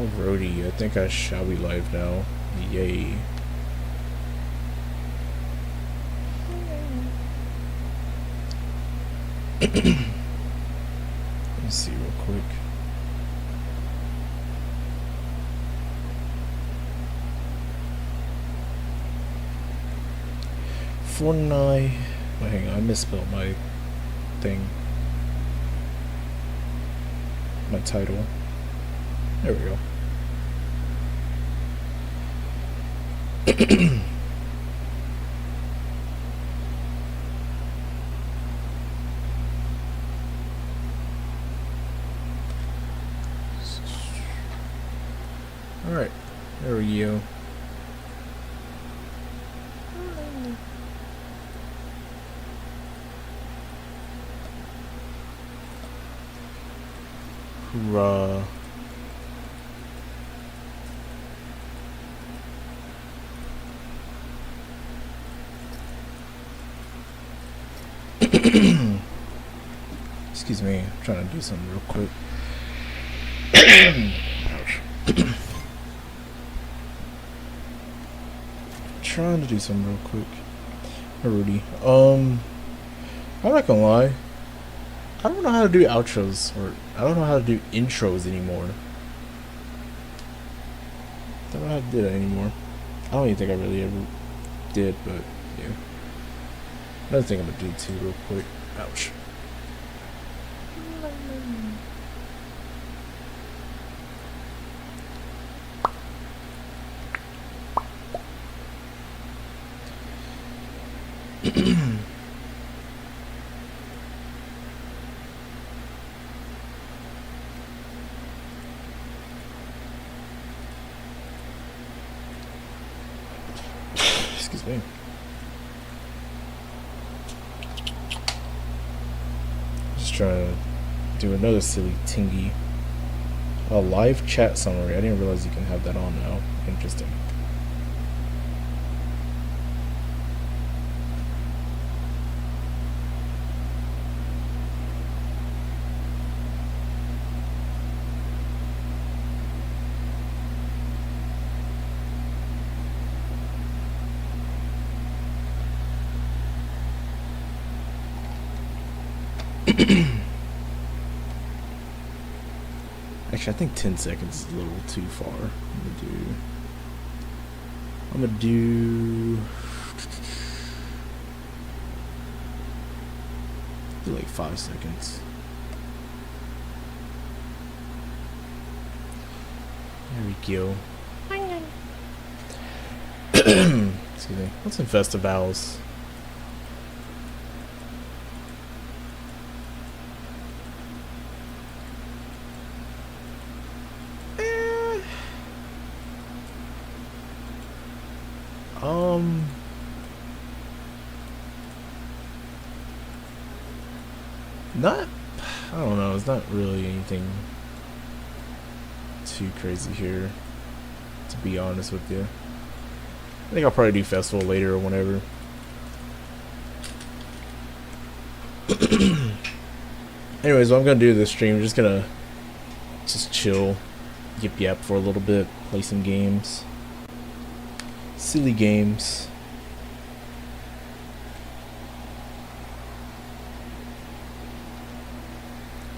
Alrighty, I think I shall be live now. Yay. Let's see real quick. Fortnite. Wait, hang on, I misspelled my thing. My title. There we go. Alright, there we go. Hoorah. Excuse me, I'm trying to do something real quick. Ouch. Trying to do something real quick. Rudy. I'm not gonna lie. I don't know how to do outros, or I don't know how to do intros anymore. I don't know how to do that anymore. I don't even think I really ever did, but yeah. Another thing I'm gonna do too, real quick. Ouch. Excuse me. Just trying to do another silly tingy. A live chat summary. I didn't realize you can have that on now. Interesting. Actually, I think 10 seconds is a little too far. I'm gonna do like 5 seconds. There we go. Excuse me. What's in festivals? Not, I don't know, it's not really anything too crazy here, to be honest with you. I think I'll probably do festival later or whenever. Anyways, what I'm gonna do this stream, I'm just gonna chill, yip yap for a little bit, play some games. Silly games.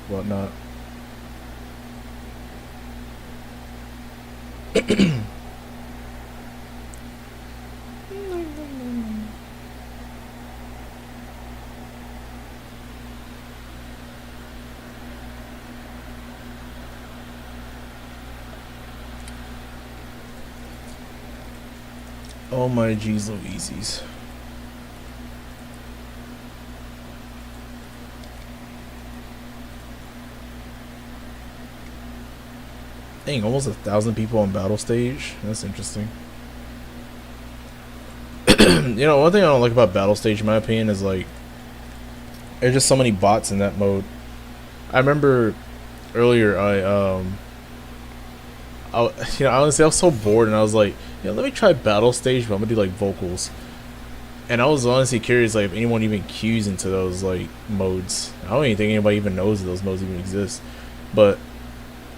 Whatnot. Oh my G's Louises. Dang, almost 1,000 people on battle stage. That's interesting. You know, one thing I don't like about battle stage, in my opinion, is like there's just so many bots in that mode. I remember earlier, honestly, I was so bored, and I was like, let me try battle stage, but I'm gonna do like vocals. And I was honestly curious, like, if anyone even queues into those like modes. I don't even think anybody even knows that those modes even exist. But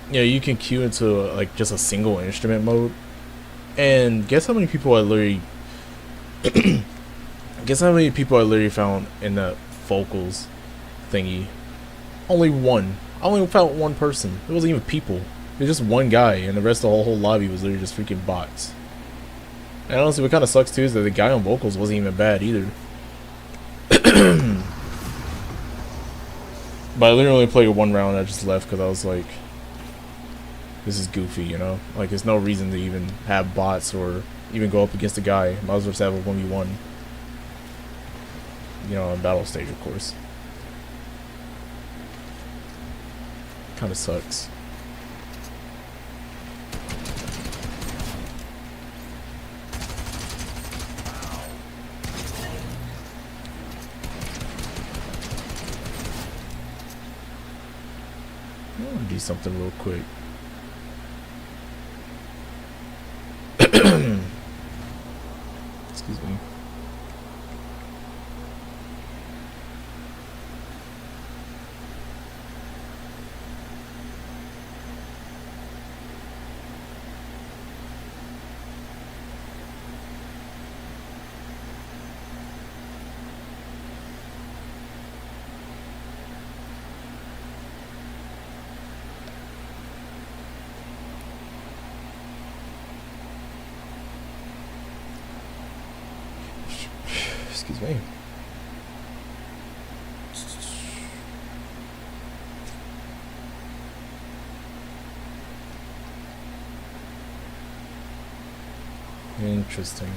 you know, you can queue into like just a single instrument mode, and guess how many people I literally guess how many people I literally found in that vocals thingy. Only one. I only found one person. It wasn't even people. It was just one guy, and the rest of the whole lobby was literally just freaking bots. And honestly, what kind of sucks too is that the guy on vocals wasn't even bad either. But I literally only played one round and I just left because I was like, this is goofy, you know? Like, there's no reason to even have bots or even go up against a guy. Might as well just have a 1v1. You know, on battle stage, of course. Kinda sucks. I want to do something real quick. Excuse me. Excuse me. Interesting.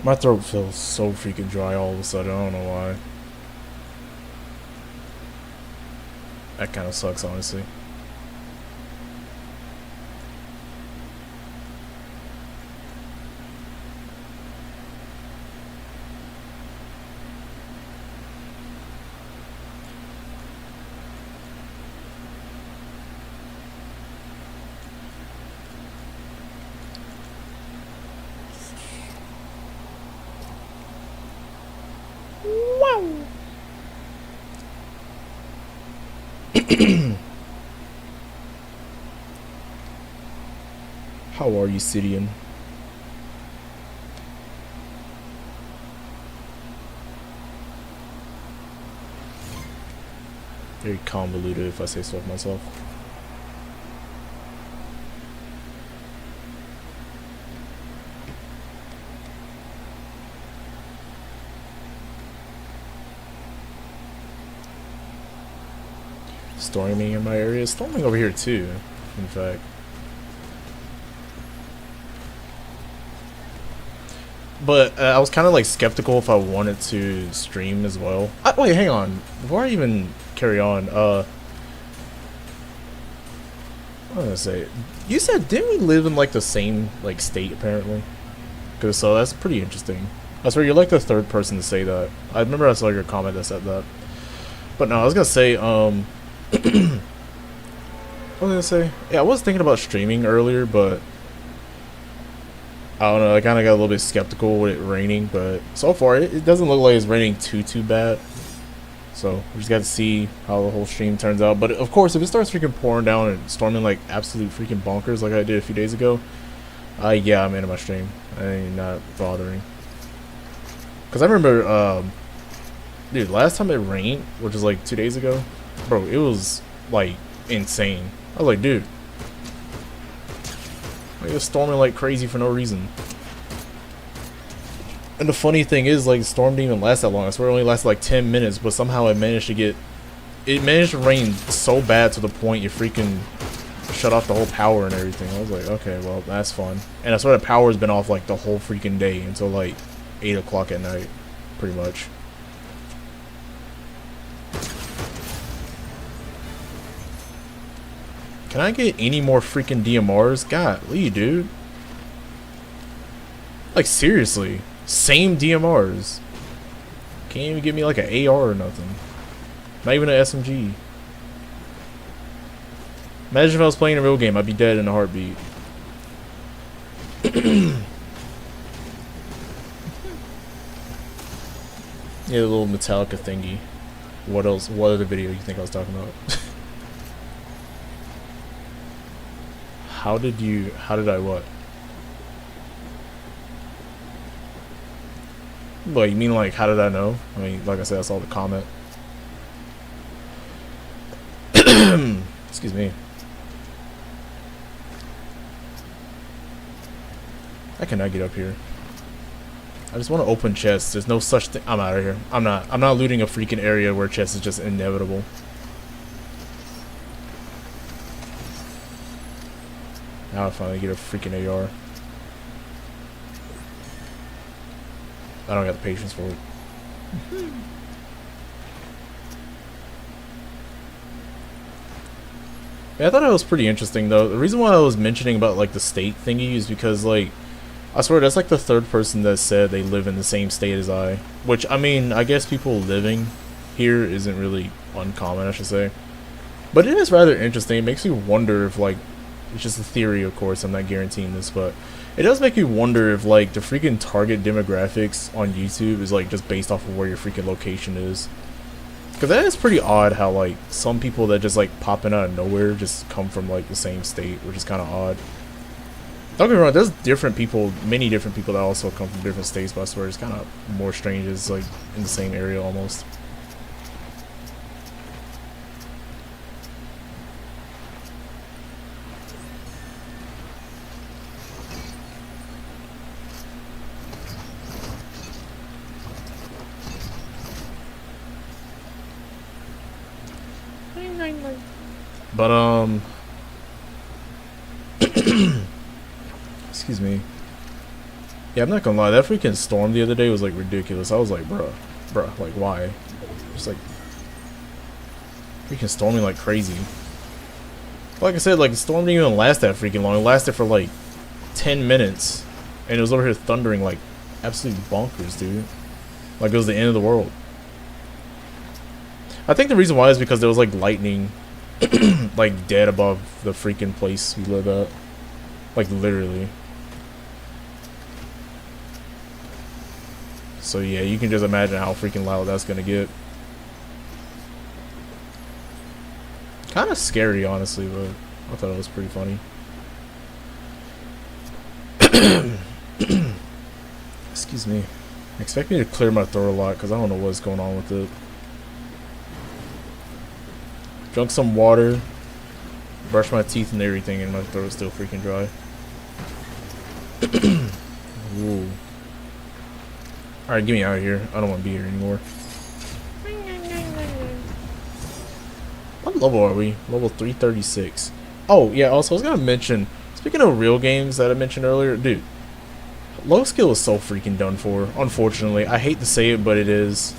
My throat feels so freaking dry all of a sudden. I don't know why. That kind of sucks, honestly. How are you, Sidian? Very convoluted, if I say so myself. Storming in my area. Storming over here too, in fact. But I was kind of like skeptical if I wanted to stream as well. Wait, hang on. Before I even carry on, what was I gonna say? You said, didn't we live in like the same like state apparently? Cause so that's pretty interesting. I swear you're like the third person to say that. I remember I saw your comment that said that. But no, I was gonna say, what was I gonna say? Yeah, I was thinking about streaming earlier, but I don't know, I kind of got a little bit skeptical with it raining, but so far it doesn't look like it's raining too bad. So we just got to see how the whole stream turns out. But of course, if it starts freaking pouring down and storming like absolute freaking bonkers like I did a few days ago, yeah, I'm into my stream. I ain't not bothering. Cause I remember, dude, last time it rained, which was like 2 days ago, bro, it was like insane. I was like, dude. It was storming like crazy for no reason. And the funny thing is, like, the storm didn't even last that long. I swear it only lasted like 10 minutes, but somehow it managed to rain so bad to the point you freaking shut off the whole power and everything. I was like, okay, well, that's fun. And I swear the power's been off like the whole freaking day until like 8 o'clock at night, pretty much. Can I get any more freaking DMRs? Golly, dude. Like, seriously. Same DMRs. Can't even give me like an AR or nothing. Not even an SMG. Imagine if I was playing a real game, I'd be dead in a heartbeat. Yeah, the little Metallica thingy. What else? What other video you think I was talking about? How did I what? What, you mean like, how did I know? I mean, like I said, I saw the comment. Excuse me. I cannot get up here. I just want to open chests. There's no such thing. I'm out of here. I'm not looting a freaking area where chest is just inevitable. Now I finally get a freaking AR. I don't got the patience for it. Yeah, I thought it was pretty interesting though. The reason why I was mentioning about like the state thingy is because like I swear that's like the third person that said they live in the same state as I. Which I mean, I guess people living here isn't really uncommon, I should say. But it is rather interesting. It makes me wonder if like it's just a theory, of course, I'm not guaranteeing this, but it does make you wonder if like the freaking target demographics on YouTube is like just based off of where your freaking location is. Because that is pretty odd how like some people that just like popping out of nowhere just come from like the same state, which is kind of odd. Don't get me wrong, there's different people, many different people that also come from different states, but I swear it's kind of more strange. It's like in the same area almost. But excuse me. Yeah, I'm not gonna lie, that freaking storm the other day was like ridiculous. I was like, bruh, like why? Just like freaking storming like crazy. Like I said, like the storm didn't even last that freaking long. It lasted for like 10 minutes, and it was over here thundering like absolutely bonkers, dude. Like it was the end of the world. I think the reason why is because there was like lightning like dead above the freaking place we live at. Like literally. So yeah, you can just imagine how freaking loud that's gonna get. Kind of scary, honestly, but I thought it was pretty funny. Excuse me. Expect me to clear my throat a lot because I don't know what's going on with it. Drunk some water, brush my teeth and everything, and my throat's still freaking dry. Ooh. Alright, get me out of here. I don't want to be here anymore. What level are we? Level 336. Oh, yeah, also I was going to mention, speaking of real games that I mentioned earlier, dude, low skill is so freaking done for, unfortunately. I hate to say it, but it is.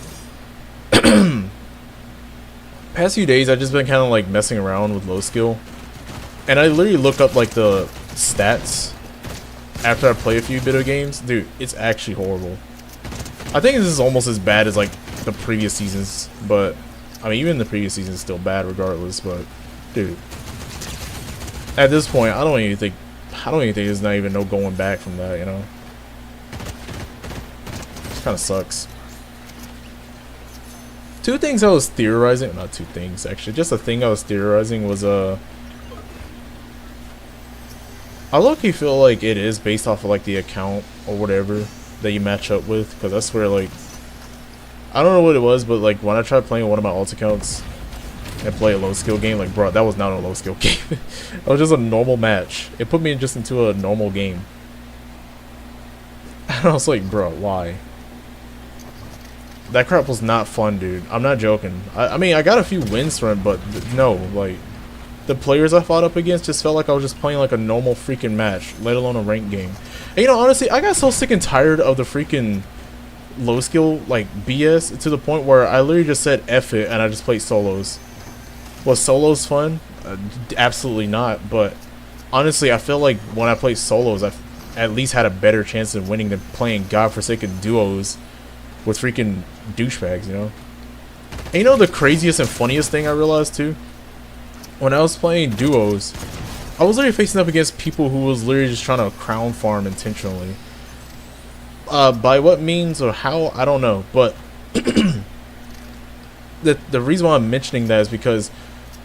Past few days I've just been kind of like messing around with low skill, and I literally look up like the stats after I play a few bit of games. Dude, it's actually horrible. I think this is almost as bad as like the previous seasons, but I mean even the previous season is still bad regardless. But dude, at this point I don't even think there's not even no going back from that, you know. It kind of sucks. Two things I was theorizing, not two things actually, just a thing I was theorizing was I low-key feel like it is based off of like the account or whatever that you match up with, because I swear like I don't know what it was, but like when I tried playing one of my alt accounts and play a low skill game, like bro, that was not a low skill game. It was just a normal match. It put me just into a normal game. And I was like, bro, why? That crap was not fun, dude. I'm not joking. I mean, I got a few wins from it, but no, like, the players I fought up against just felt like I was just playing like a normal freaking match, let alone a ranked game. And you know, honestly, I got so sick and tired of the freaking low skill, like, BS, to the point where I literally just said F it, and I just played solos. Was solos fun? Absolutely not, but honestly, I feel like when I played solos, I at least had a better chance of winning than playing godforsaken duos with freaking douchebags, you know? And you know the craziest and funniest thing I realized too? When I was playing duos, I was literally facing up against people who was literally just trying to crown farm intentionally. By what means or how, I don't know, but the reason why I'm mentioning that is because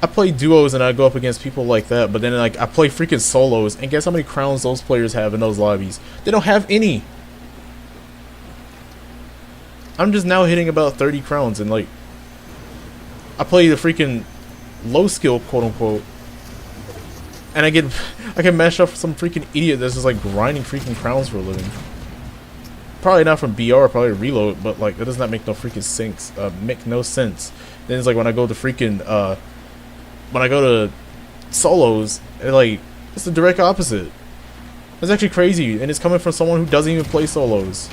I play duos and I go up against people like that, but then like I play freaking solos, and guess how many crowns those players have in those lobbies? They don't have any. I'm just now hitting about 30 crowns, and like I play the freaking low skill, quote unquote, and I get matched up for some freaking idiot that's just like grinding freaking crowns for a living. Probably not from BR, probably reload, but like that does not make no freaking sense. Make no sense. Then it's like when I go to freaking when I go to solos, like it's the direct opposite. It's actually crazy, and it's coming from someone who doesn't even play solos.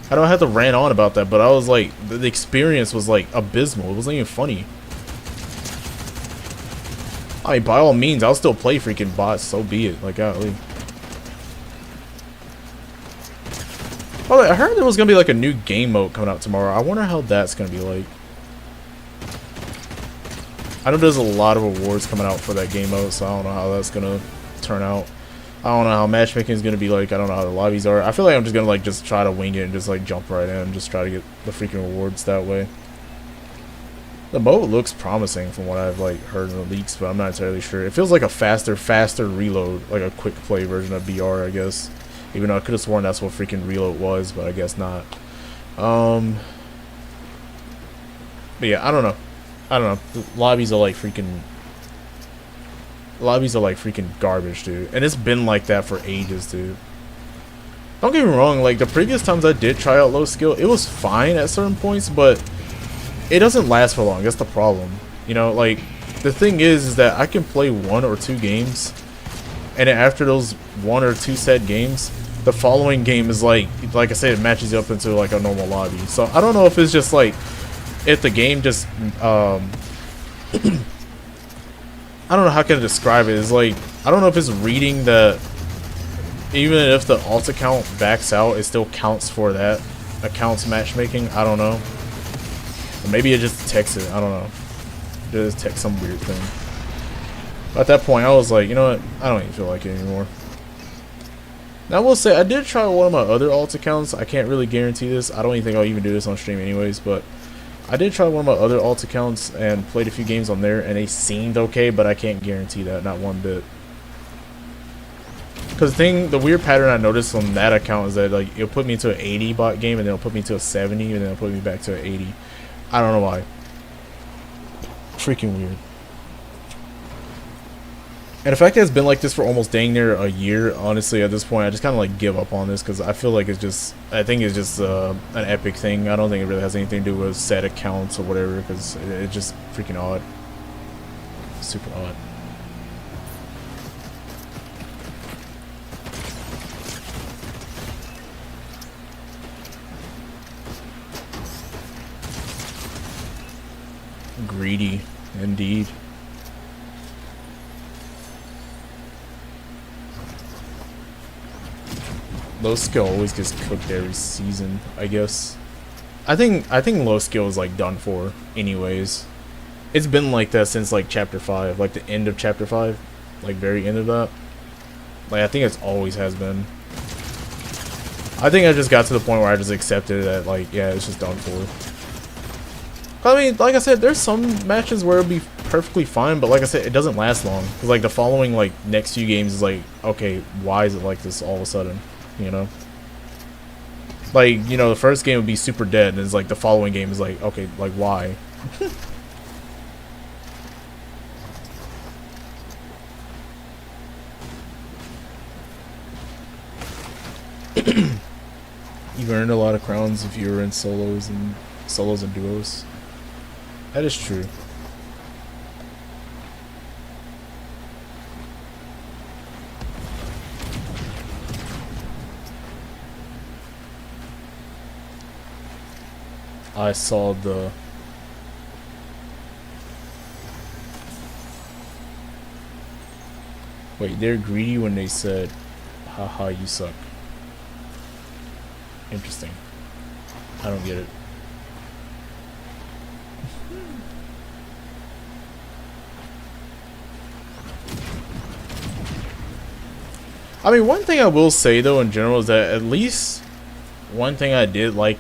I don't have to rant on about that, but I was like, the experience was like abysmal. It wasn't even funny. I mean, by all means, I'll still play freaking bots. So be it. Like, golly. Oh, I heard there was gonna be like a new game mode coming out tomorrow. I wonder how that's gonna be like. I know there's a lot of awards coming out for that game mode, so I don't know how that's gonna turn out. I don't know how matchmaking is gonna be like. I don't know how the lobbies are. I feel like I'm just gonna like just try to wing it and just like jump right in and just try to get the freaking awards that way. The mode looks promising from what I've like heard in the leaks, but I'm not entirely sure. It feels like a faster reload, like a quick play version of BR, I guess. Even though I could have sworn that's what freaking reload was, but I guess not. But yeah, I don't know. The lobbies are like freaking garbage, dude. And it's been like that for ages, dude. Don't get me wrong, like the previous times I did try out low skill, it was fine at certain points, but it doesn't last for long. That's the problem. You know, like the thing is that I can play 1 or 2 games, and then after those 1 or 2 set games, the following game is like I said, it matches you up into like a normal lobby. So I don't know if it's just like if the game just I don't know how can I describe it. It's like I don't know if it's reading that even if the alt account backs out, it still counts for that account's matchmaking. I don't know. Or maybe it just detects it. I don't know. It just detects some weird thing. But at that point, I was like, you know what? I don't even feel like it anymore. Now, I will say, I did try one of my other alt accounts. I can't really guarantee this. I don't even think I'll even do this on stream anyways, but I did try one of my other alt accounts and played a few games on there, and they seemed okay, but I can't guarantee that, not one bit. Because the weird pattern I noticed on that account is that like it'll put me into an 80 bot game, and then it'll put me into a 70, and then it'll put me back to an 80. I don't know why. Freaking weird. And the fact that it's been like this for almost dang near a year, honestly, at this point, I just kind of like give up on this because I feel like it's just, I think it's just an epic thing. I don't think it really has anything to do with set accounts or whatever because it's just freaking odd. Super odd. Greedy, indeed. Low skill always gets cooked every season, I guess. I think low skill is like done for anyways. It's been like that since like chapter 5, like the end of chapter 5, like very end of that. Like I think it's always has been. I think I just got to the point where I just accepted that like yeah, it's just done for. I mean, like I said, there's some matches where it'll be perfectly fine, but like I said, it doesn't last long. Cause like the following like next few games is like, okay, why is it like this all of a sudden? You know, like you know, the first game would be super dead, and it's like the following game is like, okay, like why? You've earned a lot of crowns if you were in solos and duos. That is true. I saw the wait, they're greedy when they said haha you suck. Interesting. I don't get it. I mean, one thing I will say though in general is that at least one thing I did like,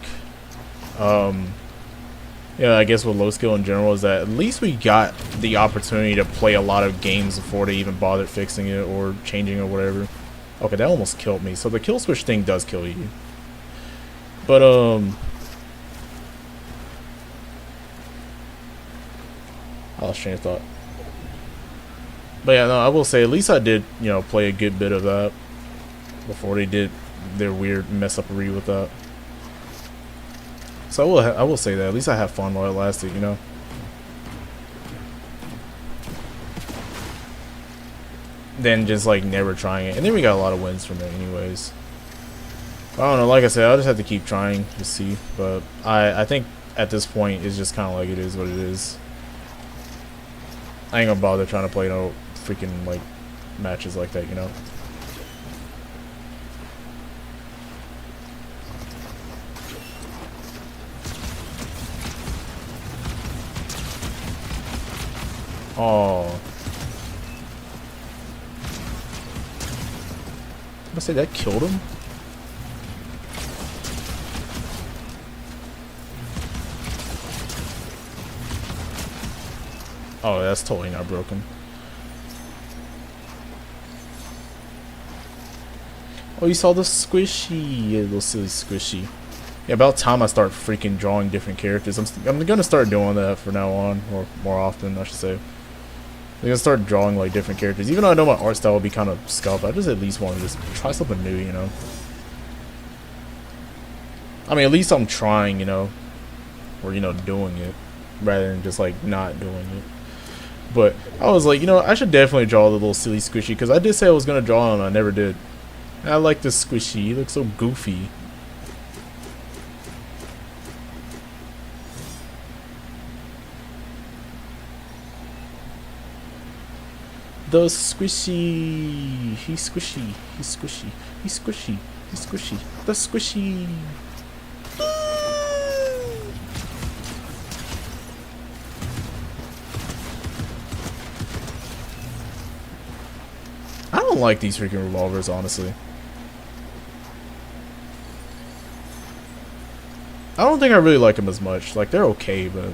yeah, I guess with low skill in general is that at least we got the opportunity to play a lot of games before they even bothered fixing it or changing it or whatever. Okay, that almost killed me. So the kill switch thing does kill you. But I lost train of thought. But yeah, no, I will say at least I did, you know, play a good bit of that before they did their weird mess upery with that. So I will say that at least I had fun while it lasted, you know. Then just like never trying it, and then we got a lot of wins from it, anyways. I don't know. Like I said, I'll just have to keep trying to see. But I think at this point it's just kind of like it is what it is. I ain't gonna bother trying to play no freaking like matches like that, you know. Oh, I say that killed him. Oh, that's totally not broken. Oh, you saw the squishy, yeah, little silly squishy. Yeah, about time I start freaking drawing different characters. I'm gonna start doing that from now on, or more often, I should say. I'm gonna start drawing like different characters. Even though I know my art style will be kind of scuffed, I just at least want to just try something new, you know. I mean, at least I'm trying, you know, or you know, doing it rather than just like not doing it. But I was like, you know, I should definitely draw the little silly squishy because I did say I was gonna draw him, I never did. And I like this squishy. He looks so goofy. The squishy. He's squishy. He's squishy. He's squishy. He's squishy. The squishy. I don't like these freaking revolvers, honestly. I don't think I really like them as much. Like, they're okay, but...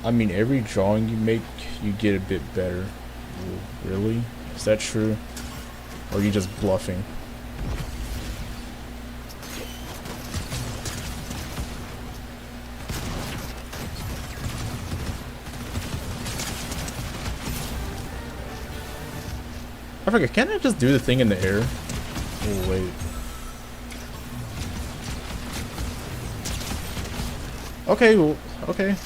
I mean, every drawing you make, you get a bit better. Really? Is that true? Or are you just bluffing? I forget, can't I just do the thing in the air? Oh, wait. Okay, well, okay.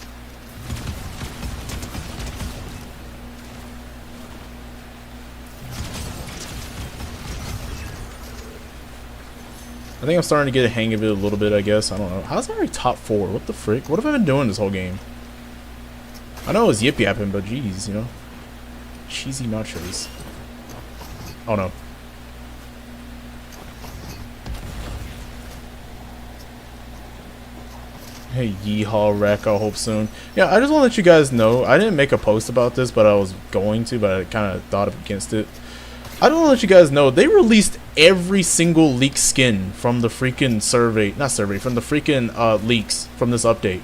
I think I'm starting to get a hang of it a little bit, I guess. I don't know. How's that already top 4? What the frick? What have I been doing this whole game? I know it was yip yapping, but geez, you know. Cheesy nachos. Oh no. Hey, yeehaw wreck, I hope soon. Yeah, I just want to let you guys know, I didn't make a post about this, but I was going to, but I kind of thought against it. I don't want to let you guys know, they released every single leak skin from the freaking survey, not survey, from the freaking leaks from this update.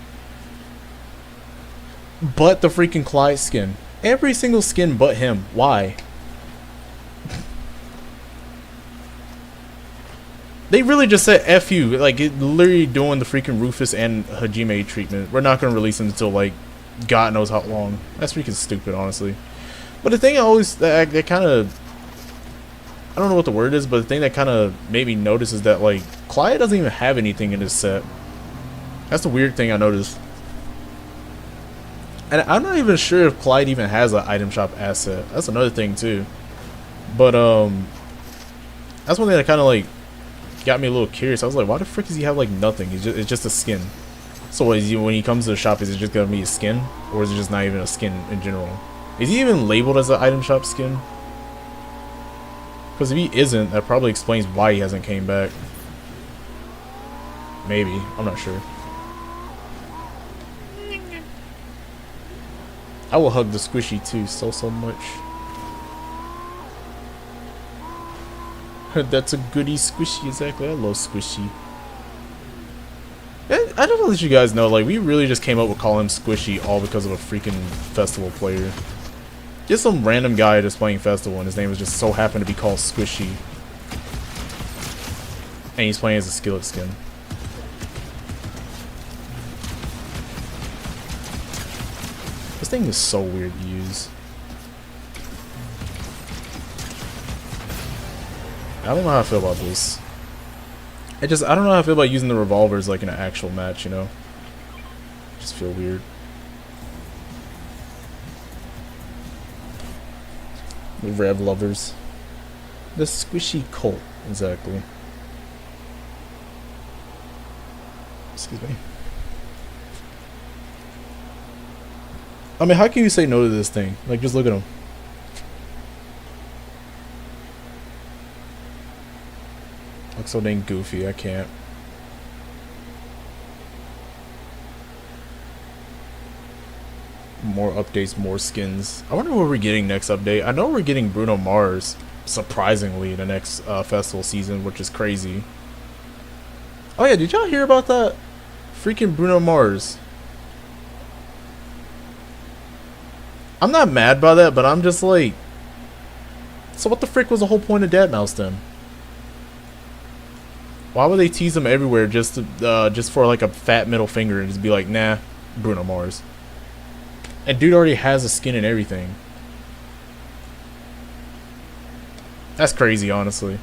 But the freaking Clyde skin. Every single skin but him. Why? They really just said F you, like it literally doing the freaking Rufus and Hajime treatment. We're not gonna release them until like God knows how long. That's freaking stupid, honestly. But the thing that kind of, I don't know what the word is, but the thing that kind of made me notice is that like Clyde doesn't even have anything in his set. That's the weird thing I noticed. And I'm not even sure if Clyde even has an item shop asset. That's another thing too. But that's one thing that kind of like got me a little curious. I was like, why the frick does he have like nothing? It's just a skin. So when he comes to the shop, is it just gonna be a skin, or is it just not even a skin in general? Is he even labeled as an item shop skin? Because if he isn't, that probably explains why he hasn't came back. Maybe. I'm not sure. I will hug the squishy too so much. That's a goody squishy, exactly. I love squishy. I don't let you guys know, like, we really just came up with calling him Squishy all because of a freaking festival player. Just some random guy just playing festival and his name was just so happened to be called Squishy. And he's playing as a skillet skin. This thing is so weird to use. I don't know how I feel about this. I don't know how I feel about using the revolvers like in an actual match, you know? Just feel weird. The Rev lovers. The squishy cult, exactly. Excuse me. I mean, how can you say no to this thing? Like, just look at him. Looks so dang goofy, I can't. More updates, more skins. I wonder what we're getting next update. I know we're getting Bruno Mars, surprisingly, the next festival season, which is crazy. Oh yeah, did y'all hear about that? Freaking Bruno Mars. I'm not mad by that, but I'm just like... So what the frick was the whole point of Deadmau5 then? Why would they tease him everywhere just for like a fat middle finger and just be like, nah, Bruno Mars. And dude already has a skin and everything. That's crazy, honestly.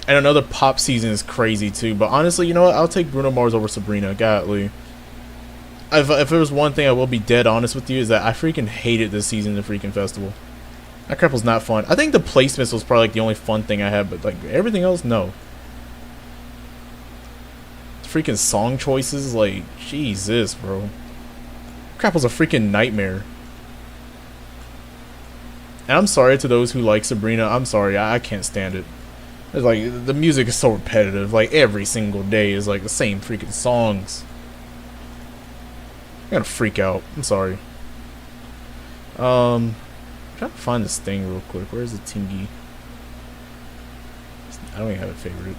And another pop season is crazy too. But honestly, you know what? I'll take Bruno Mars over Sabrina. Godly. If there was one thing I will be dead honest with you is that I freaking hated this season of the freaking festival. That crap was not fun. I think the placements was probably like the only fun thing I had, but like everything else, no. Freaking song choices, like Jesus, bro. Crap was a freaking nightmare. And I'm sorry to those who like Sabrina. I'm sorry, I can't stand it. It's like the music is so repetitive. Like every single day is like the same freaking songs. I'm gonna freak out. I'm sorry. I'm trying to find this thing real quick. Where's the Tingy? I don't even have a favorite.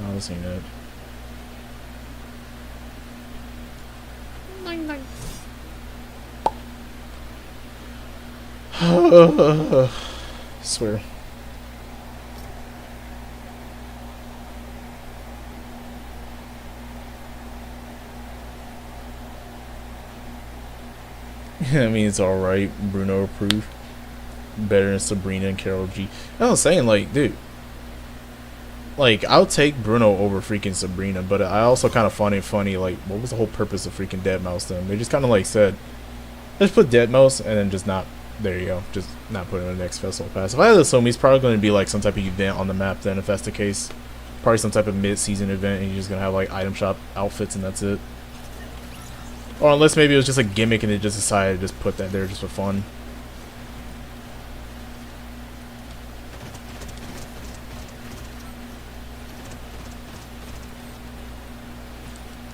Oh, this ain't it. Swear. I mean, it's alright. Bruno approved. Better than Sabrina and Karol G. I was saying, like, dude. Like, I'll take Bruno over freaking Sabrina, but I also kind of funny, like, what was the whole purpose of freaking Deadmau5 then? They just kind of, like, said, let's put Deadmau5 and then just not, there you go, just not put it in the next festival pass. If I had to assume, he's probably going to be, like, some type of event on the map then, if that's the case. Probably some type of mid-season event, and you're just going to have, like, item shop outfits, and that's it. Or unless maybe it was just a gimmick, and they just decided to just put that there just for fun.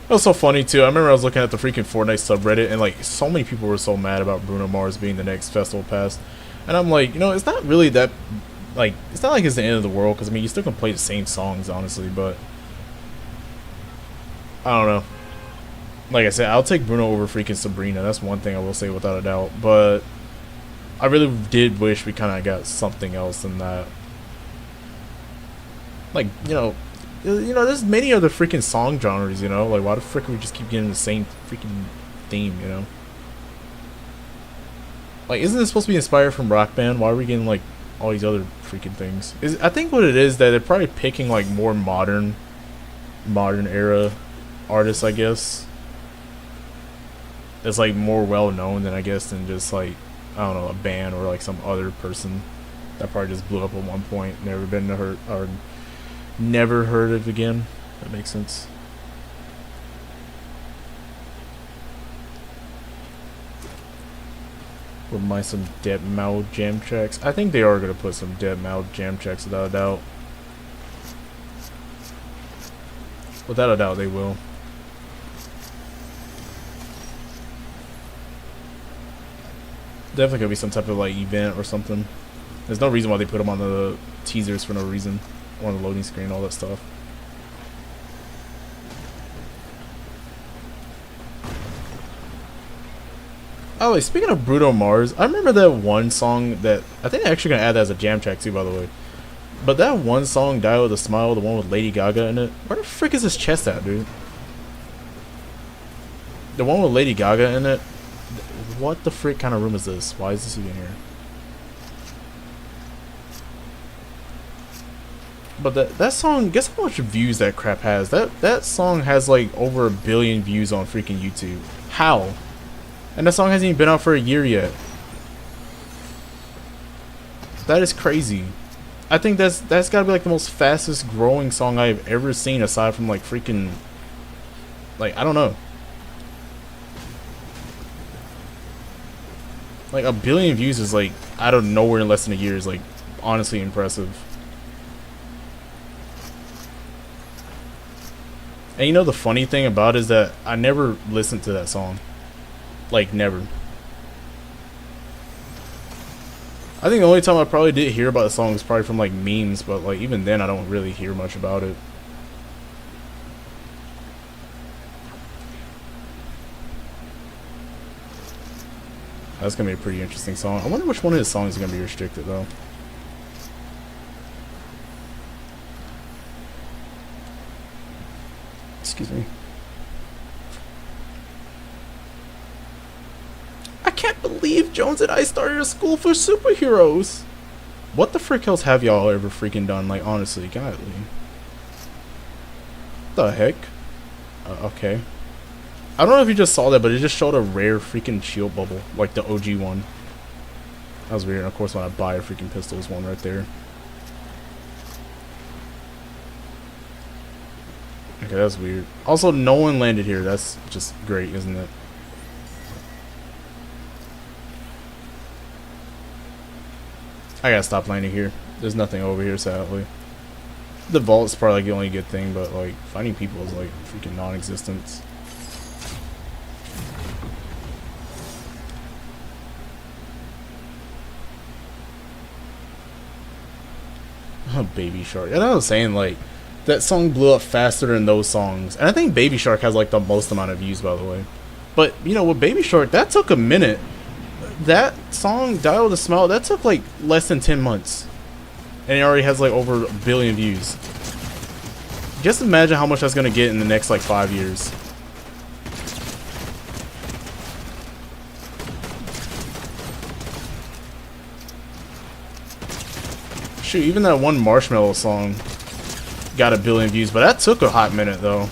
It was so funny too. I remember I was looking at the freaking Fortnite subreddit and like so many people were so mad about Bruno Mars being the next festival pass. And I'm like, you know, it's not really that, like, it's not like it's the end of the world because I mean you still can play the same songs honestly, but I don't know. Like I said, I'll take Bruno over freaking Sabrina. That's one thing I will say without a doubt. But I really did wish we kind of got something else than that. Like, you know, there's many other freaking song genres, you know? Like, why the frick we just keep getting the same freaking theme, you know? Like, isn't this supposed to be inspired from Rock Band? Why are we getting, like, all these other freaking things? I think what it is that they're probably picking, like, more modern era artists, I guess. That's, like, more well-known than, I guess, than just, like, I don't know, a band or, like, some other person that probably just blew up at one point, never been heard, or never heard of again. That makes sense. With my some Dead Mouse jam tracks. I think they are gonna put some Dead Mouse jam tracks without a doubt. Without a doubt, they will. Definitely gonna be some type of like event or something. There's no reason why they put them on the teasers for no reason, or on the loading screen, all that stuff. Oh, wait, speaking of Bruno Mars, I remember that one song that I think they're actually gonna add that as a jam track too, by the way. But that one song, "Die with a Smile," the one with Lady Gaga in it, where the frick is his chest at, dude? The one with Lady Gaga in it. What the frick kind of room is this? Why is this even here? But that song, guess how much views that crap has? That song has like over 1 billion views on freaking YouTube. How? And that song hasn't even been out for a year yet. That is crazy. I think that's gotta be like the most fastest growing song I've ever seen, aside from like freaking, like, I don't know. Like 1 billion views is like out of nowhere in less than a year is like honestly impressive. And you know the funny thing about it is that I never listened to that song. Like, never. I think the only time I probably did hear about the song was probably from like memes, but like even then I don't really hear much about it. That's gonna be a pretty interesting song. I wonder which one of his songs is gonna be restricted though. Excuse me. I can't believe Jones and I started a school for superheroes. What the frick else have y'all ever freaking done? Like, honestly, godly. The heck? Okay. I don't know if you just saw that, but it just showed a rare freaking shield bubble, like the OG one. That was weird. And of course, when I buy a freaking pistols one right there. Okay, that's weird. Also, no one landed here. That's just great, isn't it? I gotta stop landing here. There's nothing over here, sadly. The vault's probably like the only good thing, but like finding people is like freaking non-existent. Oh, Baby Shark. And I was saying, like, that song blew up faster than those songs. And I think Baby Shark has like the most amount of views, by the way. But you know, with Baby Shark, that took a minute. That song, "Die with a Smile," that took like less than 10 months. And it already has like over 1 billion views. Just imagine how much that's gonna get in the next like 5 years. Shoot, even that one Marshmello song got 1 billion views, but that took a hot minute though.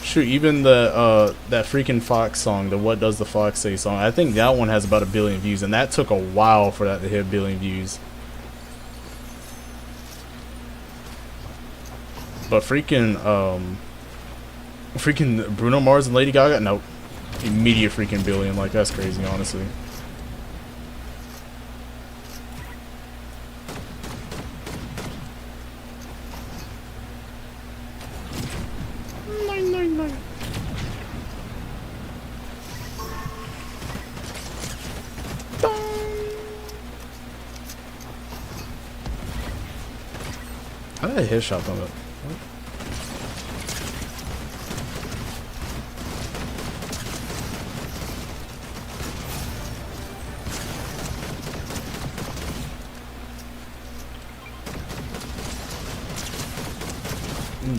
Shoot, even the that freaking Fox song, the "What Does the Fox Say" song, I think that one has about 1 billion views, and that took a while for that to hit 1 billion views. But freaking Bruno Mars and Lady Gaga, nope, immediate freaking billion. Like, that's crazy, honestly. How did I hit shot on it?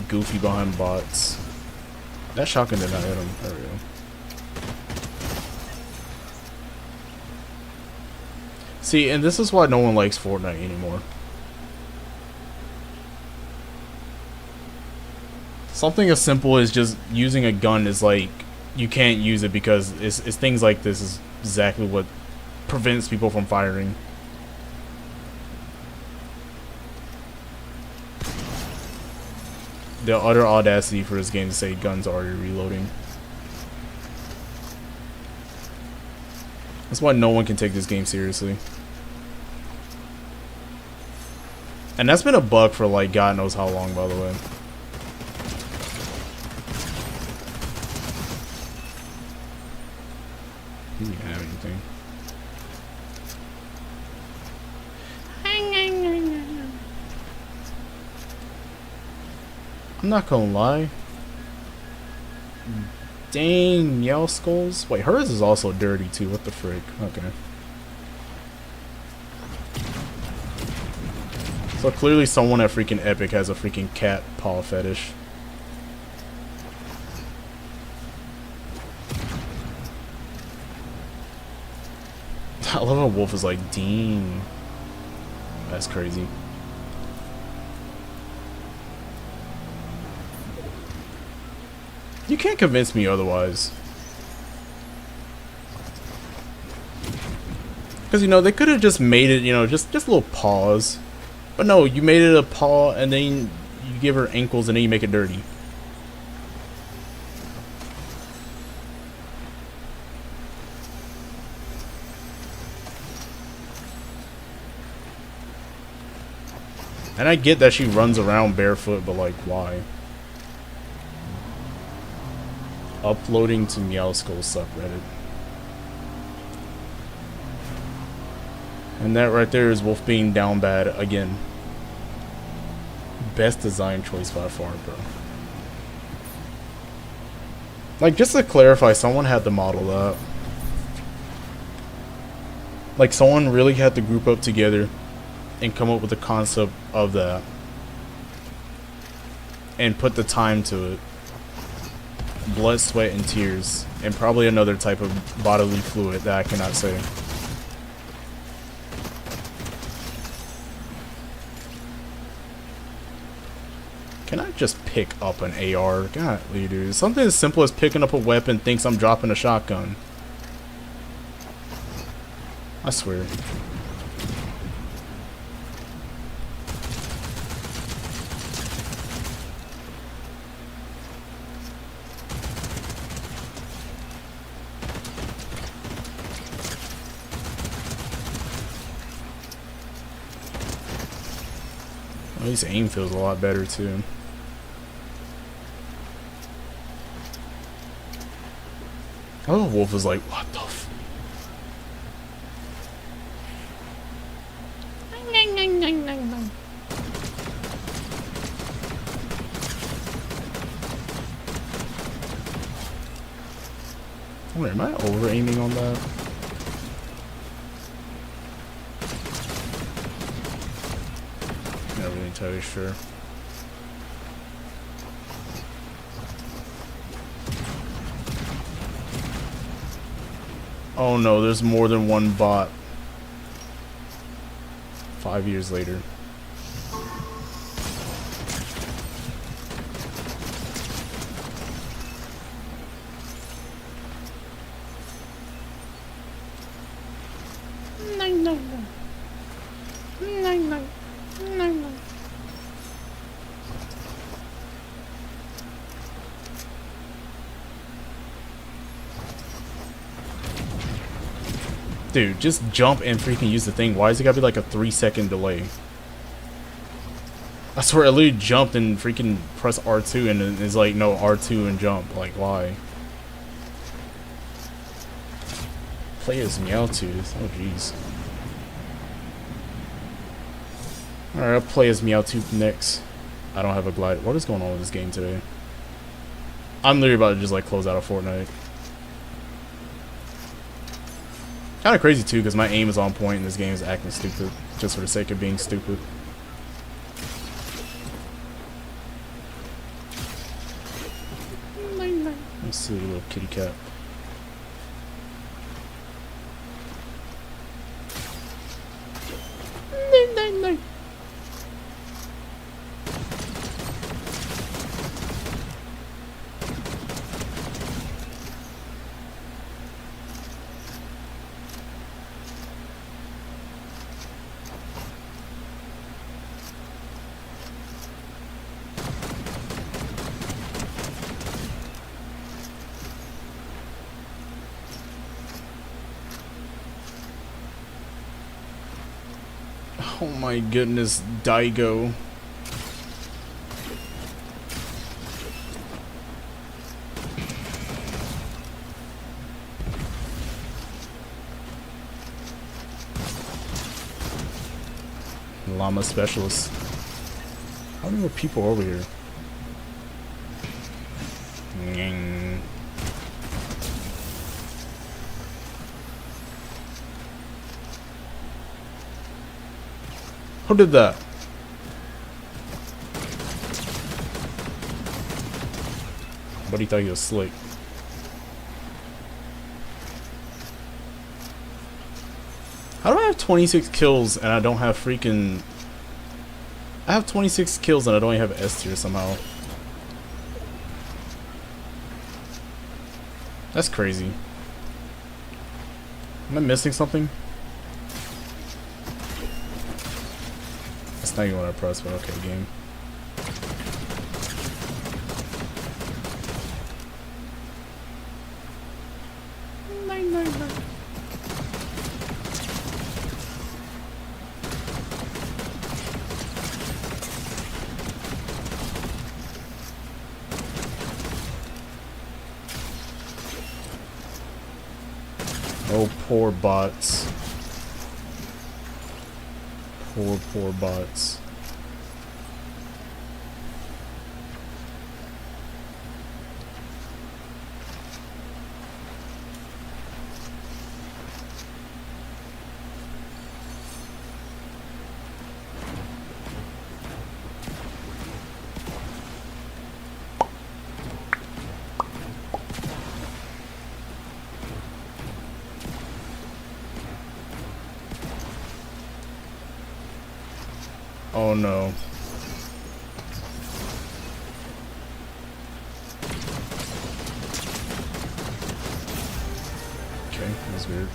Goofy behind bots. That shotgun did not hit him. There we go. See, and this is why no one likes Fortnite anymore. Something as simple as just using a gun is like, you can't use it because it's things like this is exactly what prevents people from firing. the utter audacity for this game to say guns already reloading. That's why no one can take this game seriously. And that's been a bug for like God knows how long, by the way. He didn't have anything. I'm not gonna lie. Dang, Yell Skulls. Wait, hers is also dirty too. What the frick? Okay. So clearly someone at freaking Epic has a freaking cat paw fetish. I love how Wolf is like, Dean. That's crazy. You can't convince me otherwise. Because, you know, they could have just made it, you know, just little paws. But no, you made it a paw and then you give her ankles and then you make it dirty. And I get that she runs around barefoot, but like, why? Uploading to Meow Skull subreddit. And that right there is Wolf being down bad again. Best design choice by far, bro. Like, just to clarify, someone had to model that. Like, someone really had to group up together and come up with the concept of that. And put the time to it. Blood, sweat, and tears. And probably another type of bodily fluid that I cannot say. Can I just pick up an AR? Golly, dude. Something as simple as picking up a weapon thinks I'm dropping a shotgun. I swear. At least aim feels a lot better too. Oh, Wolf was like, what the f? Wait, am I over aiming on that? Not really entirely sure. Oh no, there's more than one bot. 5 years later. Dude, just jump and freaking use the thing. Why is it gotta be like a 3-second delay? I swear I literally jumped and freaking press R2 and it's like, no, R2 and jump. Like, why? Play as Meowtooth. Oh, jeez. Alright, I'll play as Meowtooth next. I don't have a glide. What is going on with this game today? I'm literally about to just like close out of Fortnite. Kind of crazy too, because my aim is on point and this game is acting stupid just for the sake of being stupid. Let's see the little kitty cat. Oh my goodness, Daigo. Llama specialist. How many more people over here? Who did that? But he thought he was slick. How do I have 26 kills and I don't have freaking... I have 26 kills and I don't even have S tier somehow. That's crazy. Am I missing something? That's not even what I pressed, but okay, game. Oh, poor bots. Poor bots. Oh no. Okay, that's weird.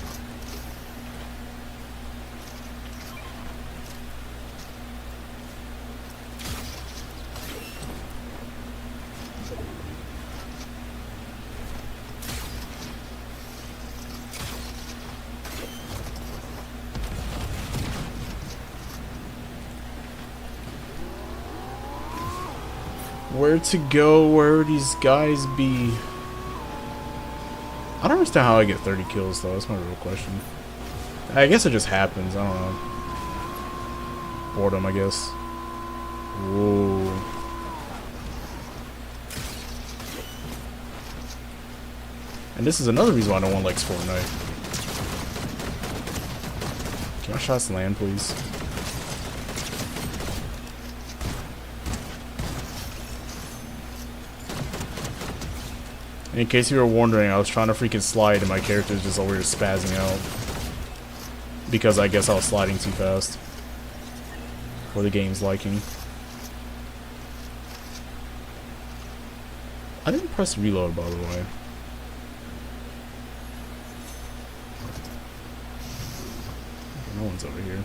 Where to go? Where would these guys be? I don't understand how I get 30 kills though. That's my real question. I guess it just happens. I don't know. Boredom, I guess. Whoa. And this is another reason why no one likes Fortnite. Can my shots land, please? In case you were wondering, I was trying to freaking slide and my character is just over here spazzing out. Because I guess I was sliding too fast. For the game's liking. I didn't press reload, by the way. No one's over here.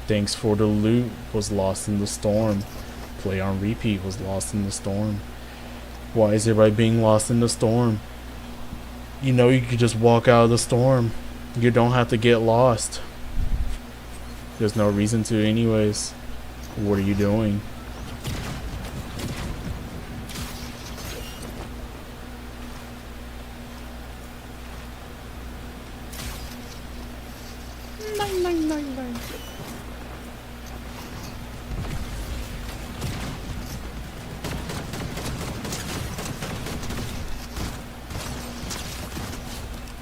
Thanks for the loot. Was lost in the storm. Play on repeat. Was lost in the storm. Why is everybody being lost in the storm? You know you could just walk out of the storm. You don't have to get lost. There's no reason to anyways. What are you doing?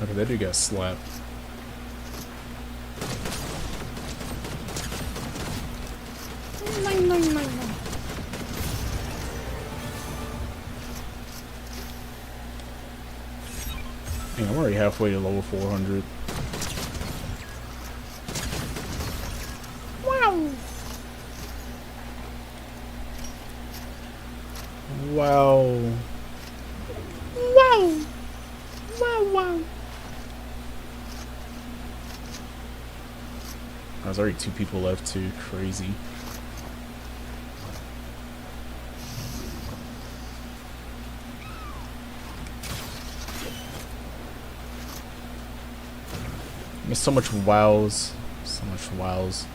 Okay, that dude got slapped. Dang, I'm already halfway to level 400. Wow! Wow! Wow! Wow! Wow! There's already 2 people left too. Crazy. There's so much wows. So much wows.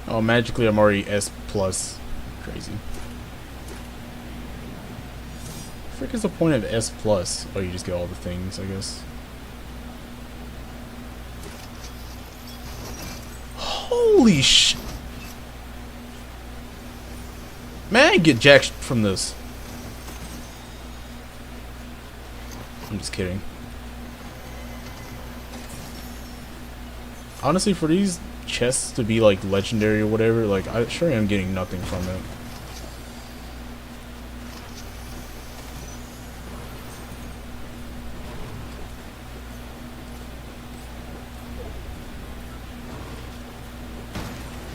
Oh, magically I'm already S+. Crazy. Frick is the point of S+? Oh, you just get all the things, I guess. Holy sh... Man, I get jacked from this. I'm just kidding. Honestly, for these chests to be like legendary or whatever, like I sure am getting nothing from it.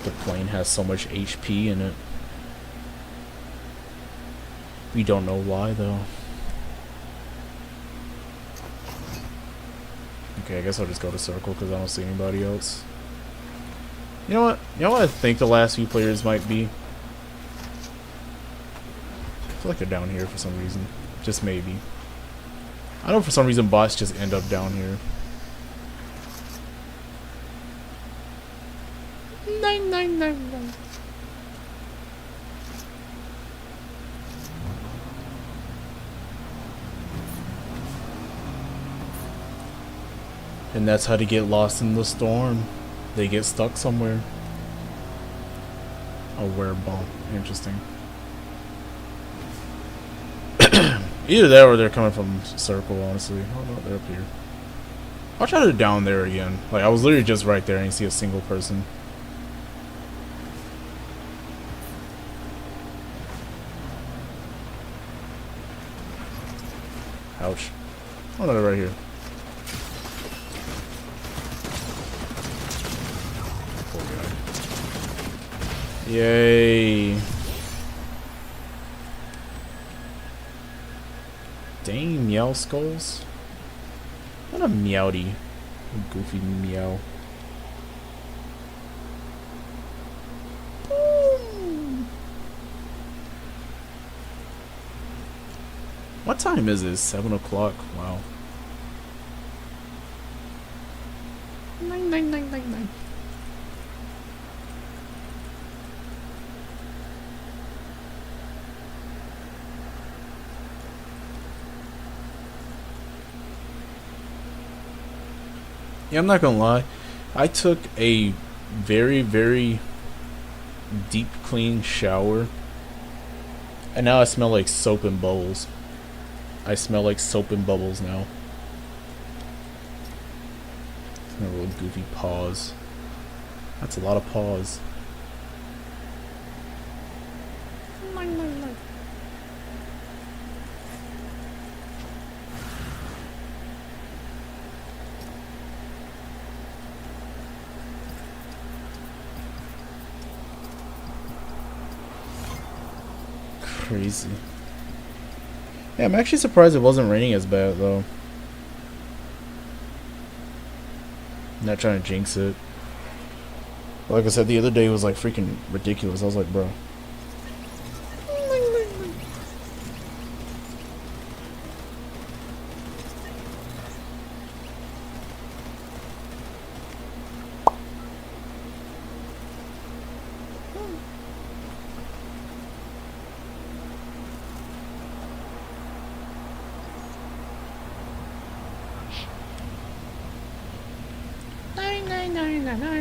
The plane has so much HP in it. We don't know why though. Okay, I guess I'll just go to circle because I don't see anybody else. You know what? You know what I think the last few players might be? I feel like they're down here for some reason. Just maybe. I know for some reason bots just end up down here. No. And that's how to get lost in the storm. They get stuck somewhere. A wear bomb. Interesting. Either that or they're coming from circle, honestly. Oh no, they're up here. I'll try to down there again. Like, I was literally just right there and you see a single person. Ouch. Oh no, they're right here. Poor guy. Yay. Dang, meow skulls. What a meowdy. A goofy meow. What time is this? 7 o'clock? Wow. 9. Yeah, I'm not gonna lie. I took a very, very deep clean shower. And now I smell like soap and bubbles. I smell like soap and bubbles now. A little goofy paws. That's a lot of paws. Crazy. Yeah, I'm actually surprised it wasn't raining as bad, though. Not trying to jinx it. Like I said, the other day was like freaking ridiculous. I was like, bro.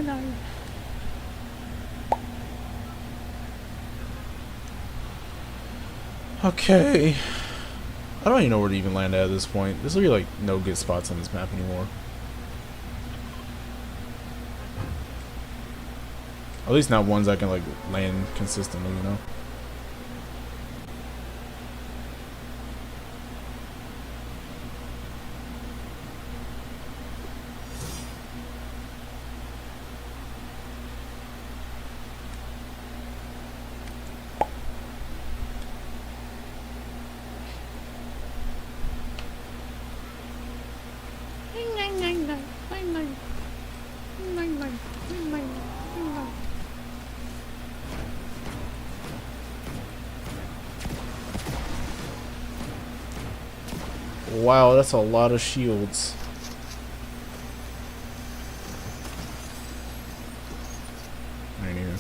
No. Okay. I don't even know where to even land at this point. There's really like no good spots on this map anymore. At least not ones I can like land consistently, you know? Wow, that's a lot of shields. Right here.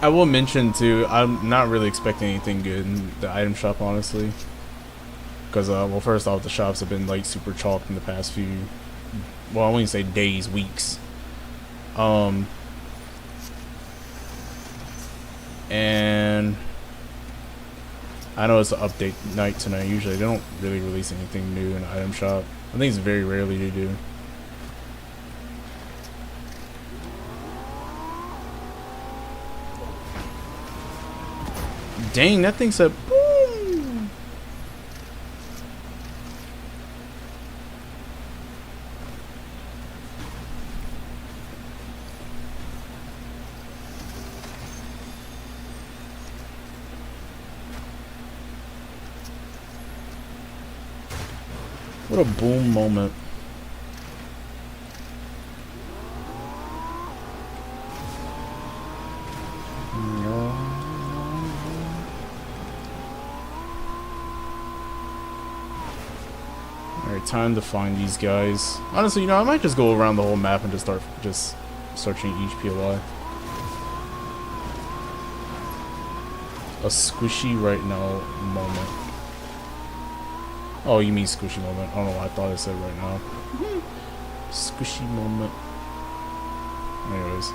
I will mention too, I'm not really expecting anything good in the item shop, honestly. Because, well, first off, the shops have been like super chalked in the past few, well, I wouldn't say days, weeks. And I know it's an update night tonight. Usually they don't really release anything new in the item shop. I think it's very rarely they do. Dang, that thing said boom. What a boom moment. Alright, time to find these guys. Honestly, you know, I might just go around the whole map and just start searching each POI. A squishy right now moment. Oh, you mean squishy moment. I don't know why I thought it said right now. Squishy moment. Anyways.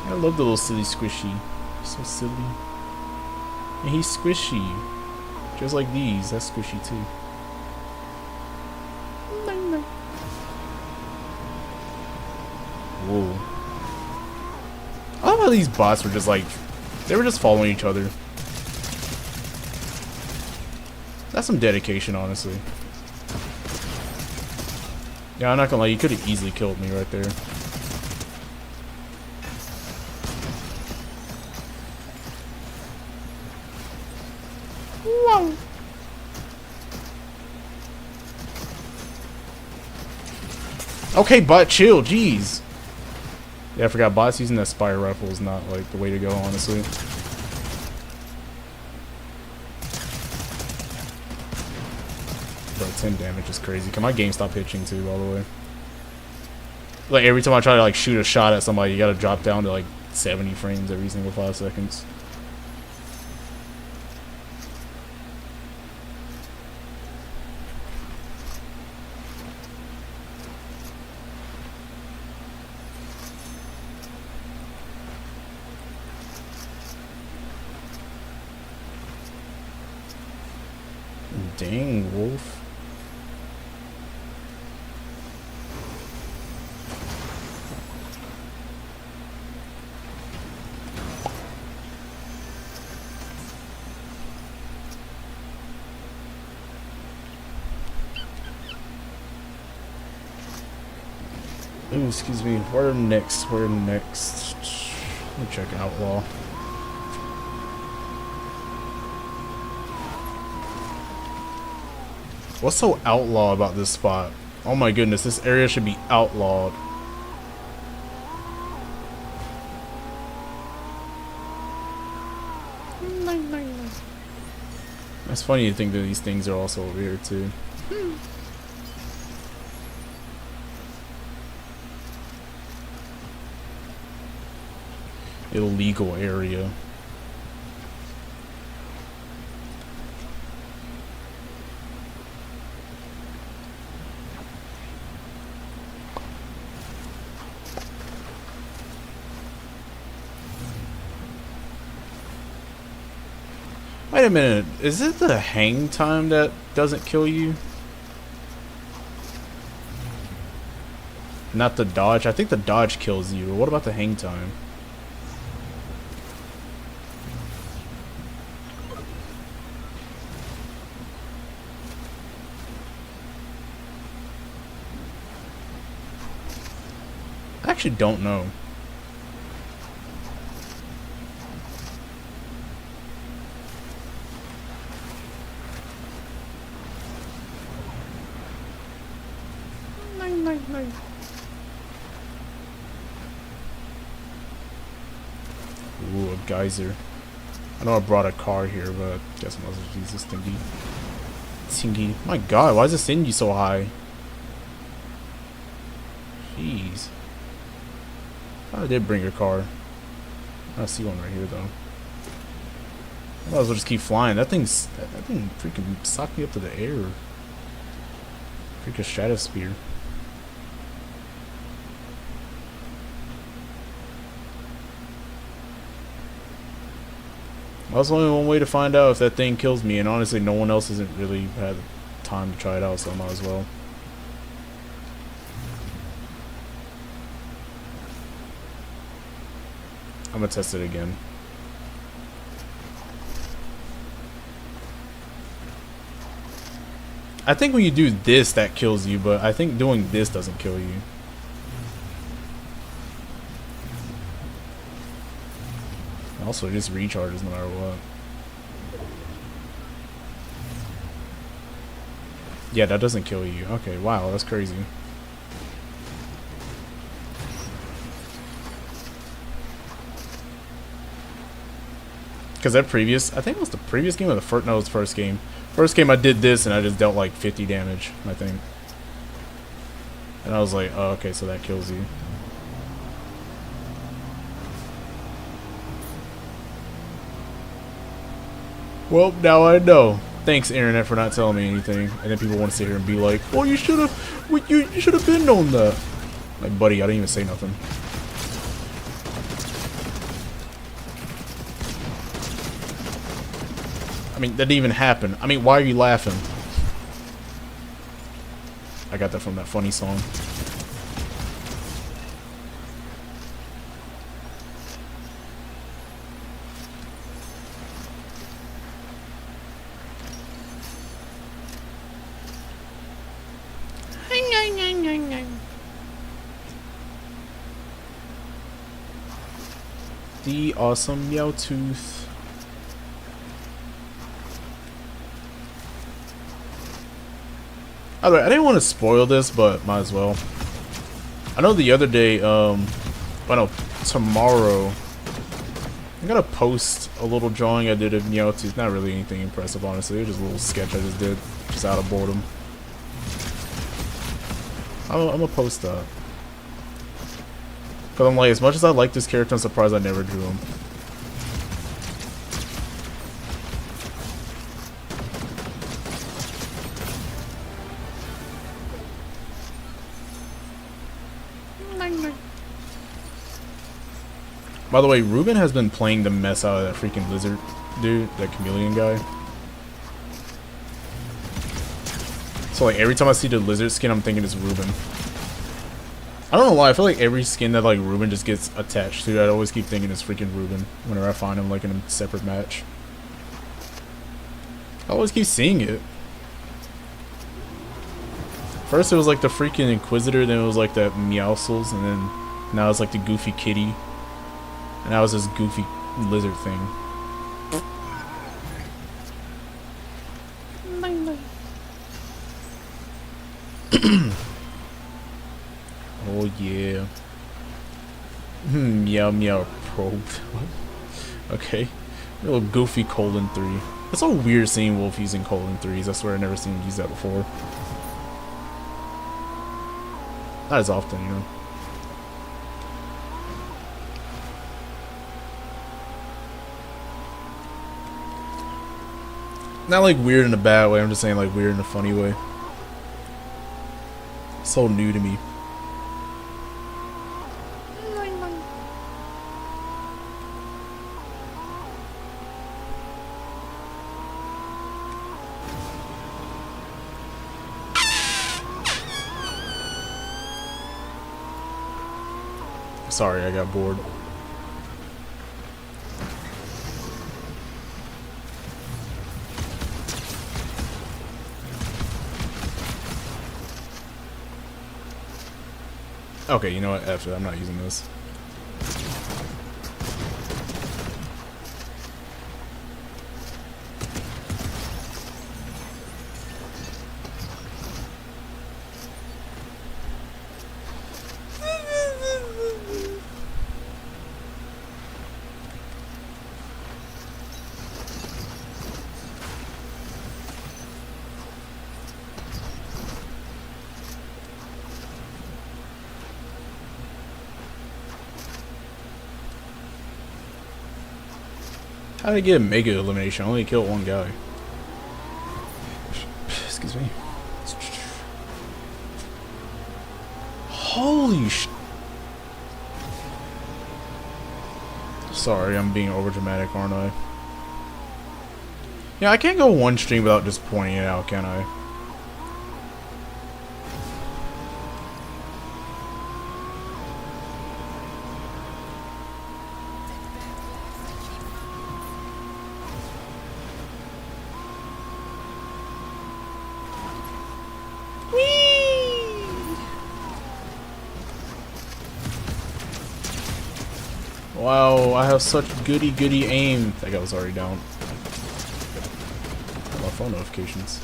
I love the little silly squishy. So silly. And he's squishy. Just like these. That's squishy too. Whoa. I love how these bots were just like, they were just following each other. That's some dedication, honestly. Yeah, I'm not gonna lie, you could have easily killed me right there. Whoa. Okay, bot, chill, jeez. Yeah, I forgot bots using that spire rifle is not like the way to go, honestly. Bro, 10 damage is crazy. Can my game stop hitching too, by the way? Like every time I try to like shoot a shot at somebody, you gotta drop down to like 70 frames every single 5 seconds. Dang, wolf. Ooh, excuse me. Where next? Where next? Let me check Outlaw. What's so outlaw about this spot? Oh my goodness, this area should be outlawed. It's funny to think that these things are also over here too. Illegal area. Wait a minute, is it the hang time that doesn't kill you? Not the dodge? I think the dodge kills you, but what about the hang time? I actually don't know. Ooh, a geyser. I know I brought a car here, but I guess I must use this thingy. Thingy. My god, why is this thingy so high? Jeez. I did bring a car. I see one right here, though. I might as well just keep flying. That thing freaking socked me up to the air. Freaking stratosphere. That's only one way to find out if that thing kills me, and honestly, no one else hasn't really had time to try it out, so I might as well. I'm gonna test it again. I think when you do this, that kills you, but I think doing this doesn't kill you. Also, it just recharges no matter what. Yeah, that doesn't kill you. Okay, wow, that's crazy. Because that previous, I think it was the previous game or the first, no, it was the first game. First game I did this and I just dealt like 50 damage, I think. And I was like, oh, okay, so that kills you. Well, now I know. Thanks, internet, for not telling me anything. And then people want to sit here and be like, "Well, you should have, you should have been known that." Like, buddy, I didn't even say nothing. I mean, that didn't even happen. I mean, why are you laughing? I got that from that funny song. The awesome Meowtooth. Alright, I didn't want to spoil this, but might as well. I know the other day, well, no, tomorrow, I'm gonna post a little drawing I did of Meowtooth. Not really anything impressive, honestly. It was just a little sketch I just did, just out of boredom. I'm gonna post that. Because I'm like, as much as I like this character, I'm surprised I never drew him. By the way, Ruben has been playing the mess out of that freaking lizard dude, that chameleon guy. So like every time I see the lizard skin, I'm thinking it's Ruben. I don't know why, I feel like every skin that like Ruben just gets attached to, I always keep thinking it's freaking Ruben whenever I find him like in a separate match. I always keep seeing it. First it was like the freaking Inquisitor, then it was like the Meowscles, and then now it's like the goofy kitty. And now it's this goofy lizard thing. Oh yeah. Meow meow probed. Okay. Little goofy colon 3. It's so weird seeing Wolf using colon 3s. I swear I've never seen him use that before. Not as often, you know. Not like weird in a bad way, I'm just saying like weird in a funny way. So new to me. Sorry, I got bored. Okay, you know what? After I'm not using this. How did I get a mega elimination? I only killed one guy. Excuse me. Holy sh... Sorry, I'm being over dramatic, aren't I? Yeah, I can't go one stream without just pointing it out, can I? Wow, I have such goody aim. That guy was already down. My phone notifications.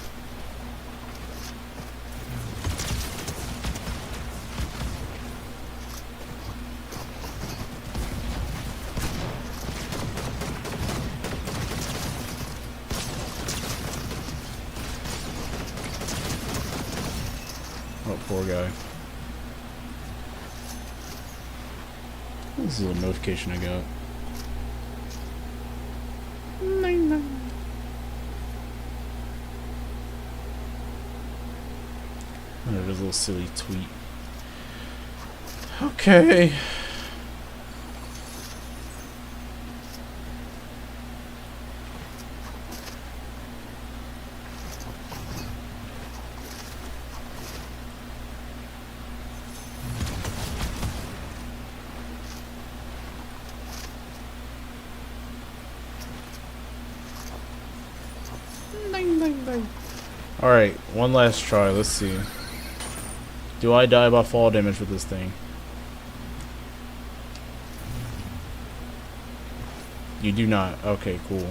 Oh, poor guy. This is a notification I got. Oh, there's a little silly tweet. Okay. Alright, one last try. Let's see. Do I die by fall damage with this thing? You do not. Okay, cool.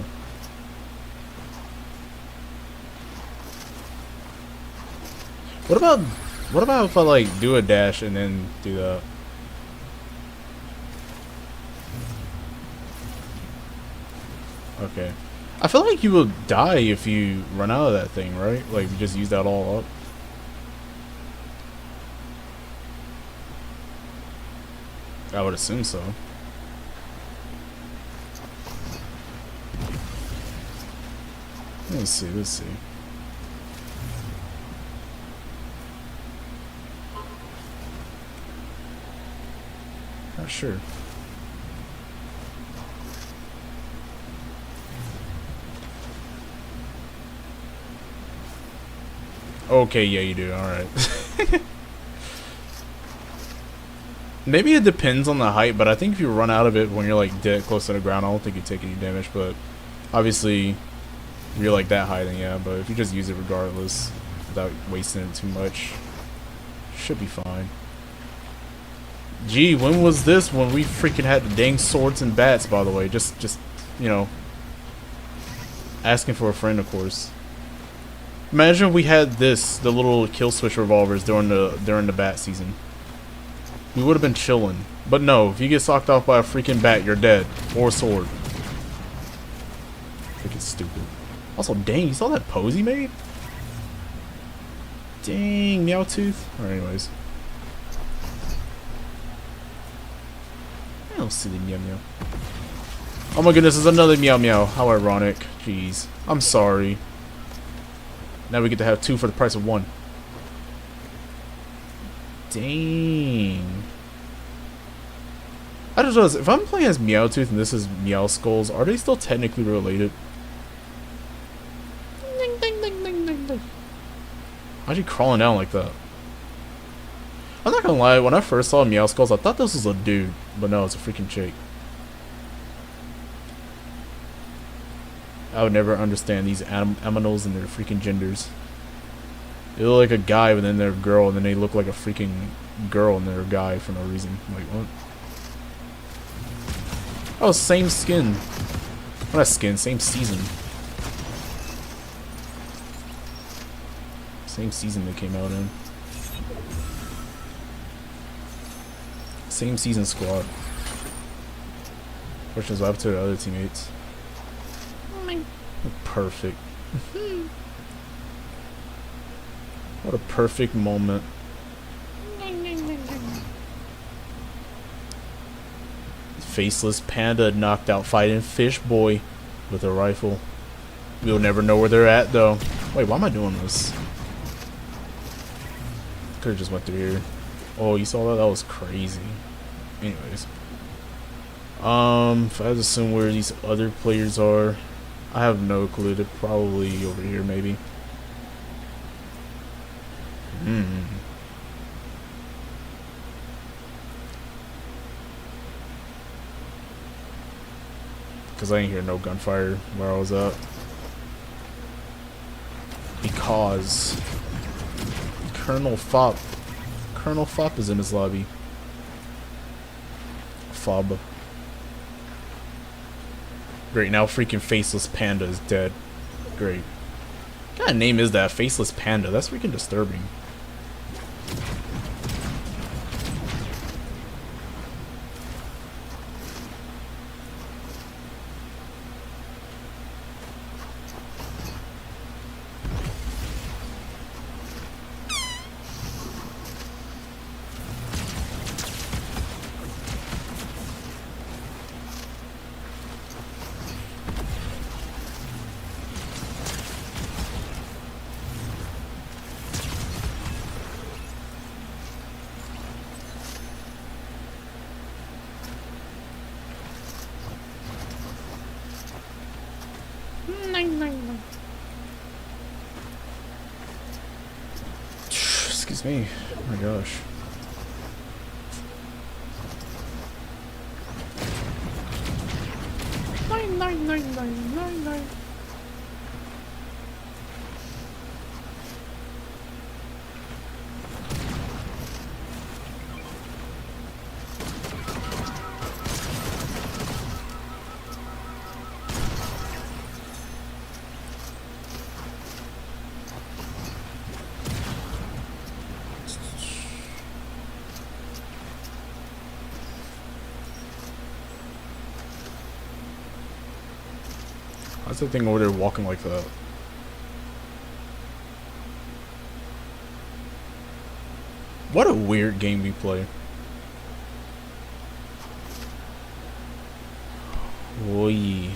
What about if I like do a dash and then do that? Okay. I feel like you will die if you run out of that thing, right? Like, you just use that all up. I would assume so. Let's see, let's see. Not sure. Okay, yeah, you do. Alright. Maybe it depends on the height, but I think if you run out of it when you're like dead close to the ground, I don't think you take any damage. But obviously, if you're like that high, then yeah. But if you just use it regardless, without wasting it too much, should be fine. Gee, when was this? When we freaking had the dang swords and bats, by the way. Just you know, asking for a friend, of course. Imagine we had this, the little kill switch revolvers during the bat season. We would have been chilling. But no, if you get socked off by a freaking bat, you're dead. Or a sword. Freaking stupid. Also, dang, you saw that pose he made? Dang, Meowtooth. Alright, anyways. I don't see the meow meow. Oh my goodness, there's another meow meow. How ironic. Jeez. I'm sorry. Now we get to have two for the price of one. Dang. I just realized, if I'm playing as Meowtooth and this is Meow Skulls, are they still technically related? Ding, ding, ding, ding, ding, ding. Why'd you crawling down like that? I'm not gonna lie, when I first saw Meow Skulls, I thought this was a dude. But no, it's a freaking chick. I would never understand these aminals and their freaking genders. They look like a guy, but then they're a girl, and then they look like a freaking girl and they're a guy for no reason. I'm like, what? Oh, same skin. Well, not skin, same season. Same season they came out in. Same season squad. Questions left to the other teammates. Perfect. What a perfect moment. Faceless panda knocked out fighting fish boy with a rifle. We'll never know where they're at though. Wait, why am I doing this? Could've just went through here. Oh, you saw that? That was crazy. Anyways. If I had to assume where these other players are, I have no clue. They're probably over here, maybe. Because I ain't hear no gunfire where I was at. Because Colonel Fop is in his lobby. Fob. Great, now freaking Faceless Panda is dead. Great. What kind of name is that? Faceless Panda? That's freaking disturbing. Excuse me. Oh my gosh. Nine. What's the thing over there walking like that? What a weird game we play. Oi.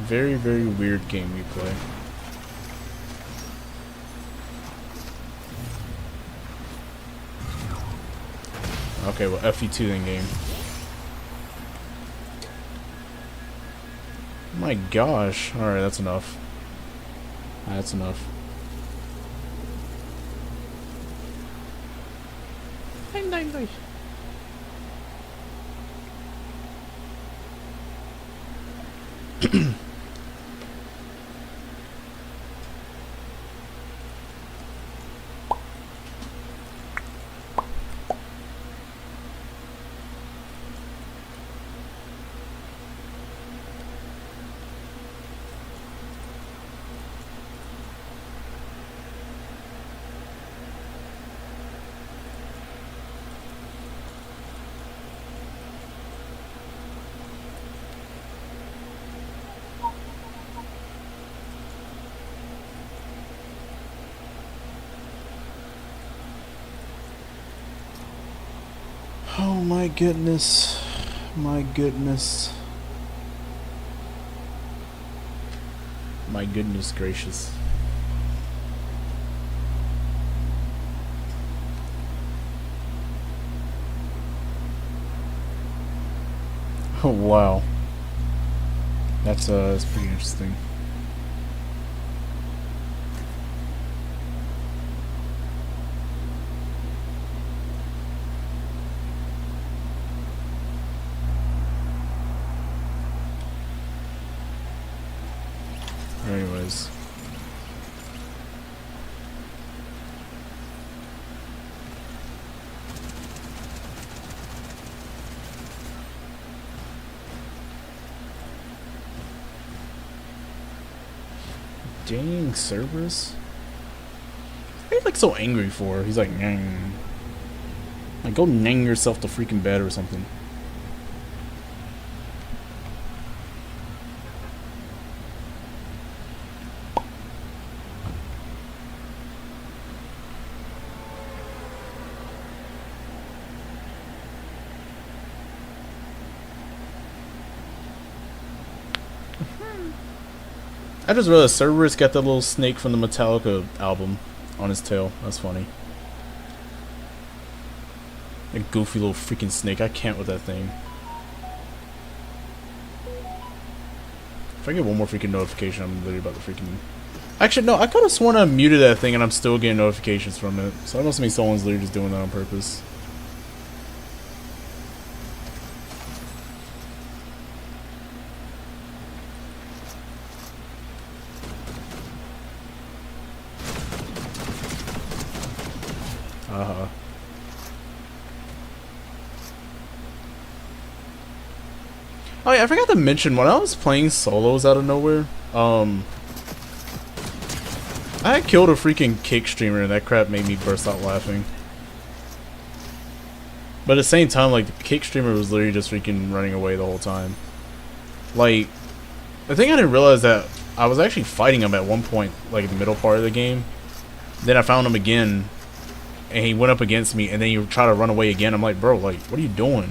Very, very weird game we play. Okay, well, F-U2 then game. My gosh. Alright, that's enough. That's enough. Nice. Oh my goodness. My goodness. My goodness gracious. Oh wow. That's pretty interesting. Anyways. Dang, Cerberus? What are you like so angry for? He's like, nang. Like, go nang yourself to freaking bed or something. I just realized Cerberus got that little snake from the Metallica album on his tail. That's funny. A goofy little freaking snake. I can't with that thing. If I get one more freaking notification, I'm literally about to freaking... Actually, no, I could have sworn I muted that thing and I'm still getting notifications from it. So that must mean someone's literally just doing that on purpose. Oh yeah, I forgot to mention, when I was playing solos out of nowhere, I had killed a freaking kick streamer and that crap made me burst out laughing. But at the same time, like, the kick streamer was literally just freaking running away the whole time. Like, the thing I didn't realize that I was actually fighting him at one point, like, in the middle part of the game. Then I found him again, and he went up against me, and then he tried to run away again. I'm like, bro, like, what are you doing?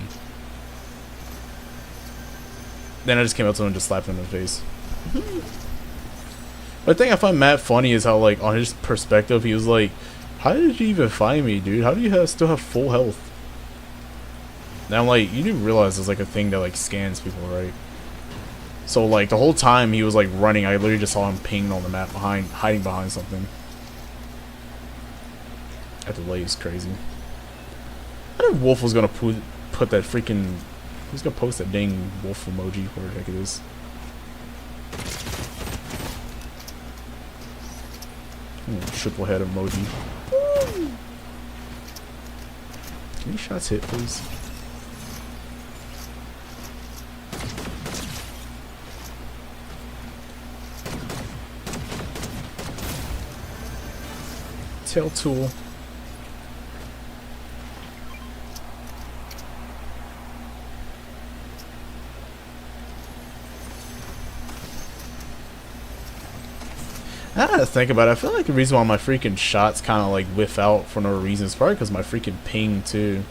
Then I just came up to him and just slapped him in the face. But the thing I find mad funny is how, like, on his perspective, he was like, how did you even find me, dude? How do you still have full health? And I'm like, you do realize there's, like, a thing that, like, scans people, right? So, like, the whole time he was, like, running, I literally just saw him pinged on the map hiding behind something. That delay is crazy. I think Wolf was gonna put that freaking... Who's gonna post that dang wolf emoji? Whatever the heck it is. Triple head emoji. Woo! Can these shots hit, please? Tail tool. I gotta think about it. I feel like the reason why my freaking shots kind of like whiff out for no reason is probably because my freaking ping too.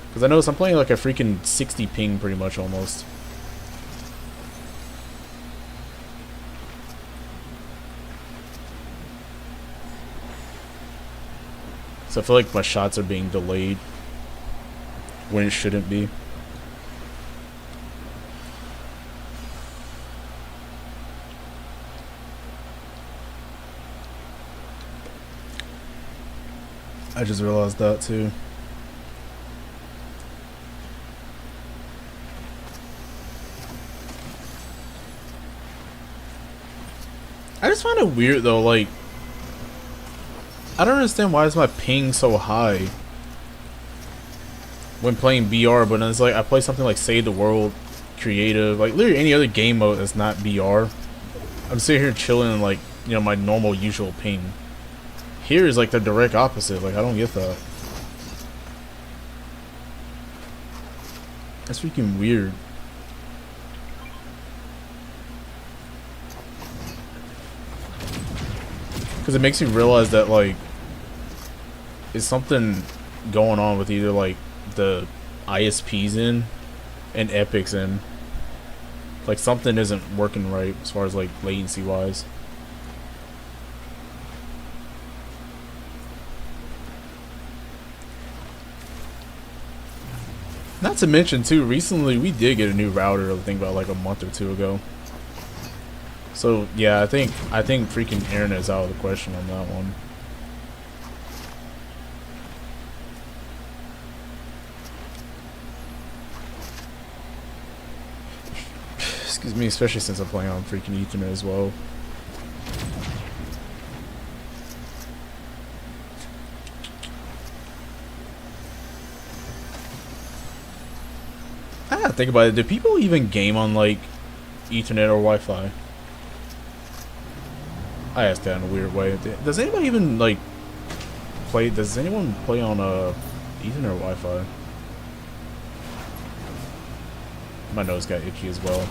Because I notice I'm playing like a freaking 60 ping pretty much almost. So I feel like my shots are being delayed when it shouldn't be. I just realized that too. I just find it weird though, like, I don't understand why is my ping so high when playing BR, but then it's like I play something like Save the World, Creative, like literally any other game mode that's not BR. I'm sitting here chilling in, like, you know, my normal usual ping. Here is like the direct opposite. Like, I don't get that. That's freaking weird. Because it makes me realize that, like, is something going on with either, like, the ISPs in and Epic's in. Like, something isn't working right as far as, like, latency wise. Not to mention too, recently we did get a new router, I think about like a month or two ago. So yeah, I think freaking internet's out of the question on that one. Excuse me, especially since I'm playing on freaking Ethernet as well. Think about it. Do people even game on like Ethernet or Wi-Fi? I asked that in a weird way. Does anybody even like play? Does anyone play on Ethernet or Wi-Fi? My nose got itchy as well.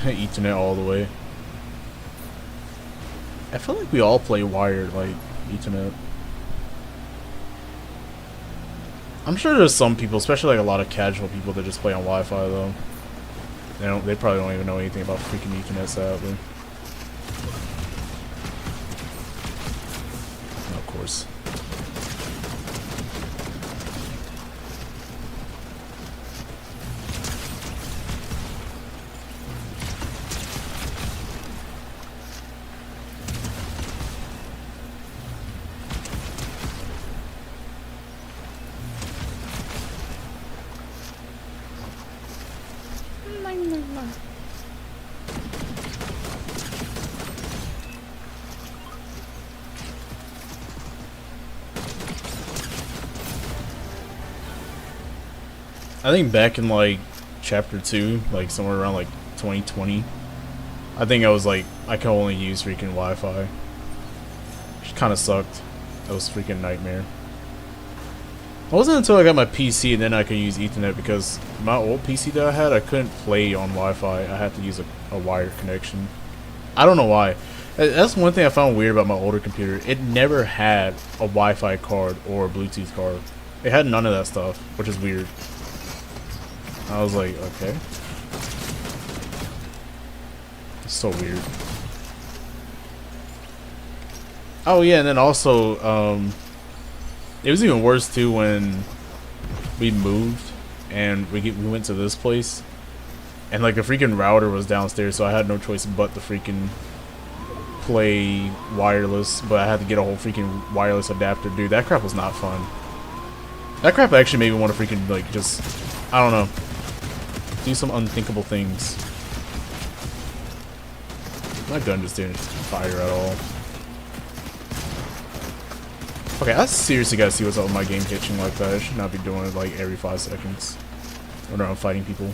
Ethernet all the way. I feel like we all play wired, like Ethernet. I'm sure there's some people, especially like a lot of casual people, that just play on Wi-Fi though. They probably don't even know anything about freaking Ethernet, sadly. Of course. I think back in like chapter 2, like somewhere around like 2020, I think I was like, I could only use freaking Wi-Fi. Which kind of sucked. That was a freaking nightmare. It wasn't until I got my PC and then I could use Ethernet, because my old PC that I had, I couldn't play on Wi-Fi. I had to use a wired connection. I don't know why. That's one thing I found weird about my older computer. It never had a Wi-Fi card or a Bluetooth card. It had none of that stuff, which is weird. I was like, okay. It's so weird. Oh yeah, and then also, it was even worse too when we moved and we went to this place, and like the freaking router was downstairs, so I had no choice but to freaking play wireless. But I had to get a whole freaking wireless adapter. Dude, that crap was not fun. That crap actually made me want to freaking like just, I don't know, do some unthinkable things. My gun just didn't fire at all. Okay, I seriously gotta see what's up with my game glitching like that. I should not be doing it like every 5 seconds when I'm fighting people.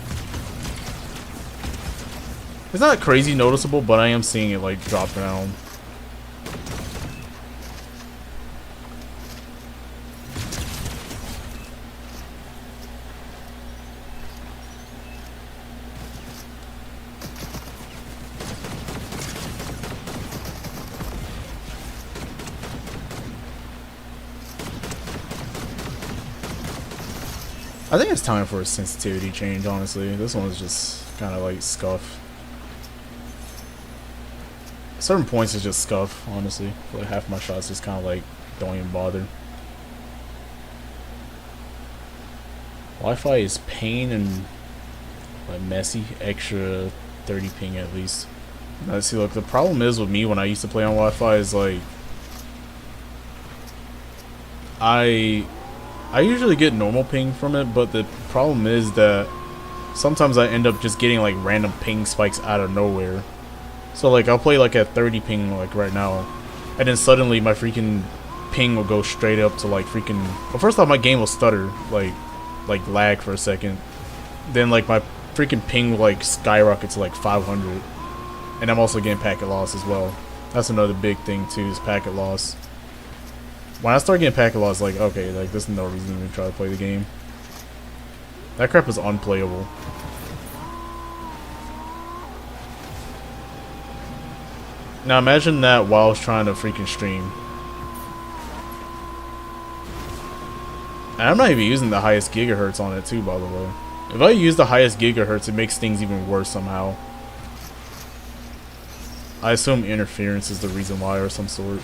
It's not crazy noticeable, but I am seeing it like drop down. I think it's time for a sensitivity change, honestly. This one's just kind of like scuff. At certain points it's just scuff, honestly. Like half my shots just kind of like don't even bother. Wi-Fi is pain and like messy. Extra 30 ping at least. Now see, look, the problem is with me when I used to play on Wi-Fi is like I usually get normal ping from it, but the problem is that sometimes I end up just getting like random ping spikes out of nowhere. So like I'll play like at 30 ping like right now, and then suddenly my freaking ping will go straight up to like freaking, well, first off my game will stutter, like lag for a second. Then like my freaking ping will like skyrocket to like 500. And I'm also getting packet loss as well. That's another big thing too, is packet loss. When I start getting packet loss, like, okay, like, there's no reason to even try to play the game. That crap is unplayable. Now imagine that while I was trying to freaking stream. And I'm not even using the highest gigahertz on it too, by the way. If I use the highest gigahertz, it makes things even worse somehow. I assume interference is the reason why, or some sort.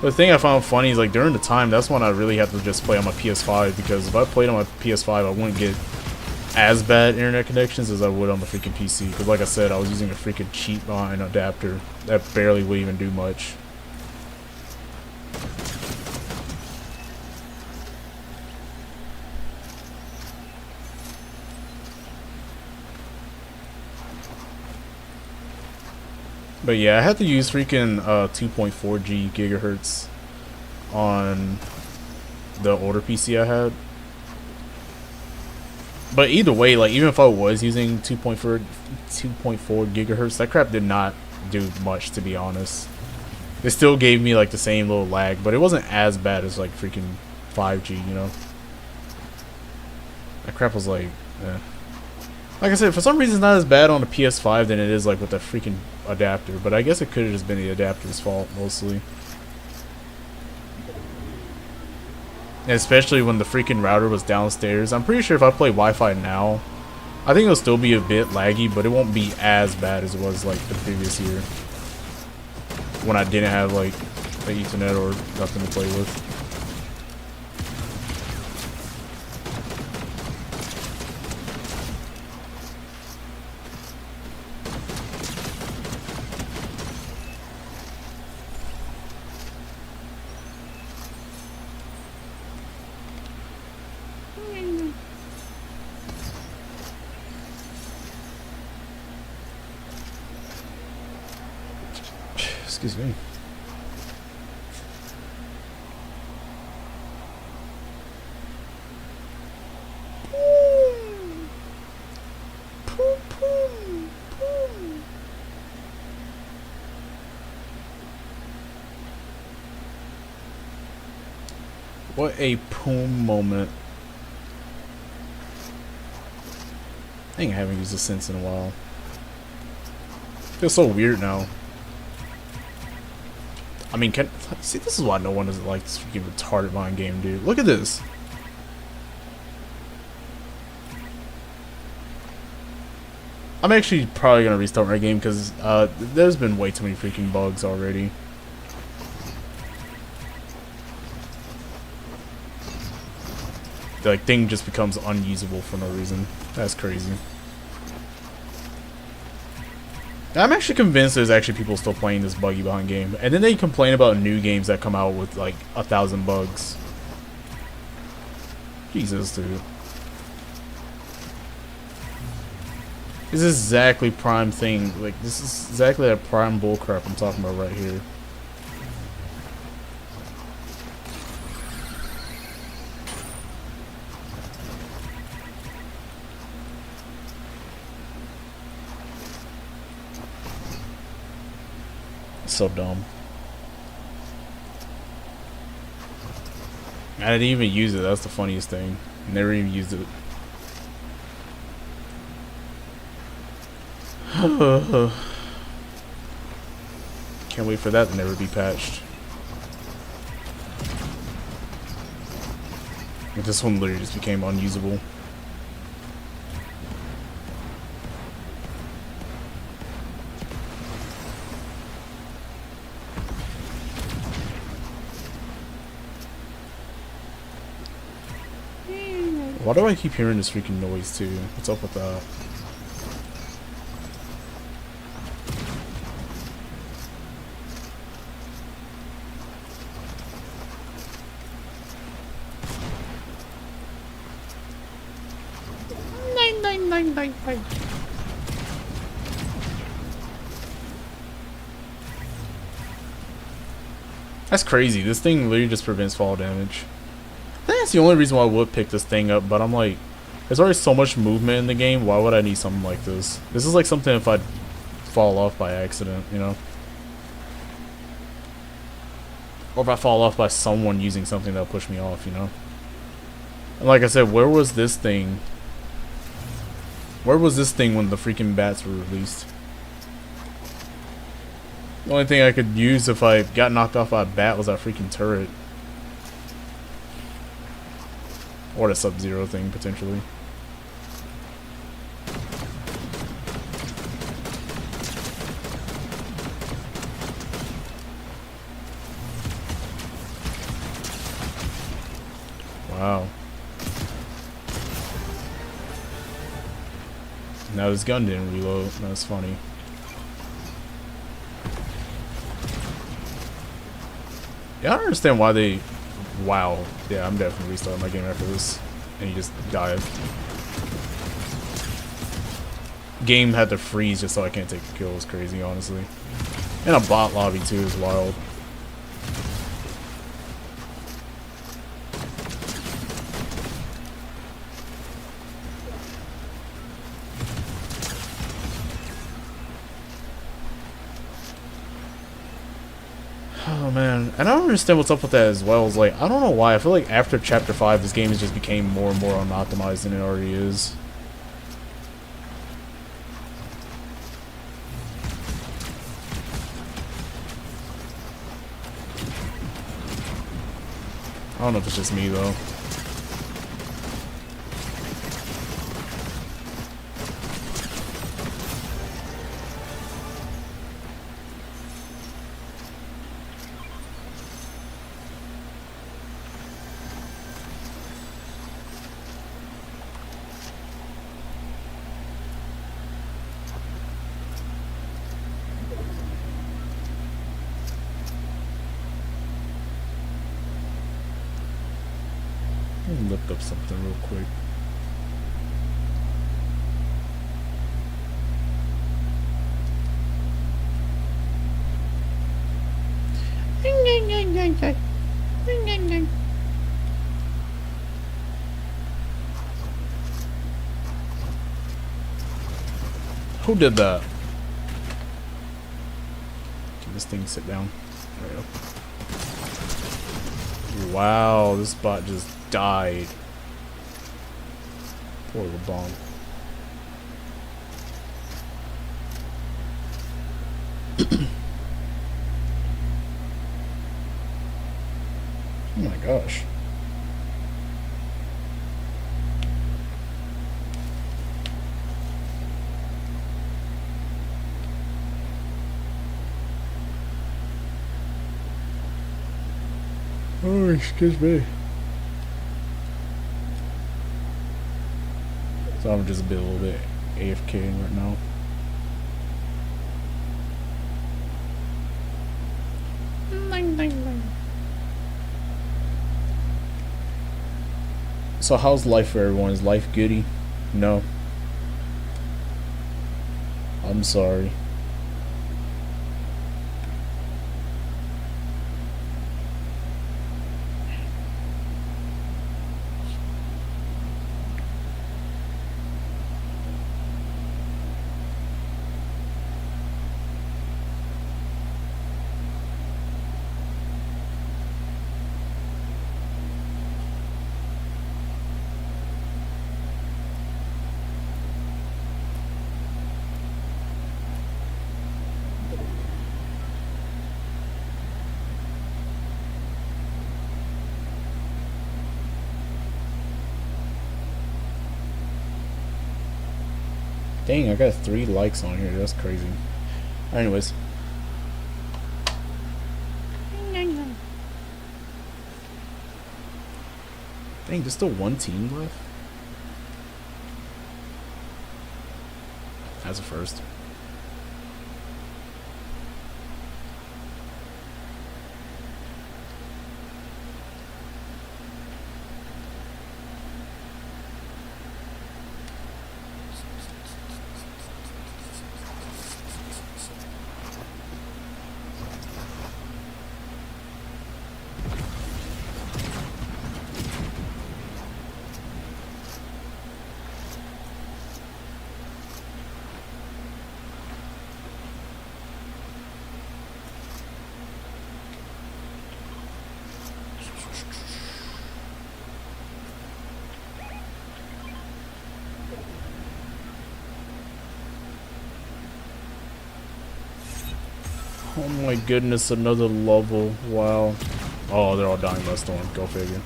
The thing I found funny is like during the time, that's when I really had to just play on my PS5, because if I played on my PS5 I wouldn't get as bad internet connections as I would on the freaking PC, because like I said, I was using a freaking cheap line adapter that barely would even do much. But yeah, I had to use freaking 2.4G gigahertz on the older PC I had. But either way, like even if I was using 2.4 gigahertz, that crap did not do much, to be honest. It still gave me like the same little lag, but it wasn't as bad as like freaking 5G, you know. That crap was like, eh. Like I said, for some reason it's not as bad on the PS5 than it is like with the freaking adapter, but I guess it could have just been the adapter's fault mostly. especially when the freaking router was downstairs. I'm pretty sure if I play Wi-Fi now, I think it'll still be a bit laggy, but it won't be as bad as it was like the previous year when I didn't have like the Ethernet or nothing to play with. Excuse me. What a poom moment. I think I haven't used a sense in a while. Feels so weird now. I mean, see, this is why no one doesn't like this freaking retarded mind game, dude. Look at this. I'm actually probably gonna restart my game because there's been way too many freaking bugs already. The like, thing just becomes unusable for no reason. That's crazy. I'm actually convinced there's actually people still playing this buggy behind game, and then they complain about new games that come out with like 1,000 bugs. Jesus, dude. This is exactly prime thing. Like, this is exactly that prime bullcrap I'm talking about right here. So dumb. I didn't even use it. That's the funniest thing. Never even used it. Can't wait for that to never be patched. This one literally just became unusable. Why do I keep hearing this freaking noise too? What's up with that? Nine. That's crazy. This thing literally just prevents fall damage. I think that's the only reason why I would pick this thing up, but I'm like, there's already so much movement in the game, why would I need something like this? This is like something if I fall off by accident, you know? Or if I fall off by someone using something that'll push me off, you know? And like I said, where was this thing? Where was this thing when the freaking bats were released? The only thing I could use if I got knocked off by a bat was that freaking turret. Or the Sub-Zero thing, potentially. Wow. Now this gun didn't reload. That's funny. Yeah, I don't understand why they... Wow. Yeah, I'm definitely restarting my game after this. And you just dive. Game had to freeze just so I can't take the kill. It's crazy, honestly. And a bot lobby too is wild. Oh man, and I don't understand what's up with that as well. It's like, I don't know why. I feel like after Chapter 5, this game has just became more and more unoptimized than it already is. I don't know if it's just me though. Let me look up something real quick. Who did that? Can this thing sit down? There we go. Wow, this bot just died. Poor little bomb. Oh my gosh. Oh, excuse me. So I'm just a little bit AFK right now. So how's life for everyone? Is life goody? No. I'm sorry. Dang, I got 3 likes on here. That's crazy. Anyways. Dang, there's still 1 team left? That's a first. Oh my goodness, another level. Wow. Oh, they're all dying by the storm. Go figure.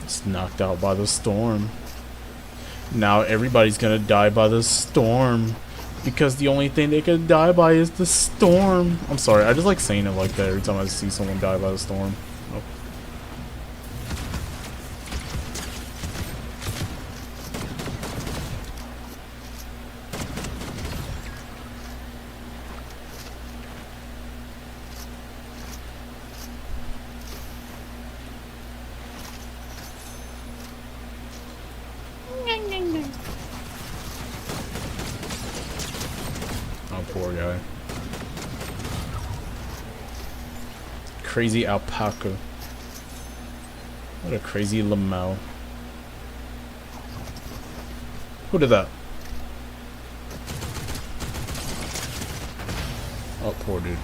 It's knocked out by the storm. Now everybody's gonna die by the storm. Because the only thing they can die by is the storm. I'm sorry, I just like saying it like that every time I see someone die by the storm. Oh. Oh, poor guy. Crazy alpaca. What a crazy lamel. Who did that? Oh, poor dude.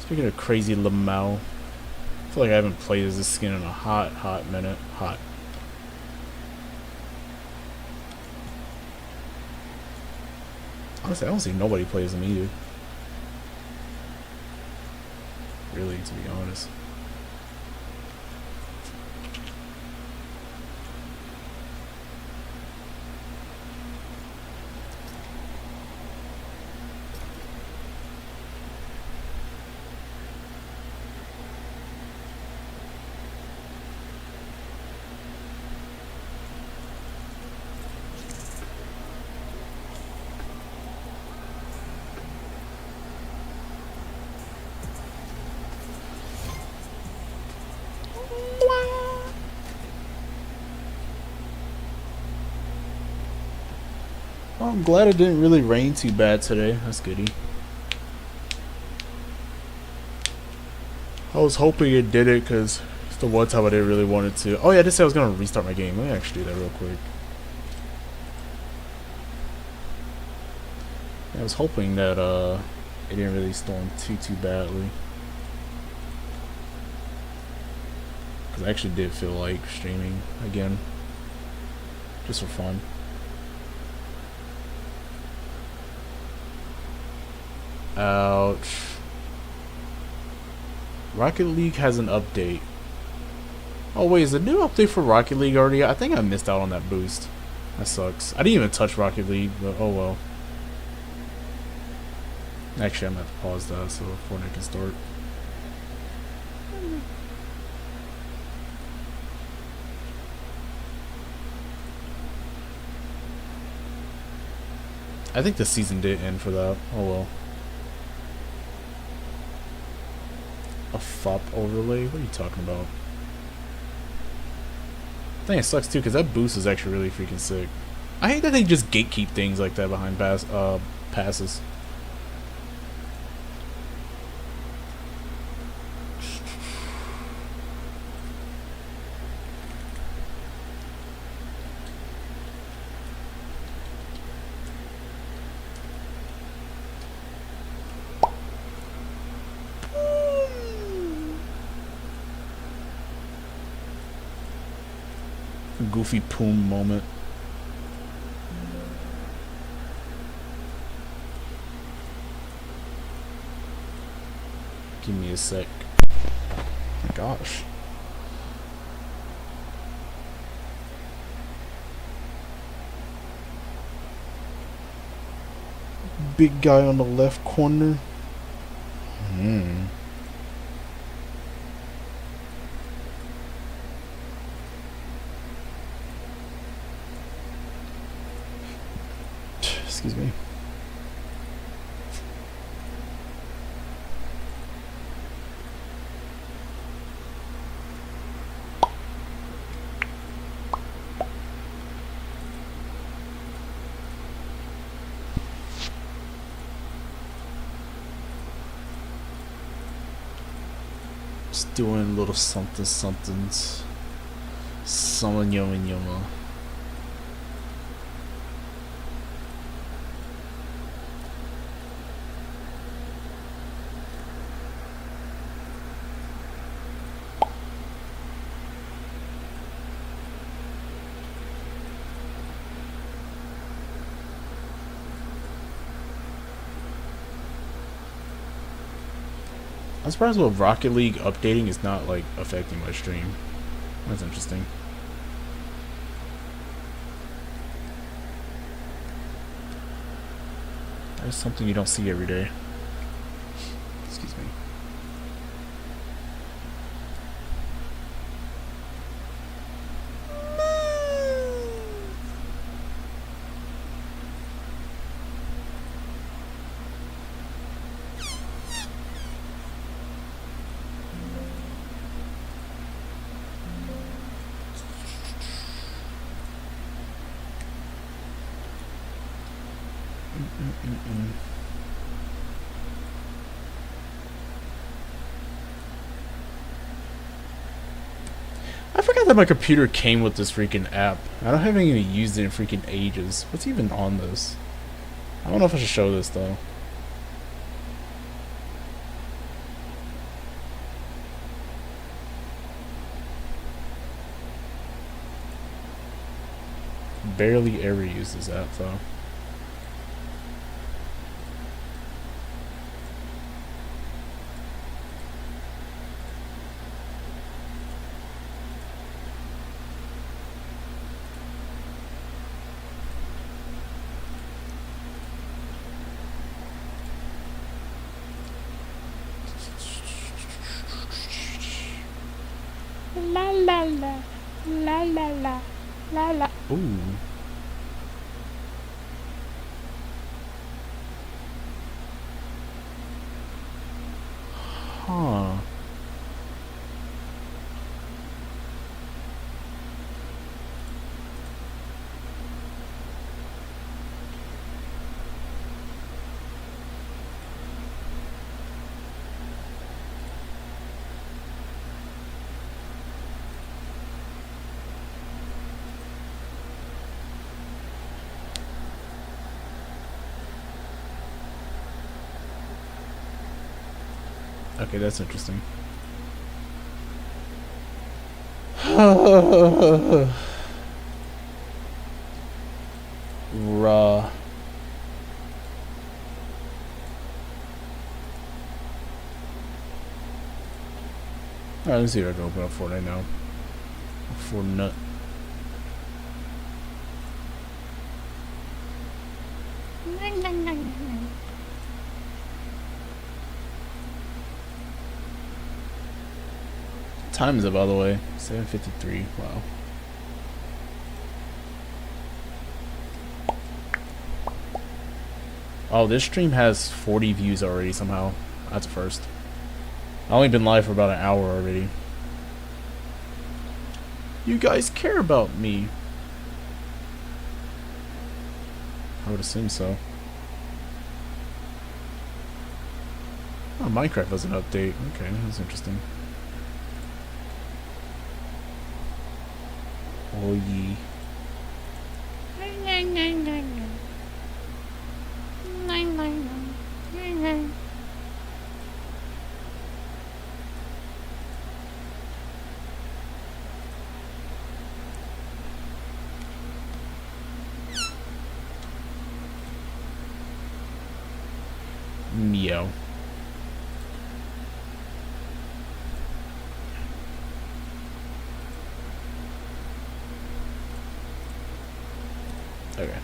Speaking of crazy lamel, I feel like I haven't played as this skin in a hot minute. Hot. Honestly, I don't see nobody plays them either. Really, to be honest. Oh, I'm glad it didn't really rain too bad today. That's goody. I was hoping it did it because it's the one time I didn't really want it to. Oh yeah, I did say I was gonna restart my game. Let me actually do that real quick. I was hoping that it didn't really storm too badly. Because I actually did feel like streaming again. Just for fun. Ouch. Rocket League has an update. Oh wait, is the new update for Rocket League already? I think I missed out on that boost. That sucks. I didn't even touch Rocket League, but oh well. Actually, I'm gonna have to pause that so Fortnite can start. I think the season did end for that. Oh well. A FOP overlay? What are you talking about? I think it sucks too because that boost is actually really freaking sick. I hate that they just gatekeep things like that behind passes. Goofy Poom moment. Give me a sec. Oh my gosh. Big guy on the left corner. Excuse me. Just doing little somethings. Some yumma. I'm surprised with Rocket League updating is not like affecting my stream. That's interesting. That's something you don't see every day. Excuse me. I forgot that my computer came with this freaking app. I haven't even used it in freaking ages. What's even on this? I don't know if I should show this though. Barely ever use this app though. Ooh. Huh. Okay, that's interesting. Raw. Alright, let's see if I can open up Fortnite now. Fortnite. Time is it, by the way? 7:53. Wow. Oh, this stream has 40 views already somehow. That's a first. I've only been live for about an hour already. You guys care about me. I would assume so. Oh, Minecraft does an update. Okay, that's interesting. Oh, ye. Meow. Okay.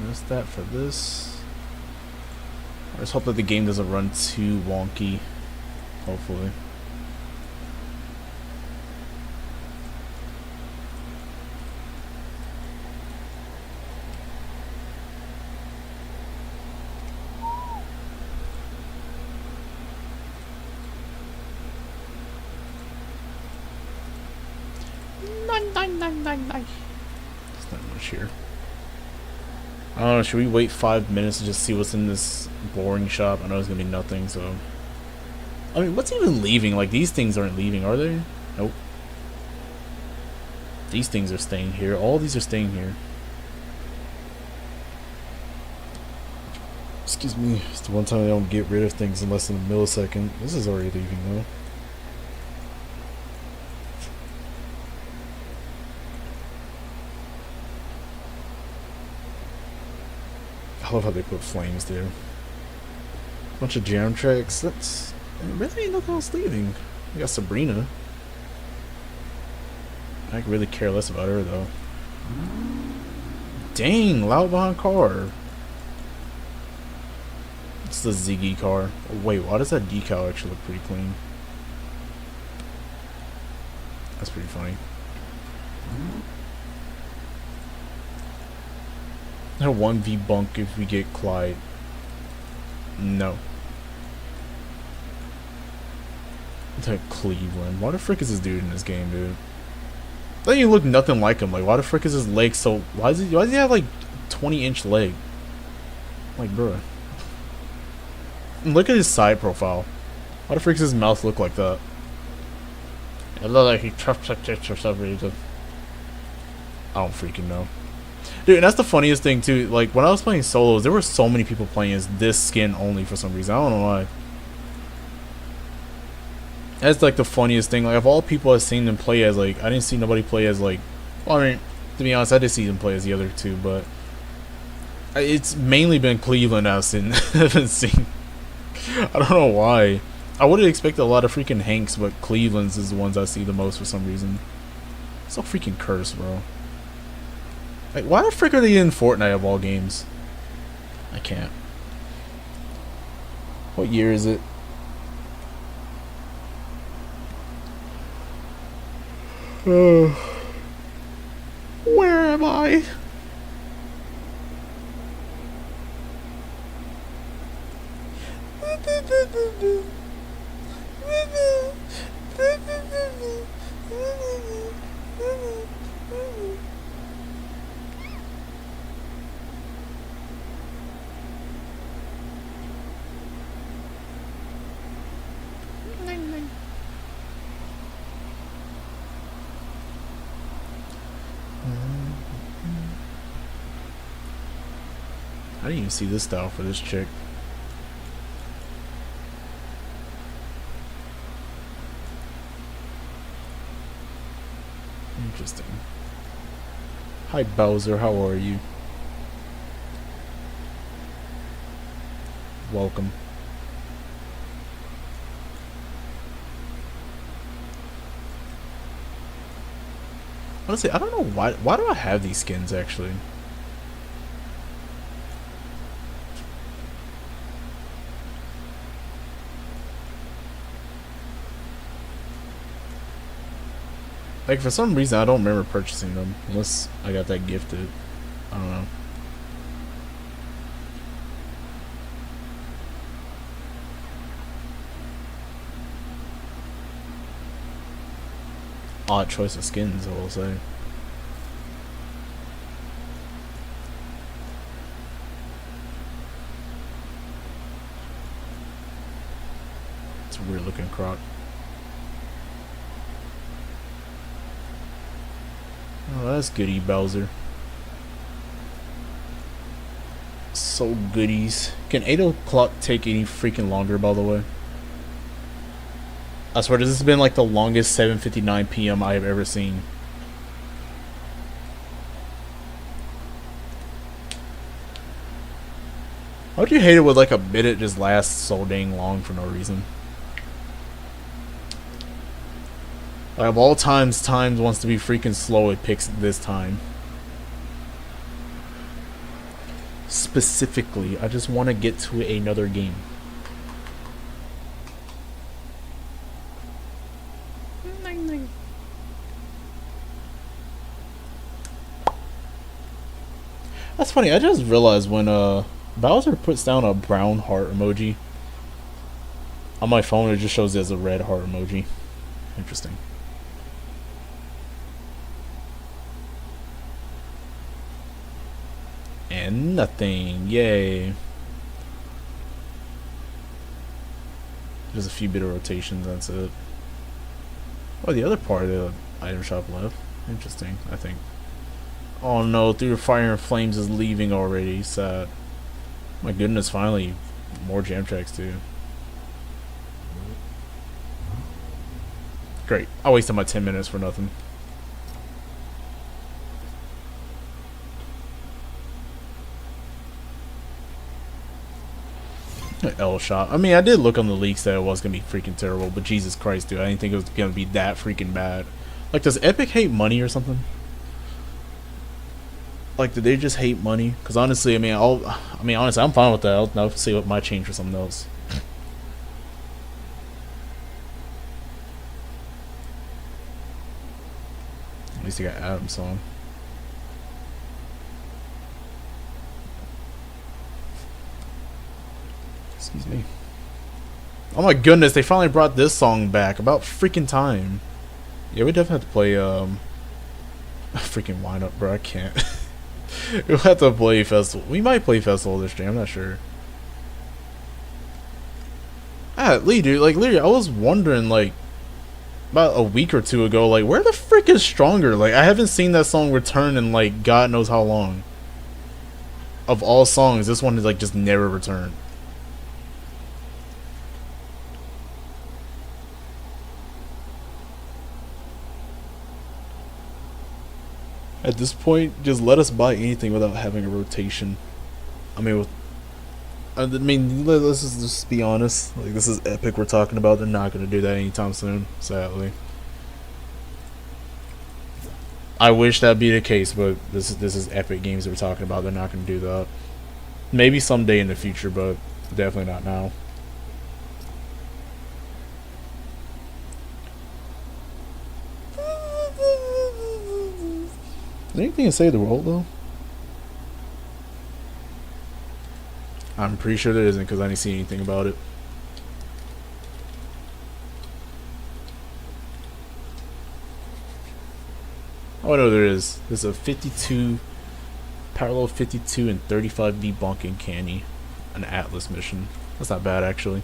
That's that for this. I just hope that the game doesn't run too wonky. Hopefully. There's not much here. I don't know, should we wait 5 minutes to just see what's in this boring shop? I know it's gonna be nothing, so... I mean, what's even leaving? Like, these things aren't leaving, are they? Nope. These things are staying here. All these are staying here. Excuse me, it's the one time I don't get rid of things in less than a millisecond. This is already leaving, though. I love how they put flames there. Bunch of jam tracks. That's really nothing else leaving. We got Sabrina. I could really care less about her though. Dang, loud behind car. It's the Ziggy car. Oh, wait, why does that decal actually look pretty clean? That's pretty funny. A 1v bunk if we get Clyde. No. To Cleveland. Why the frick is this dude in this game, dude? Doesn't even look nothing like him. Like, why the frick is his leg so... Why does he have, like, 20-inch leg? Like, bruh. And look at his side profile. Why the frick does his mouth look like that? It looks like he trusts like this for some reason. I don't freaking know. Dude, and that's the funniest thing, too. Like, when I was playing solos, there were so many people playing as this skin only for some reason. I don't know why. That's, like, the funniest thing. Like, of all people I've seen them play as, like, I didn't see nobody play as, like... Well, I mean, to be honest, I did see them play as the other two, but... It's mainly been Cleveland I've seen. I don't know why. I would have expected a lot of freaking Hanks, but Cleveland's is the ones I see the most for some reason. So freaking cursed, bro. Like, why the frick are they in Fortnite of all games? I can't. What year is it? Where am I? I didn't even see this style for this chick. Interesting. Hi Bowser, how are you? Welcome. Honestly, I don't know why do I have these skins actually? Like, for some reason, I don't remember purchasing them. Unless I got that gifted. I don't know. Odd choice of skins, I will say. It's a weird looking croc. Oh, that's goody, Bowser. So goodies. Can 8 o'clock take any freaking longer, by the way? I swear, this has been like the longest 7:59 p.m. I have ever seen. How would you hate it with like a minute just lasts so dang long for no reason? Like, of all times wants to be freaking slow, it picks this time. Specifically, I just want to get to another game. That's funny, I just realized when Bowser puts down a brown heart emoji on my phone, it just shows as a red heart emoji. Interesting. And nothing. Yay. Just a few bit of rotations, that's it. Oh, the other part of the item shop left. Interesting, I think. Oh no, Through the Fire and Flames is leaving already. Sad. My goodness, finally. More jam tracks too. Great. I wasted my 10 minutes for nothing. L shot. I mean, I did look on the leaks that it was gonna be freaking terrible, but Jesus Christ, dude, I didn't think it was gonna be that freaking bad. Like, does Epic hate money or something? Like, did they just hate money? Because honestly, honestly, I'm fine with that. I'll see what might change for something else. At least I got Adam's song. Excuse me. Oh my goodness, they finally brought this song back. About freaking time. Yeah, we definitely have to play, freaking wind up, bro. I can't. We'll have to play Festival. We might play Festival this stream, I'm not sure. Lee, dude, like, literally, I was wondering, like, about a week or two ago, like, where the frick is Stronger? Like, I haven't seen that song return in, like, God knows how long. Of all songs, this one is, like, just never returned. At this point, just let us buy anything without having a rotation. I mean, I mean, let's just be honest. Like, this is Epic we're talking about. They're not going to do that anytime soon, sadly. I wish that'd be the case, but this is Epic Games we're talking about. They're not going to do that. Maybe someday in the future, but definitely not now. Is there anything to save the world, though? I'm pretty sure there isn't, because I didn't see anything about it. Oh no, there is. There's a 52, parallel 52 and 35 debunking canny, an Atlas mission. That's not bad, actually.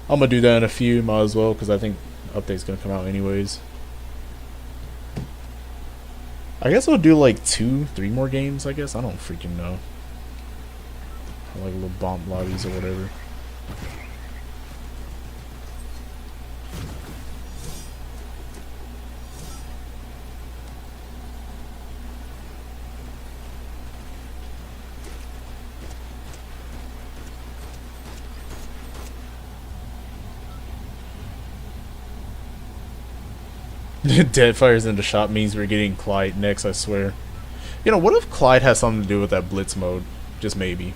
I'm gonna do that in a few, might as well, because I think the update's gonna come out anyways. I guess I'll do like 2-3 more games, I guess. I don't freaking know. Like little bomb lobbies or whatever. Deadfire's in the shop means we're getting Clyde next, I swear. You know, what if Clyde has something to do with that blitz mode? Just maybe.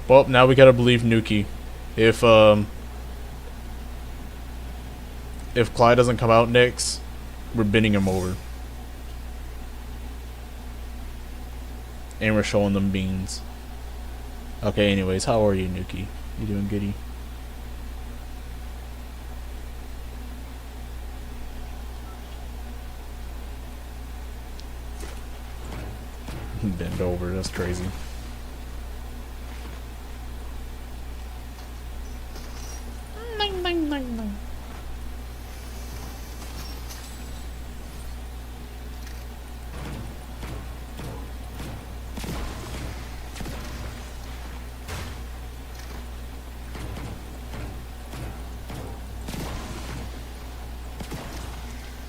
Well, now we gotta believe Nuki. If Clyde doesn't come out next, we're bending him over. And we're showing them beans. Okay, anyways, how are you, Nuki? You doing goody? Bend over, that's crazy.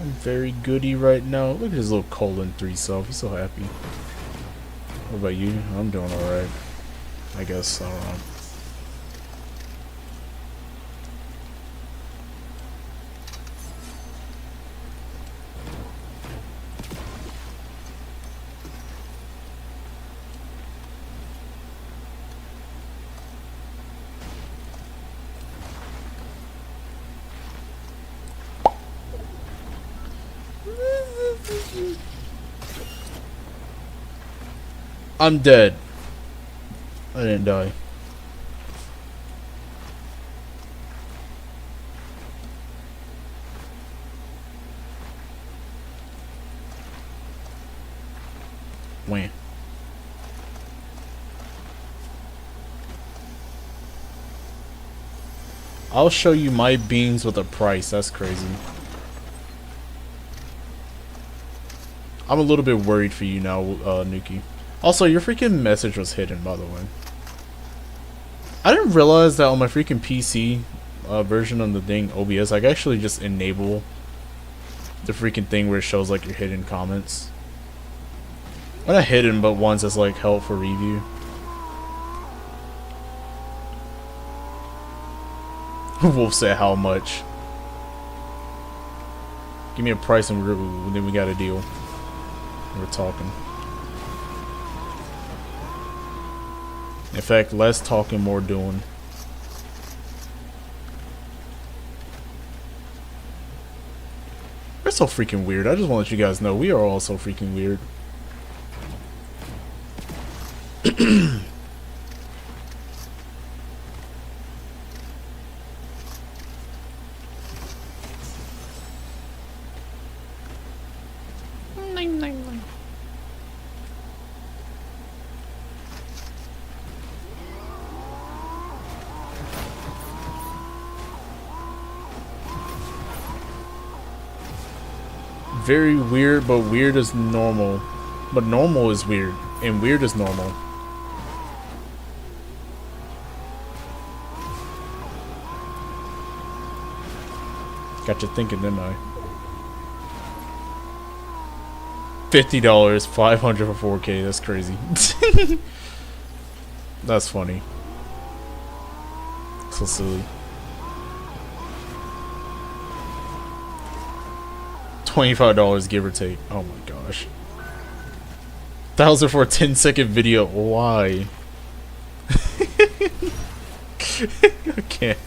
I'm very goody right now. Look at his little colon 3 self. He's so happy. What about you? I'm doing alright. I guess. I don't know. I'm dead. I didn't die. When? I'll show you my beans with a price. That's crazy. I'm a little bit worried for you now, Nuki. Also, your freaking message was hidden, by the way. I didn't realize that on my freaking PC version of the thing, OBS, I can actually just enable the freaking thing where it shows like your hidden comments. Well, not hidden, but ones that's like help for review. Wolf said how much. Give me a price and then we got a deal. We're talking. In fact, less talking, more doing. We're so freaking weird. I just want to let you guys know we are all so freaking weird. Very weird, but weird is normal. But normal is weird, and weird is normal. Got you thinking, didn't I? $50, 500 for 4K. That's crazy. That's funny. So silly. $25 give or take. Oh my gosh. 1,000 for a 10-second video. Why? I can't.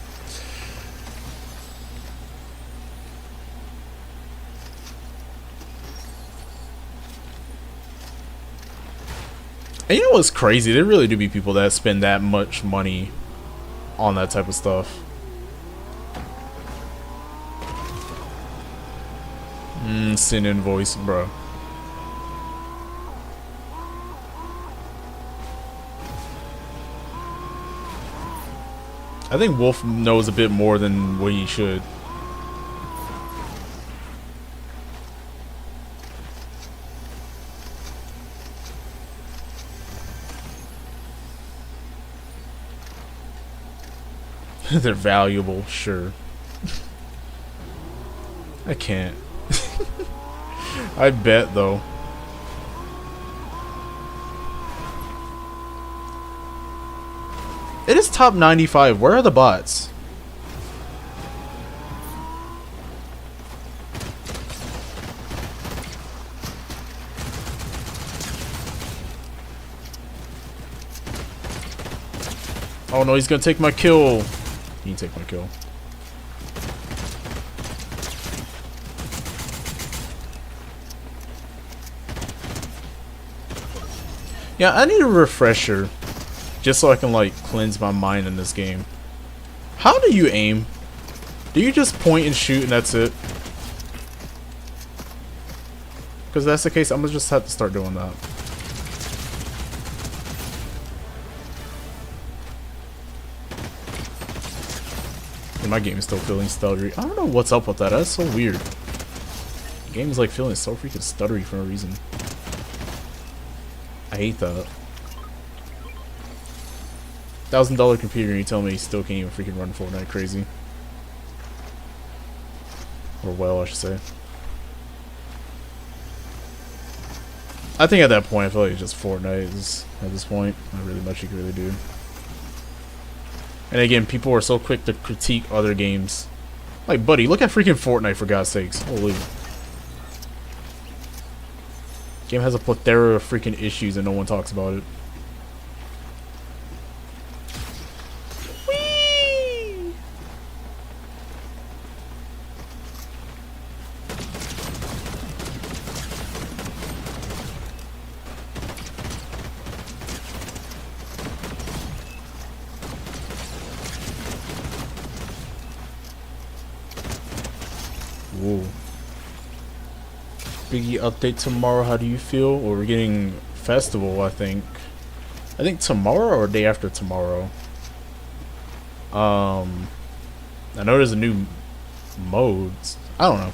And you know what's crazy? There really do be people that spend that much money on that type of stuff. Send invoice, bro. I think Wolf knows a bit more than what he should. They're valuable, sure. I can't. I bet though. It is top 95. Where are the bots? Oh no, he's gonna take my kill. He can take my kill. Yeah, I need a refresher. Just so I can, like, cleanse my mind in this game. How do you aim? Do you just point and shoot and that's it? Because if that's the case, I'm gonna just have to start doing that. And my game is still feeling stuttery. I don't know what's up with that. That's so weird. The game is, like, feeling so freaking stuttery for no reason. I hate that. $1,000 computer and you tell me you still can't even freaking run Fortnite crazy. Or well, I should say. I think at that point I feel like it's just Fortnite is, at this point. Not really much you can really do. And again, people are so quick to critique other games. Like, buddy, look at freaking Fortnite for God's sakes. Holy. Game has a plethora of freaking issues and no one talks about it. Whoa. Biggie update tomorrow. How do you feel? Or we're getting festival, I think. I think tomorrow or day after tomorrow. I know there's a new modes. I don't know.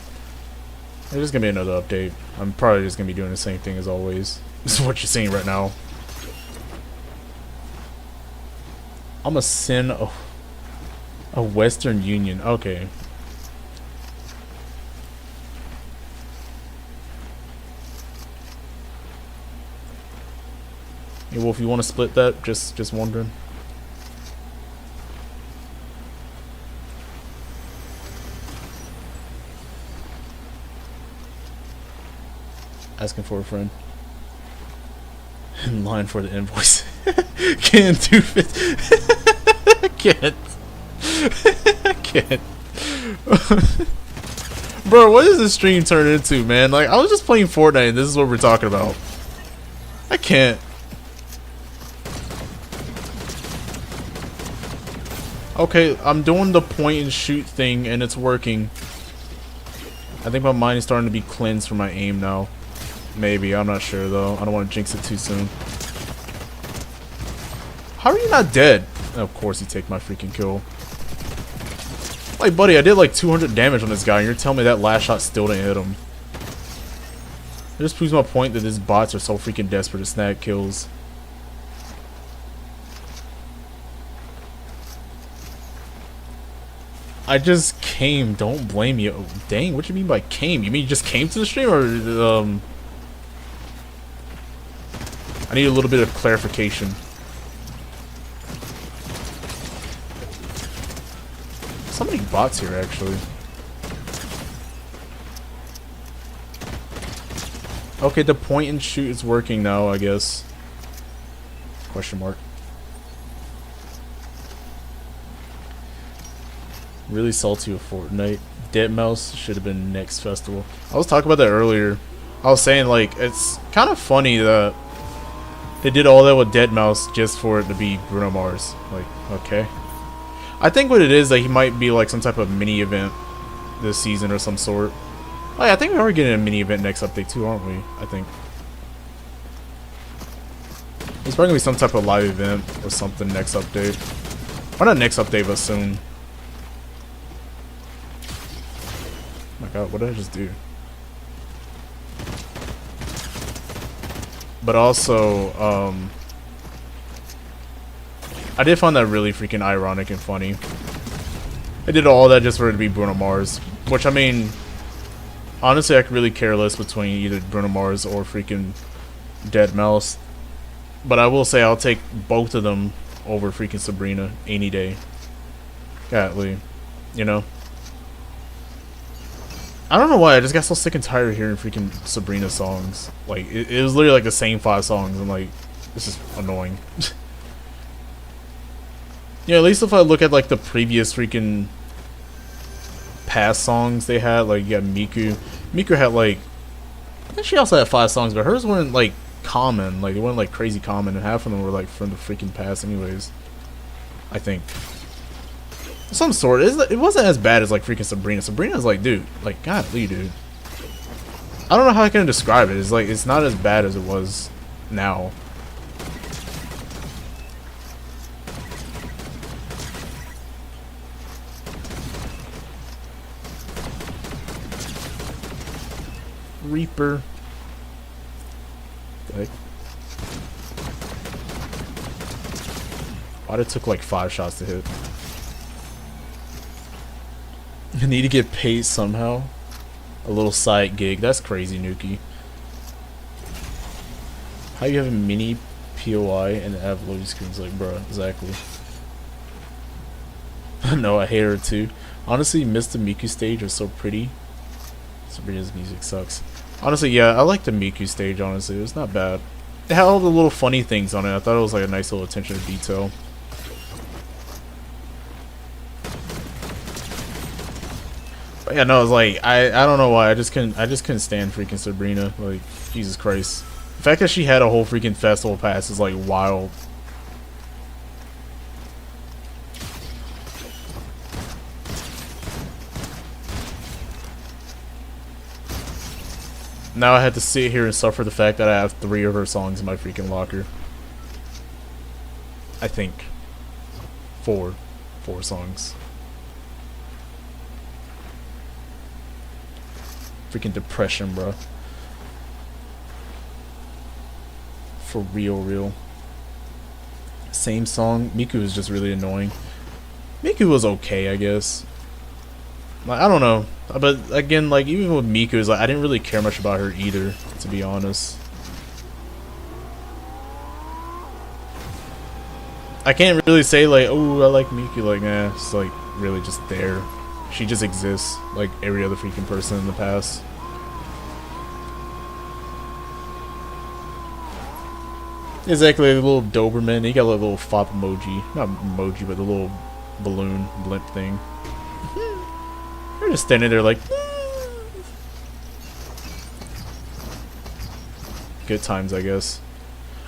There's just gonna be another update. I'm probably just gonna be doing the same thing as always. This is what you're seeing right now. I'm gonna send a Western Union. Okay. Hey Wolf, you want to split that? Just wondering. Asking for a friend. In line for the invoice. Can't do it. I can't. I can't. Bro, what does this stream turn into, man? Like, I was just playing Fortnite and this is what we're talking about. I can't. Okay, I'm doing the point and shoot thing and it's working. I think my mind is starting to be cleansed from my aim now. Maybe, I'm not sure though. I don't want to jinx it too soon. How are you not dead? Of course you take my freaking kill. Like, buddy, I did like 200 damage on this guy and you're telling me that last shot still didn't hit him. It just proves my point that these bots are so freaking desperate to snag kills. I just came. Don't blame you. Oh, dang, what you mean by came? You mean you just came to the stream or I need a little bit of clarification. So many bots here, actually. Okay, the point and shoot is working now, I guess. Question mark. Really salty with Fortnite. Deadmau5 should have been next festival. I was talking about that earlier. I was saying, like, it's kind of funny that they did all that with Deadmau5 just for it to be Bruno Mars. Like, okay. I think what it is, that he might be like some type of mini event this season or some sort. Oh yeah, I think we are getting a mini event next update too, aren't we? I think. There's probably gonna be some type of live event or something next update. Or not next update, but soon. Oh my god, what did I just do? But also, I did find that really freaking ironic and funny. I did all that just for it to be Bruno Mars. Which, I mean, honestly, I could really care less between either Bruno Mars or freaking Deadmau5. But I will say I'll take both of them over freaking Sabrina any day. Golly. You know? I don't know why, I just got so sick and tired of hearing freaking Sabrina songs. Like, it was literally like the same 5 songs. I'm like, this is annoying. Yeah, at least if I look at like the previous freaking past songs they had, like you got Miku. Miku had like, I think she also had 5 songs, but hers weren't like common. Like they weren't like crazy common, and half of them were like from the freaking past, anyways. I think. Some sort. It wasn't as bad as like freaking Sabrina. Sabrina's like, dude, like godly, dude. I don't know how I can describe it. It's like it's not as bad as it was now. Reaper. The heck? Why'd it took like 5 shots to hit? I need to get paid somehow. A little side gig. That's crazy, Nuki. How you have a mini POI and have loading screens? Like, bruh, exactly. No, I hate her too. Honestly, missed the Miku stage was so pretty. Sabrina's music sucks. Honestly, yeah, I like the Miku stage, honestly. It was not bad. It had all the little funny things on it. I thought it was like a nice little attention to detail. But yeah, no, it's like I don't know why. I just couldn't stand freaking Sabrina. Like, Jesus Christ. The fact that she had a whole freaking festival pass is like wild. Now I had to sit here and suffer the fact that I have 3 of her songs in my freaking locker. I think. 4 songs. Freaking depression, bro. For real. Same song. Miku was just really annoying. Miku was okay, I guess. Like, I don't know. But again, like, even with Miku, it's like I didn't really care much about her either, to be honest. I can't really say like, oh, I like Miku. Like, nah, it's like really just there. She just exists like every other freaking person in the past. Exactly, the little Doberman. He got a little fop emoji. Not emoji, but the little balloon blimp thing. They're just standing there like... Good times, I guess.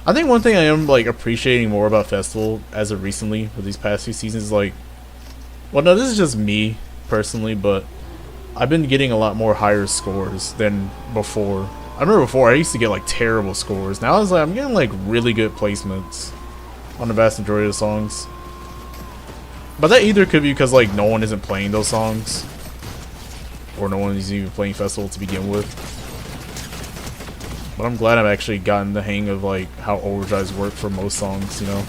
I think one thing I am like appreciating more about Festival as of recently with these past few seasons is like... Well, no, this is just me personally, but I've been getting a lot more higher scores than before. I remember before I used to get like terrible scores. Now it's like I'm getting like really good placements on the vast majority of the songs. But that either could be because like no one isn't playing those songs, or no one is even playing Festival to begin with. But I'm glad I've actually gotten the hang of like how overdrives work for most songs, you know.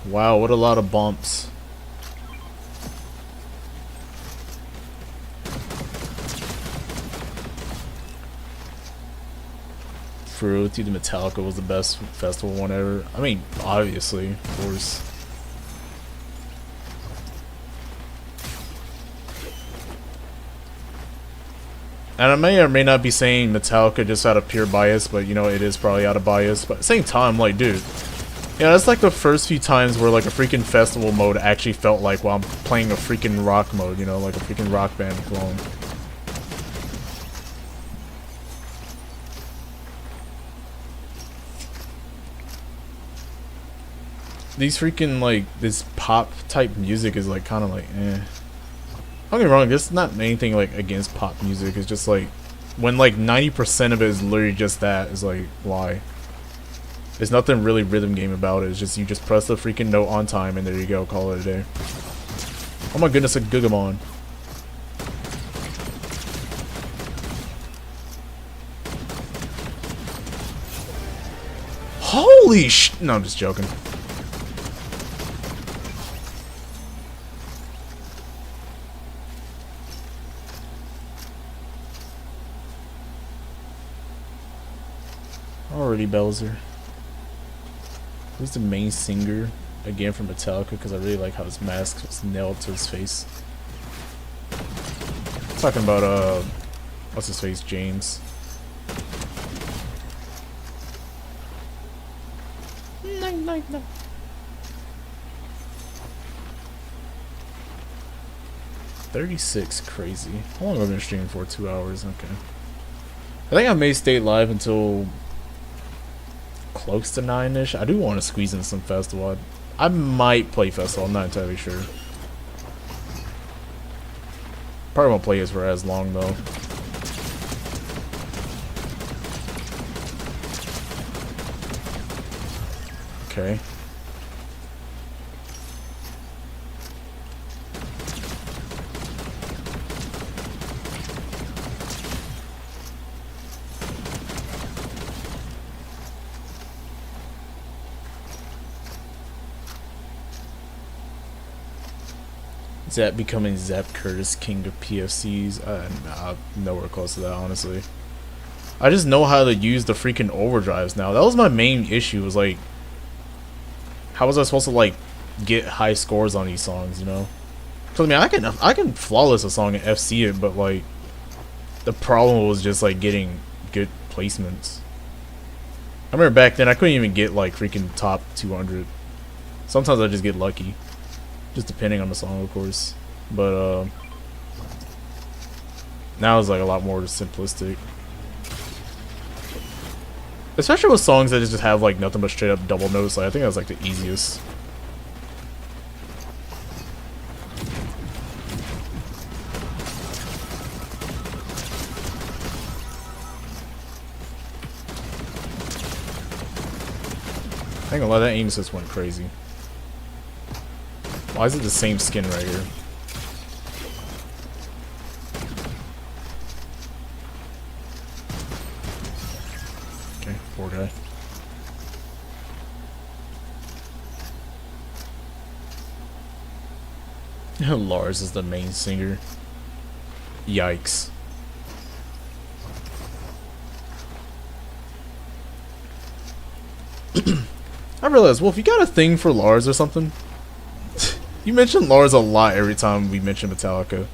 Wow, what a lot of bumps. Fruit, the Metallica was the best festival one ever. I mean, obviously, of course. And I may or may not be saying Metallica just out of pure bias, but you know, it is probably out of bias. But at the same time, like, dude, yeah, that's like the first few times where like a freaking festival mode actually felt like while I'm playing a freaking rock mode, you know, like a freaking rock band clone. These freaking, like, this pop type music is like kind of like, eh. Don't get me wrong, this is not anything like against pop music. It's just like when like 90% of it is literally just that. It's like, why? There's nothing really rhythm game about it. It's just you just press the freaking note on time and there you go. Call it a day. Oh my goodness, a Gugamon. Holy sh! No, I'm just joking. Alrighty, Bowser. Who's the main singer? Again from Metallica, because I really like how his mask was nailed to his face. Talking about, what's his face? James. No. 36, crazy. How long have I been streaming for? 2 hours, okay. I think I may stay live until close to 9-ish. I do want to squeeze in some festival. I might play festival, I'm not entirely sure. Probably won't play it for as long though. Okay. Zap becoming Zap Curtis, king of PFCs. Nah, nowhere close to that, honestly. I just know how to use the freaking overdrives now. That was my main issue, was like, how was I supposed to like get high scores on these songs, you know? Cause I mean, I can flawless a song and FC it, but like, the problem was just like getting good placements. I remember back then I couldn't even get like freaking top 200. Sometimes I just get lucky. Just depending on the song, of course. But now it's like a lot more simplistic. Especially with songs that just have like nothing but straight up double notes. Like, I think that's like the easiest. I ain't gonna lie, that aim assist went crazy. Why is it the same skin right here? Okay, poor guy. Lars is the main singer. Yikes. I realized, Wolf, you got a thing for Lars or something? You mention Lars a lot every time we mention Metallica.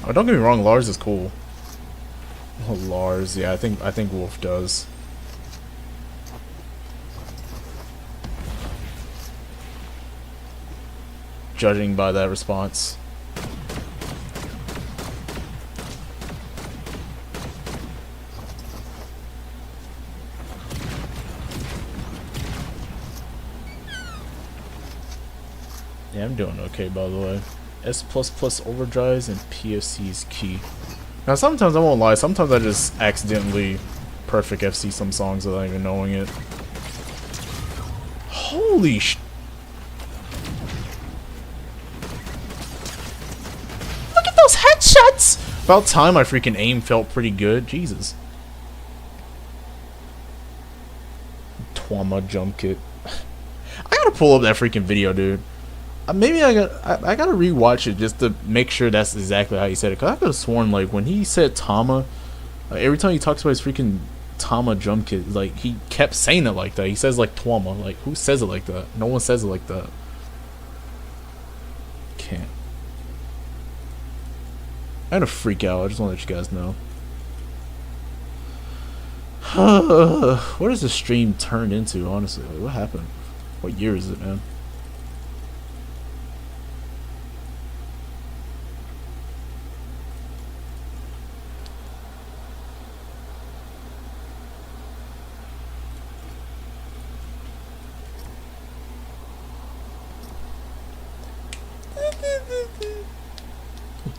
Oh, don't get me wrong, Lars is cool. Oh, Lars, yeah, I think Wolf does. Judging by that response. Yeah, I'm doing okay, by the way. S++ overdrives and PFC is key. Now, sometimes I won't lie. Sometimes I just accidentally perfect FC some songs without even knowing it. Holy sh! Look at those headshots! About time my freaking aim felt pretty good. Jesus. Twama jump kit. I gotta pull up that freaking video, dude. Maybe I gotta rewatch it just to make sure that's exactly how he said it. Cause I could have sworn like when he said Tama, every time he talks about his freaking Tama jump kit, like he kept saying it like that. He says like Twama. Like who says it like that? No one says it like that. Can't. I had to freak out. I just want to let you guys know. What has the stream turned into, honestly? Like, what happened? What year is it, man?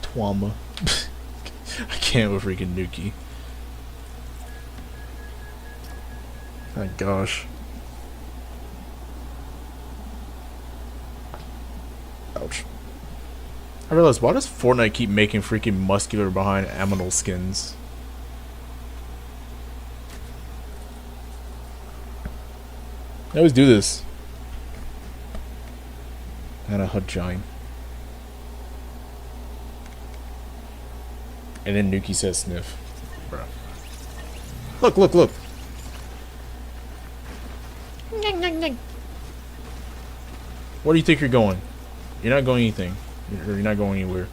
Twama. I can't with freaking Nuki. My gosh. Ouch. I realized, why does Fortnite keep making freaking muscular behind aminal skins? They always do this. And a Hajime. And then Nuki says sniff. Bro. Look, look, look. Where do you think you're going? You're not going anything. You're not going anywhere.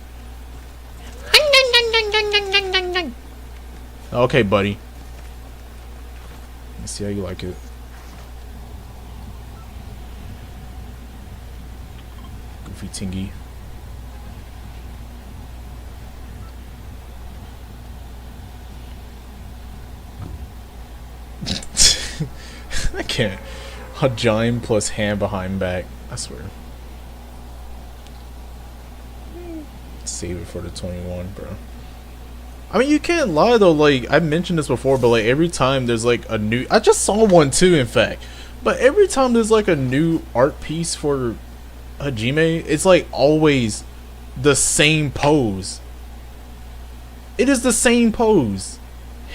Okay, buddy. Let's see how you like it. Goofy Tingy. I can't. Hajime plus hand behind back. I swear. Save it for the 21, bro. I mean, you can't lie though. Like I mentioned this before, but like every time there's like a new, I just saw one too, in fact. But every time there's like a new art piece for Hajime, it's like always the same pose. It is the same pose.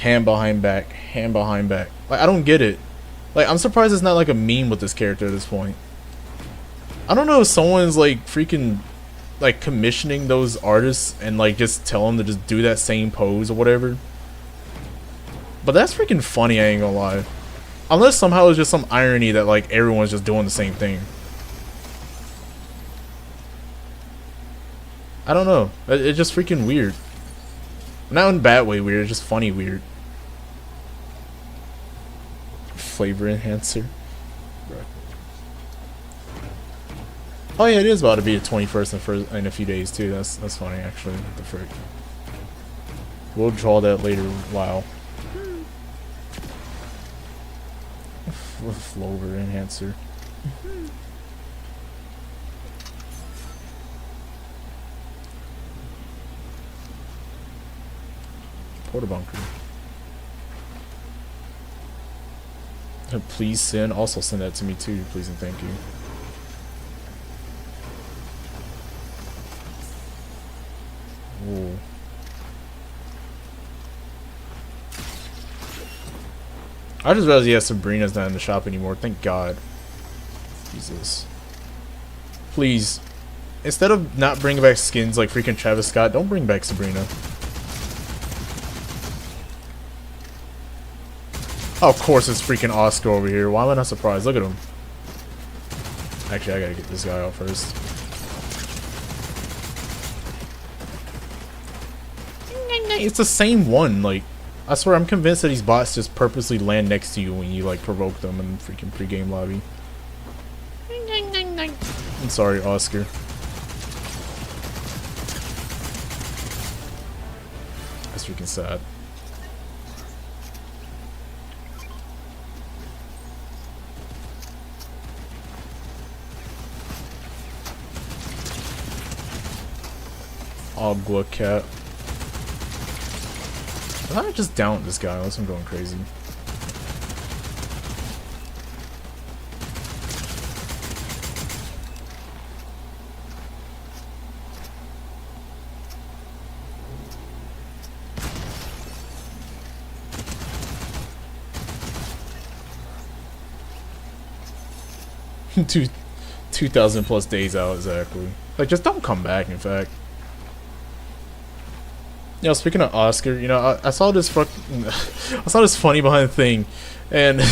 Hand behind back, hand behind back. Like I don't get it. Like I'm surprised it's not like a meme with this character at this point. I don't know if someone's like freaking like commissioning those artists and like just tell them to just do that same pose or whatever. But that's freaking funny, I ain't gonna lie. Unless somehow it's just some irony that like everyone's just doing the same thing. I don't know. It's just freaking weird. Not in a bad way weird, it's just funny weird. Flavor enhancer. Right. Oh yeah, it is about to be the 21st in a few days too. That's funny actually. What the frick? We'll draw that later. Wow. Flavor enhancer. Porta bunker. Please send. Also send that to me too, please and thank you. Ooh. I just realized, yeah, Sabrina's not in the shop anymore. Thank God. Jesus. Please. Instead of not bringing back skins like freaking Travis Scott, don't bring back Sabrina. Oh, of course it's freaking Oscar over here. Why am I not surprised? Look at him. Actually, I gotta get this guy out first. It's the same one. Like, I swear, I'm convinced that these bots just purposely land next to you when you like provoke them in the freaking pregame lobby. I'm sorry, Oscar. That's freaking sad. Agua cat. Why not just down this guy unless I'm going crazy? Two 2,000 plus days out exactly. Like, just don't come back. In fact. You know, speaking of Oscar, you know, I saw this I saw this funny behind the thing, and I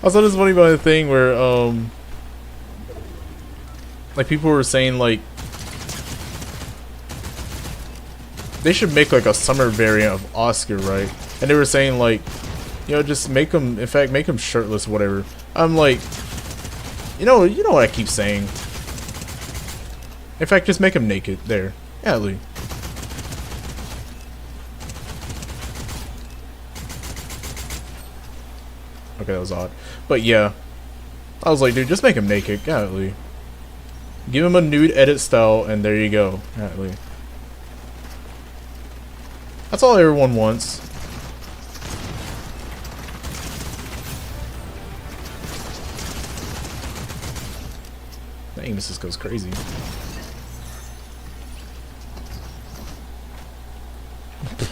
saw this funny behind the thing where like people were saying like they should make like a summer variant of Oscar, right? And they were saying like, you know, just make him, in fact, make him shirtless, whatever. I'm like, you know what I keep saying. In fact, just make him naked. There, yeah, Lee. Okay, that was odd. But yeah. I was like, dude, just make him naked. Golly. Give him a nude edit style, and there you go. Golly. That's all everyone wants. Dang, this just goes crazy.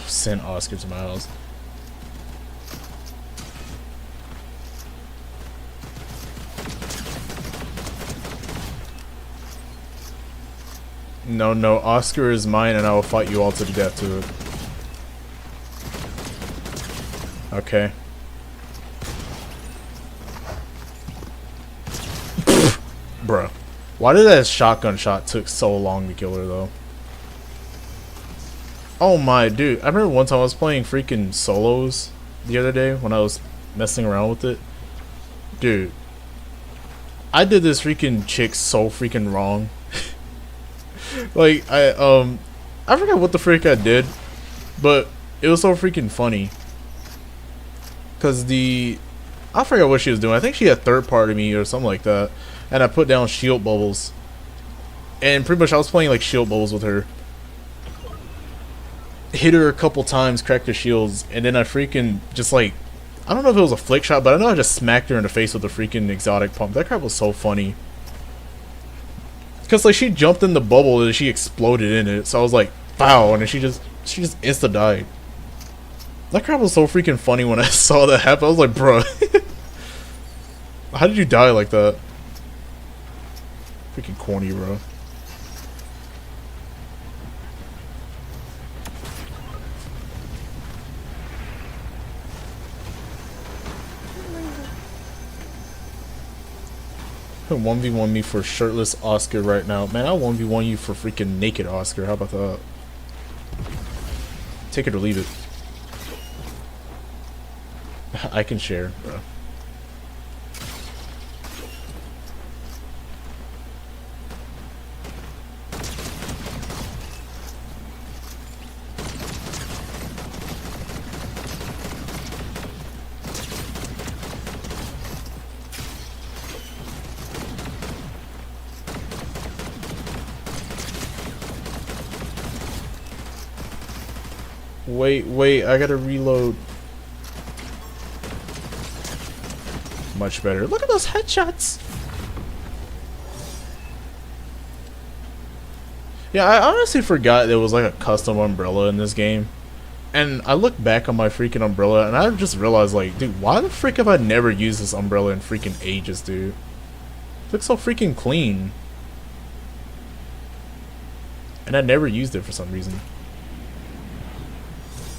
Send Oscar to my house. No, no, Oscar is mine and I will fight you all to the death to it. Okay. Bruh. Why did that shotgun shot took so long to kill her though? Oh my dude. I remember one time I was playing freaking solos the other day when I was messing around with it. Dude. I did this freaking chick so freaking wrong. Like I forgot what the frick I did, but it was so freaking funny. Cause I forgot what she was doing. I think she had third party me or something like that, and I put down shield bubbles, and pretty much I was playing like shield bubbles with her. Hit her a couple times, cracked her shields, and then I freaking just like, I don't know if it was a flick shot, but I know I just smacked her in the face with a freaking exotic pump. That crap was so funny. Cause like she jumped in the bubble and she exploded in it, so I was like, "Wow!" and then she just insta died. That crap was so freaking funny when I saw that happen. I was like, "Bro, how did you die like that?" Freaking corny, bro. 1v1 me for shirtless Oscar right now. Man, I'll 1v1 you for freaking naked Oscar. How about that? Take it or leave it. I can share, bro. Wait, I gotta reload. Much better. Look at those headshots! Yeah, I honestly forgot there was like a custom umbrella in this game. And I look back on my freaking umbrella and I just realized like, dude, why the frick have I never used this umbrella in freaking ages, dude? It looks so freaking clean. And I never used it for some reason.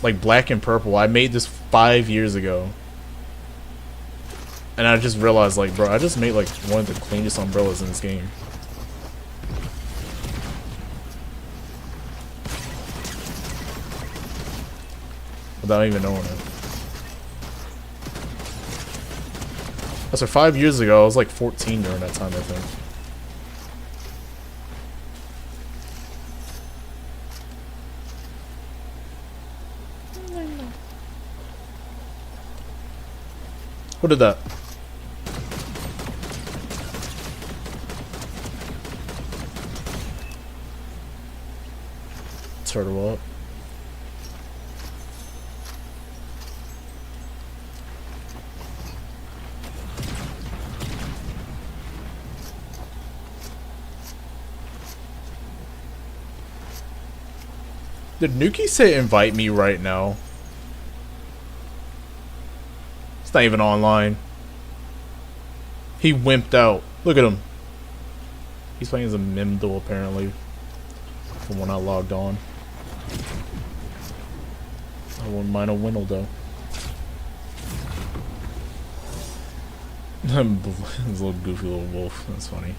Like black and purple. I made this 5 years ago. And I just realized like, bro, I just made like one of the cleanest umbrellas in this game. Without even knowing it. That's for 5 years ago. I was like 14 during that time, I think. What did that? Turtle up. Did Nuki say invite me right now? It's not even online. He wimped out. Look at him. He's playing as a Mimdle apparently. From when I logged on. I wouldn't mind a Winnle though. His little goofy little wolf. That's funny.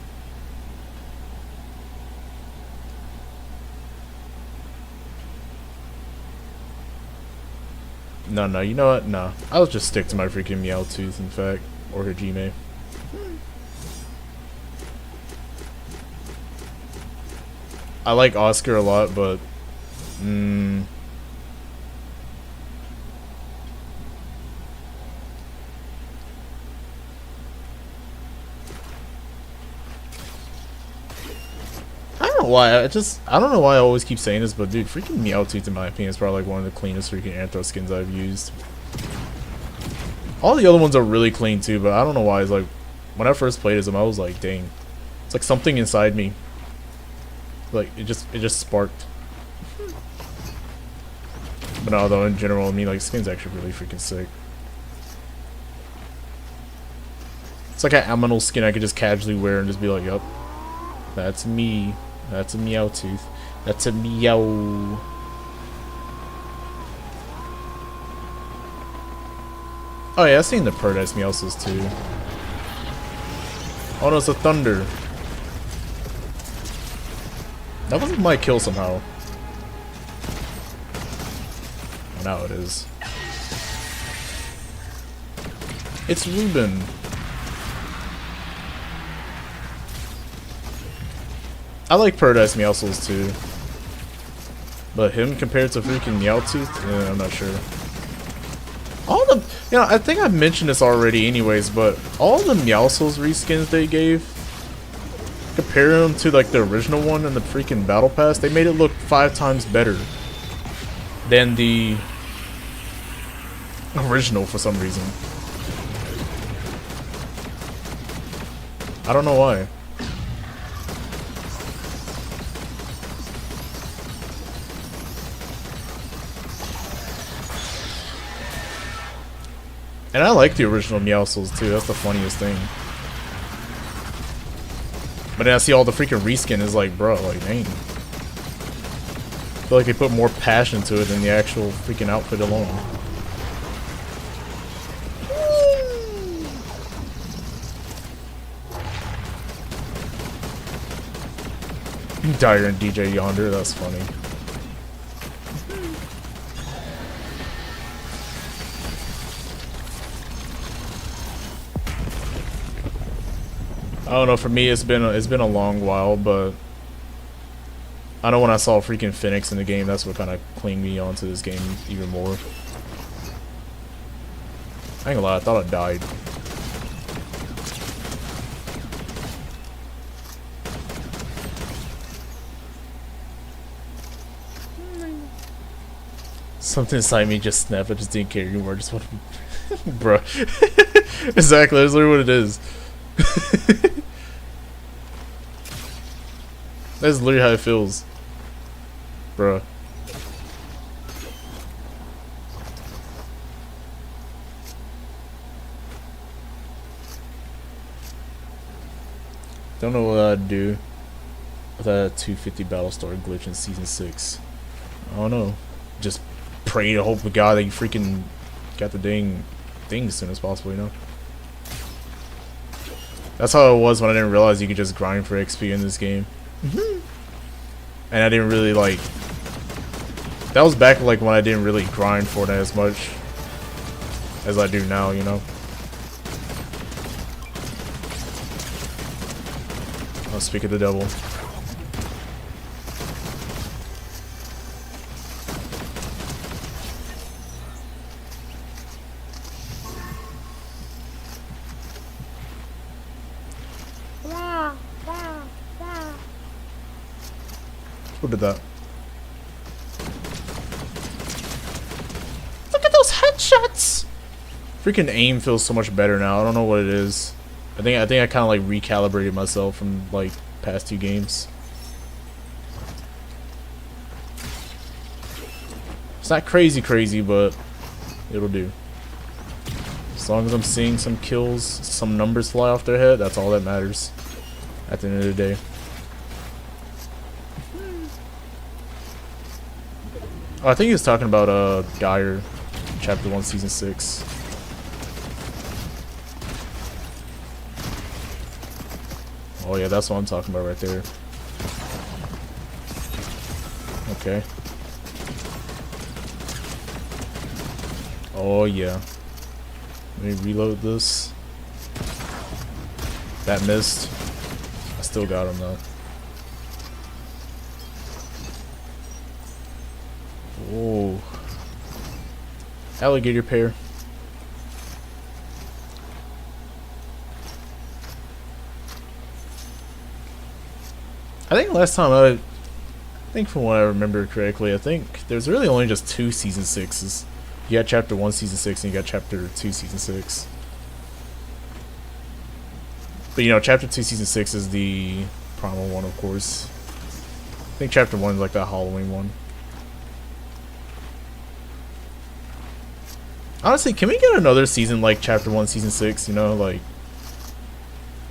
No, you know what? No. I'll just stick to my freaking Meowtooth, in fact. Or Hajime. I like Oscar a lot, but... I don't know why, I don't know why I always keep saying this, but dude, freaking Meowtooth, in my opinion, is probably like one of the cleanest freaking Anthro skins I've used. All the other ones are really clean too, but I don't know why. It's like, when I first played as him, I was like, dang. It's like something inside me. Like, it just sparked. But no, though, in general, I mean, like, skin's actually really freaking sick. It's like an Aminal skin I could just casually wear and just be like, yup. That's me. That's a Meowtooth. That's a Meow. Oh yeah, I've seen the Paradise Meowscles too. Oh no, it's a Thunder. That wasn't my kill somehow. Oh, now it is. It's Ruben. I like Paradise Meowscles too. But him compared to freaking Meowtooth? Yeah, I'm not sure. All the... You know, I think I've mentioned this already anyways, but all the Meowscles reskins they gave, compare them to like the original one in the freaking Battle Pass, they made it look 5 times better than the original for some reason. I don't know why. And I like the original Meowscles too, that's the funniest thing. But then I see all the freaking reskin is like, bro, like, dang. I feel like they put more passion to it than the actual freaking outfit alone. Dire and DJ Yonder, that's funny. I don't know, for me it's been a long while, but I know when I saw freaking Phoenix in the game, that's what kind of clinged me onto this game even more. I ain't gonna lie, I thought I died. Something inside me just snapped, I just didn't care anymore, just want to... Bruh. Exactly, that's literally what it is. That's literally how it feels. Bruh. Don't know what I'd do with that 250 Battlestar glitch in Season 6. I don't know. Just pray to hope to God that you freaking got the dang thing as soon as possible, you know? That's how it was when I didn't realize you could just grind for XP in this game. And I didn't really like... That was back like when I didn't really grind for it as much as I do now, you know? I'll speak of the devil. Who did that? Look at those headshots! Freaking aim feels so much better now. I don't know what it is. I think I kind of like recalibrated myself from like past 2 games. It's not crazy, but it'll do. As long as I'm seeing some kills, some numbers fly off their head, that's all that matters at the end of the day. Oh, I think he was talking about Geyer, Chapter 1, Season 6. Oh yeah, that's what I'm talking about right there. Okay. Oh yeah. Let me reload this. That missed. I still got him though. Oh. Alligator pair. I think last time I think from what I remember correctly, I think there's really only just 2 Season 6s. You got Chapter 1 Season 6 and you got Chapter 2 Season 6. But you know, Chapter 2 Season 6 is the primal one, of course. I think Chapter 1 is like that Halloween one. Honestly, can we get another season like Chapter 1 Season 6, you know, like...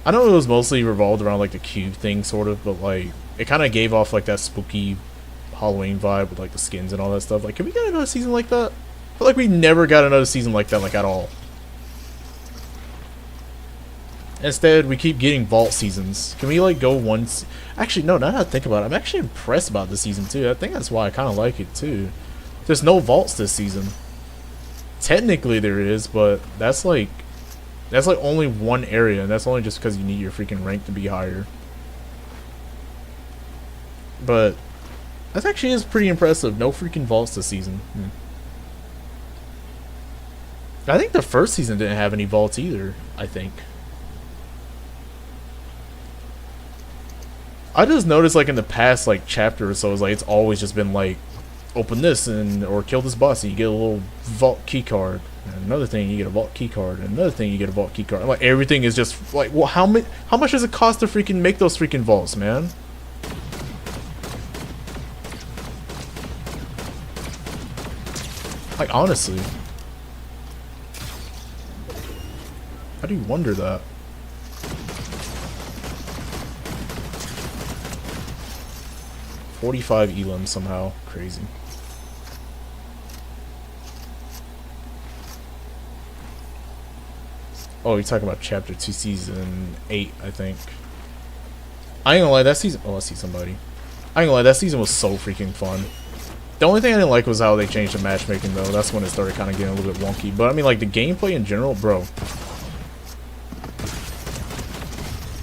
I know it was mostly revolved around like the cube thing, sort of, but like it kind of gave off like that spooky Halloween vibe with like the skins and all that stuff. Like, can we get another season like that? I feel like we never got another season like that, like at all. Instead, we keep getting vault seasons. Can we like go once? Actually, no. Now that I think about it, I'm actually impressed about this season too. I think that's why I kind of like it too. There's no vaults this season. Technically, there is, but that's like only one area, and that's only just because you need your freaking rank to be higher. But that actually is pretty impressive. No freaking vaults this season. I think the first season didn't have any vaults either, I think. I just noticed like in the past like chapter or so, it's always just been like, open this and or kill this boss and you get a little vault key card. And another thing, you get a vault key card. And another thing, you get a vault key card. And, like, everything is just like, well, how much does it cost to freaking make those freaking vaults, man? Like, honestly, how do you wonder that? $45 elim somehow, crazy. Oh, you're talking about Chapter 2, Season 8, I think. I ain't gonna lie, that season... Oh, I see somebody. I ain't gonna lie, that season was so freaking fun. The only thing I didn't like was how they changed the matchmaking, though. That's when it started kind of getting a little bit wonky. But, I mean, like, the gameplay in general, bro.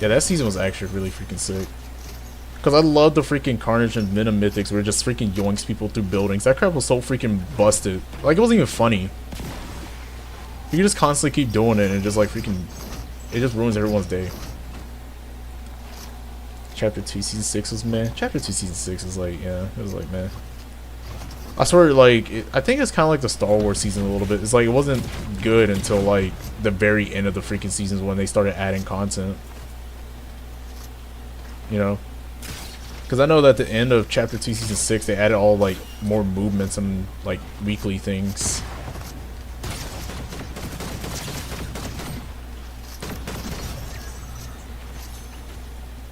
Yeah, that season was actually really freaking sick. Because I love the freaking Carnage and Venom Mythics where it just freaking yoinks people through buildings. That crap was so freaking busted. Like, it wasn't even funny. You can just constantly keep doing it and just like freaking... It just ruins everyone's day. Chapter 2 Season 6 was meh. Chapter 2 Season 6 is like, yeah, it was like meh. I swear, like, I think it's kind of like the Star Wars season a little bit. It's like, it wasn't good until like the very end of the freaking seasons when they started adding content. You know? Because I know that at the end of Chapter 2 Season 6, they added all like more movements and like weekly things.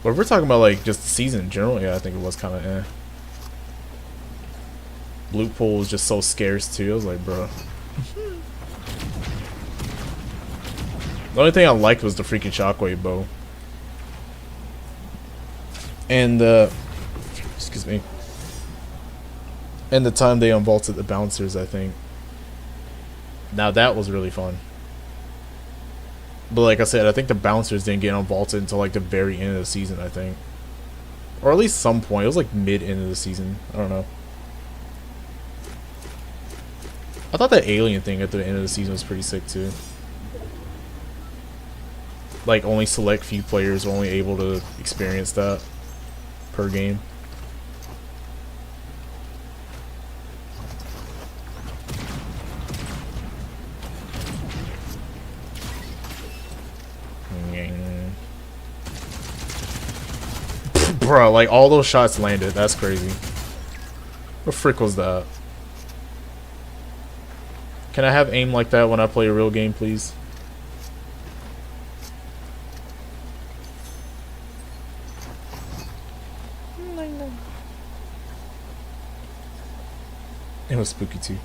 But if we're talking about like just the season in general, yeah, I think it was kind of eh. Loot pool was just so scarce too. I was like, bro. The only thing I liked was the freaking shockwave bow. And excuse me. And the time they unvaulted the bouncers, I think. Now that was really fun. But like I said, I think the bouncers didn't get unvaulted until like the very end of the season, I think. Or at least some point. It was like mid-end of the season. I don't know. I thought that alien thing at the end of the season was pretty sick too. Like only select few players were only able to experience that per game. Bro, like all those shots landed. That's crazy. What frick was that? Can I have aim like that when I play a real game, please? It was spooky too.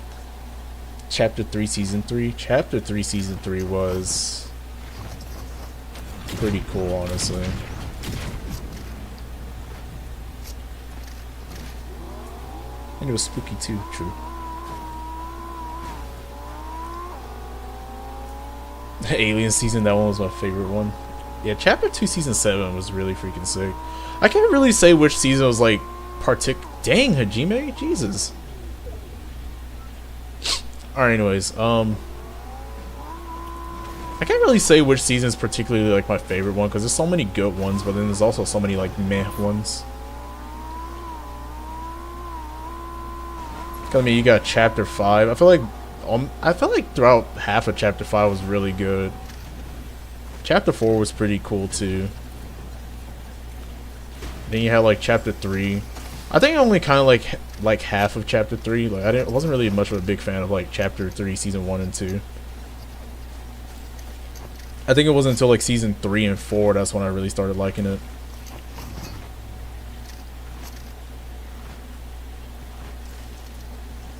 Chapter 3 Season 3. Chapter 3 Season 3 was pretty cool, honestly. And it was spooky too, true. Alien Season, that one was my favorite one. Yeah, Chapter 2 Season 7 was really freaking sick. I can't really say which season was like Dang, Hajime? Jesus. Alright, anyways, I can't really say which season is particularly like my favorite one because there's so many good ones, but then there's also so many like meh ones. I mean, you got Chapter 5. I felt like throughout half of Chapter 5 was really good. Chapter 4 was pretty cool too. Then you had like Chapter 3. I think I only kind of like half of Chapter 3. Like I wasn't really much of a big fan of like Chapter 3 Season 1 and 2. I think it wasn't until like Season 3 and 4 that's when I really started liking it.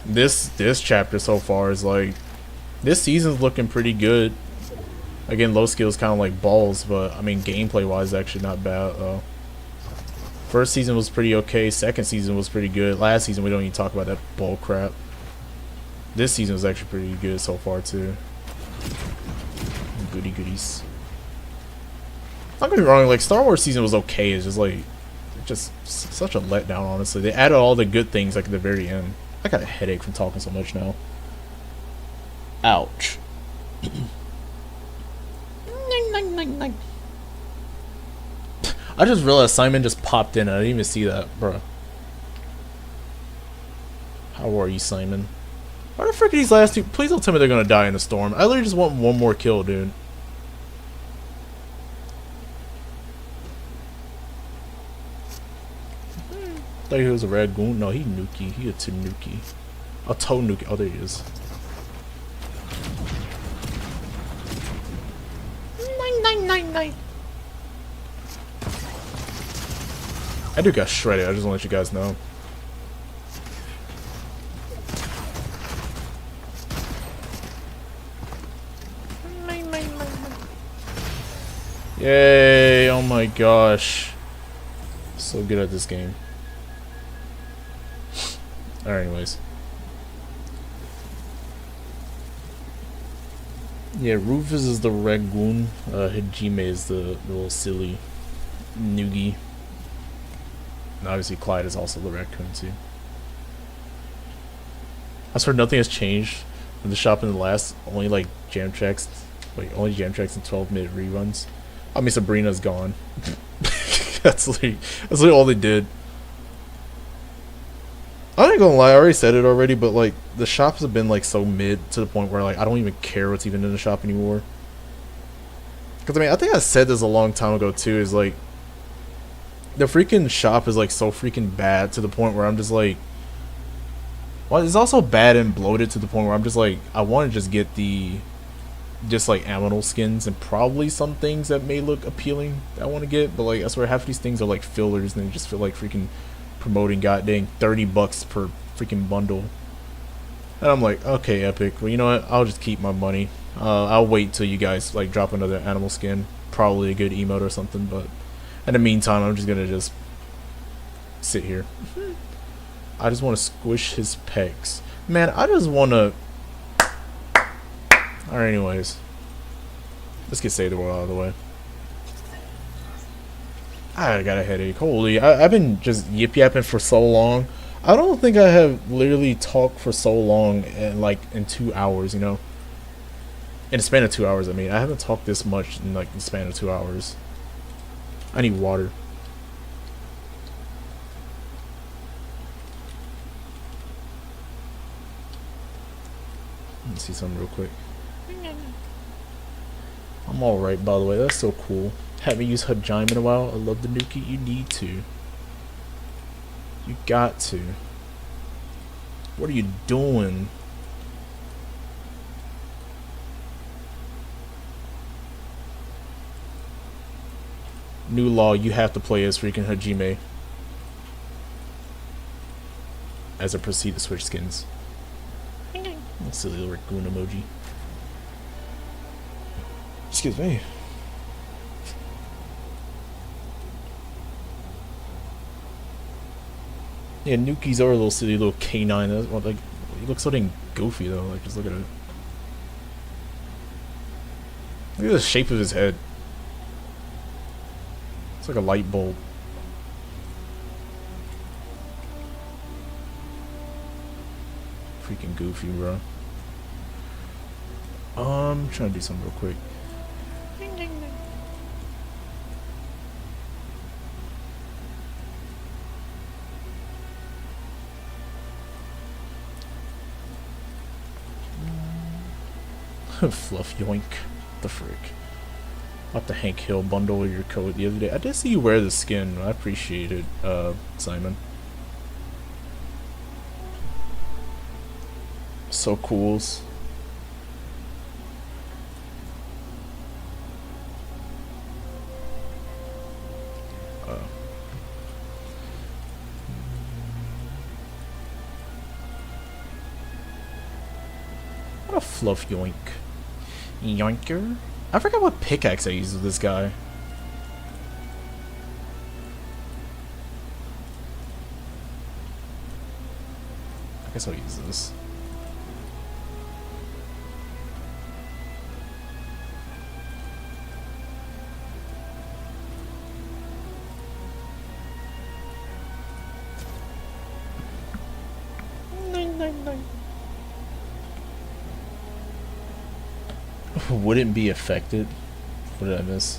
This chapter so far is like, this season's looking pretty good. Again, low skill is kind of like balls, but I mean gameplay wise actually not bad. First season was pretty okay. Second season was pretty good. Last season we don't even talk about that bull crap. This season was actually pretty good so far too. Goody goodies. Don't get me wrong, like Star Wars season was okay. It's just like, just such a letdown. Honestly, they added all the good things like at the very end. I got a headache from talking so much now. Ouch. I just realized Simon just popped in. I didn't even see that, bro. How are you, Simon? Why the frick are these last two? Please don't tell me they're gonna die in the storm. I literally just want one more kill, dude. I thought he was a Ragoon. No, he Nuki. He a Tanuki. A Tonuki. Oh, there he is. Nine. I do got shredded. I just want to let you guys know. Yay! Oh my gosh. So good at this game. Alright, anyways. Yeah, Rufus is the Ragoon. Hajime is the little silly Noogie. And obviously Clyde is also the raccoon too. I swear nothing has changed in the shop in the last, only like jam tracks. Wait, only jam tracks and 12-minute reruns. I mean, Sabrina's gone. That's literally all they did. I ain't gonna lie, I already said it already, but like the shops have been like so mid to the point where like I don't even care what's even in the shop anymore. Cause I mean, I think I said this a long time ago too. Is like the freaking shop is like so freaking bad to the point where I'm just like, well, it's also bad and bloated to the point where I'm just like, I want to just get the like aminal skins and probably some things that may look appealing that I want to get, but like I swear half of these things are like fillers and they just feel like freaking promoting goddamn $30 per freaking bundle. And I'm like, okay, Epic, well, you know what, I'll just keep my money. I'll wait till you guys like drop another animal skin, probably a good emote or something, but in the meantime I'm just gonna just sit here. I just want to squish his pecs, man. I just want to. Alright, anyways, let's get Save the World out of the way. I got a headache. Holy, I've been just yip-yapping for so long. I don't think I have literally talked for so long in 2 hours, you know? In the span of 2 hours, I mean. I haven't talked this much in like the span of 2 hours. I need water. Let's see something real quick. I'm alright, by the way. That's so cool. Haven't used Hajime in a while. I love the Nuki. You need to. You got to. What are you doing? New law, you have to play as freaking Hajime as I proceed to switch skins. Silly little raccoon emoji. Excuse me. Yeah, Nuki's are a little silly little canine. Like, he looks so dang goofy though. Like, just look at it. Look at the shape of his head. It's like a light bulb. Freaking goofy, bro. I'm trying to do something real quick. Ding, ding, ding. Fluff yoink. The frick. Bought the Hank Hill bundle with your code the other day. I did see you wear the skin. I appreciate it, Simon. So cools. What a fluff yoink. Yoinker? I forgot what pickaxe I used with this guy. I guess I'll use this. Wouldn't be affected. What did I miss?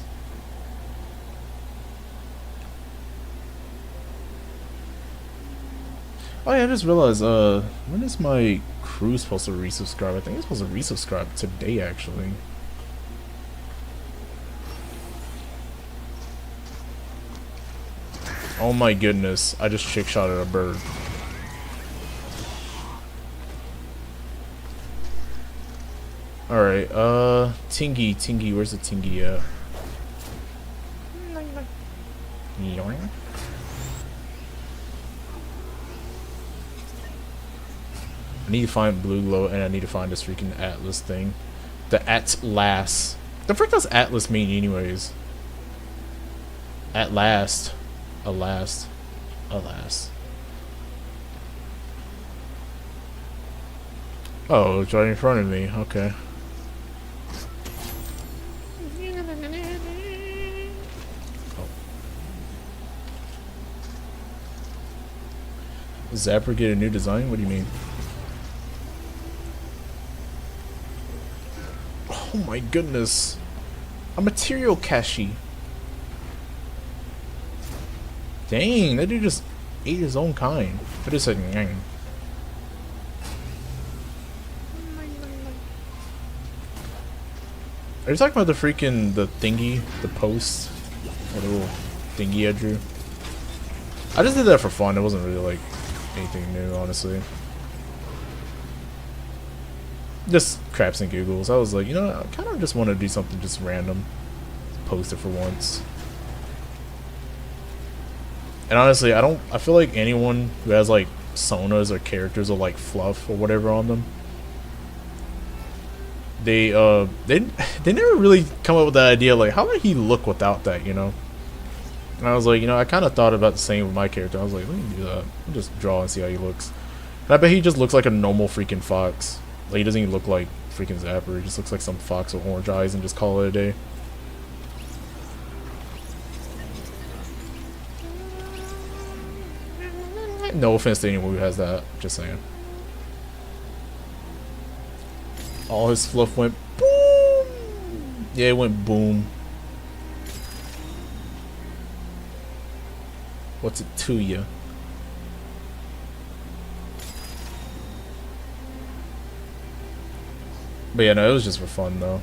Oh yeah, I just realized, when is my crew supposed to resubscribe? I think it's supposed to resubscribe today, actually. Oh my goodness, I just trick shot at a bird. Alright, Tingy, where's the Tingy at? Yoink. I need to find Blue Glow, and I need to find this freaking Atlas thing. The Atlas. The frick does Atlas mean anyways? At last. Alas. Alas. Oh, it's right in front of me. Okay. Does Zapper get a new design? What do you mean? Oh my goodness. A material cache. Dang, that dude just ate his own kind. I just said nyang. Are you talking about the freaking, the thingy, the post? Or the little thingy I drew? I just did that for fun. It wasn't really like anything new, honestly. Just craps and giggles. I was like, you know, I kind of just want to do something just random. Post it for once. And honestly, I feel like anyone who has like sonas or characters or like fluff or whatever on them, they never really come up with that idea like, how would he look without that, you know? And I was like, you know, I kind of thought about the same with my character. I was like, let me do that. I'll just draw and see how he looks. And I bet he just looks like a normal freaking fox. Like, he doesn't even look like freaking Zapper. He just looks like some fox with orange eyes and just call it a day. No offense to anyone who has that. Just saying. All his fluff went boom. Yeah, it went boom. What's it to you? But yeah, no, it was just for fun though.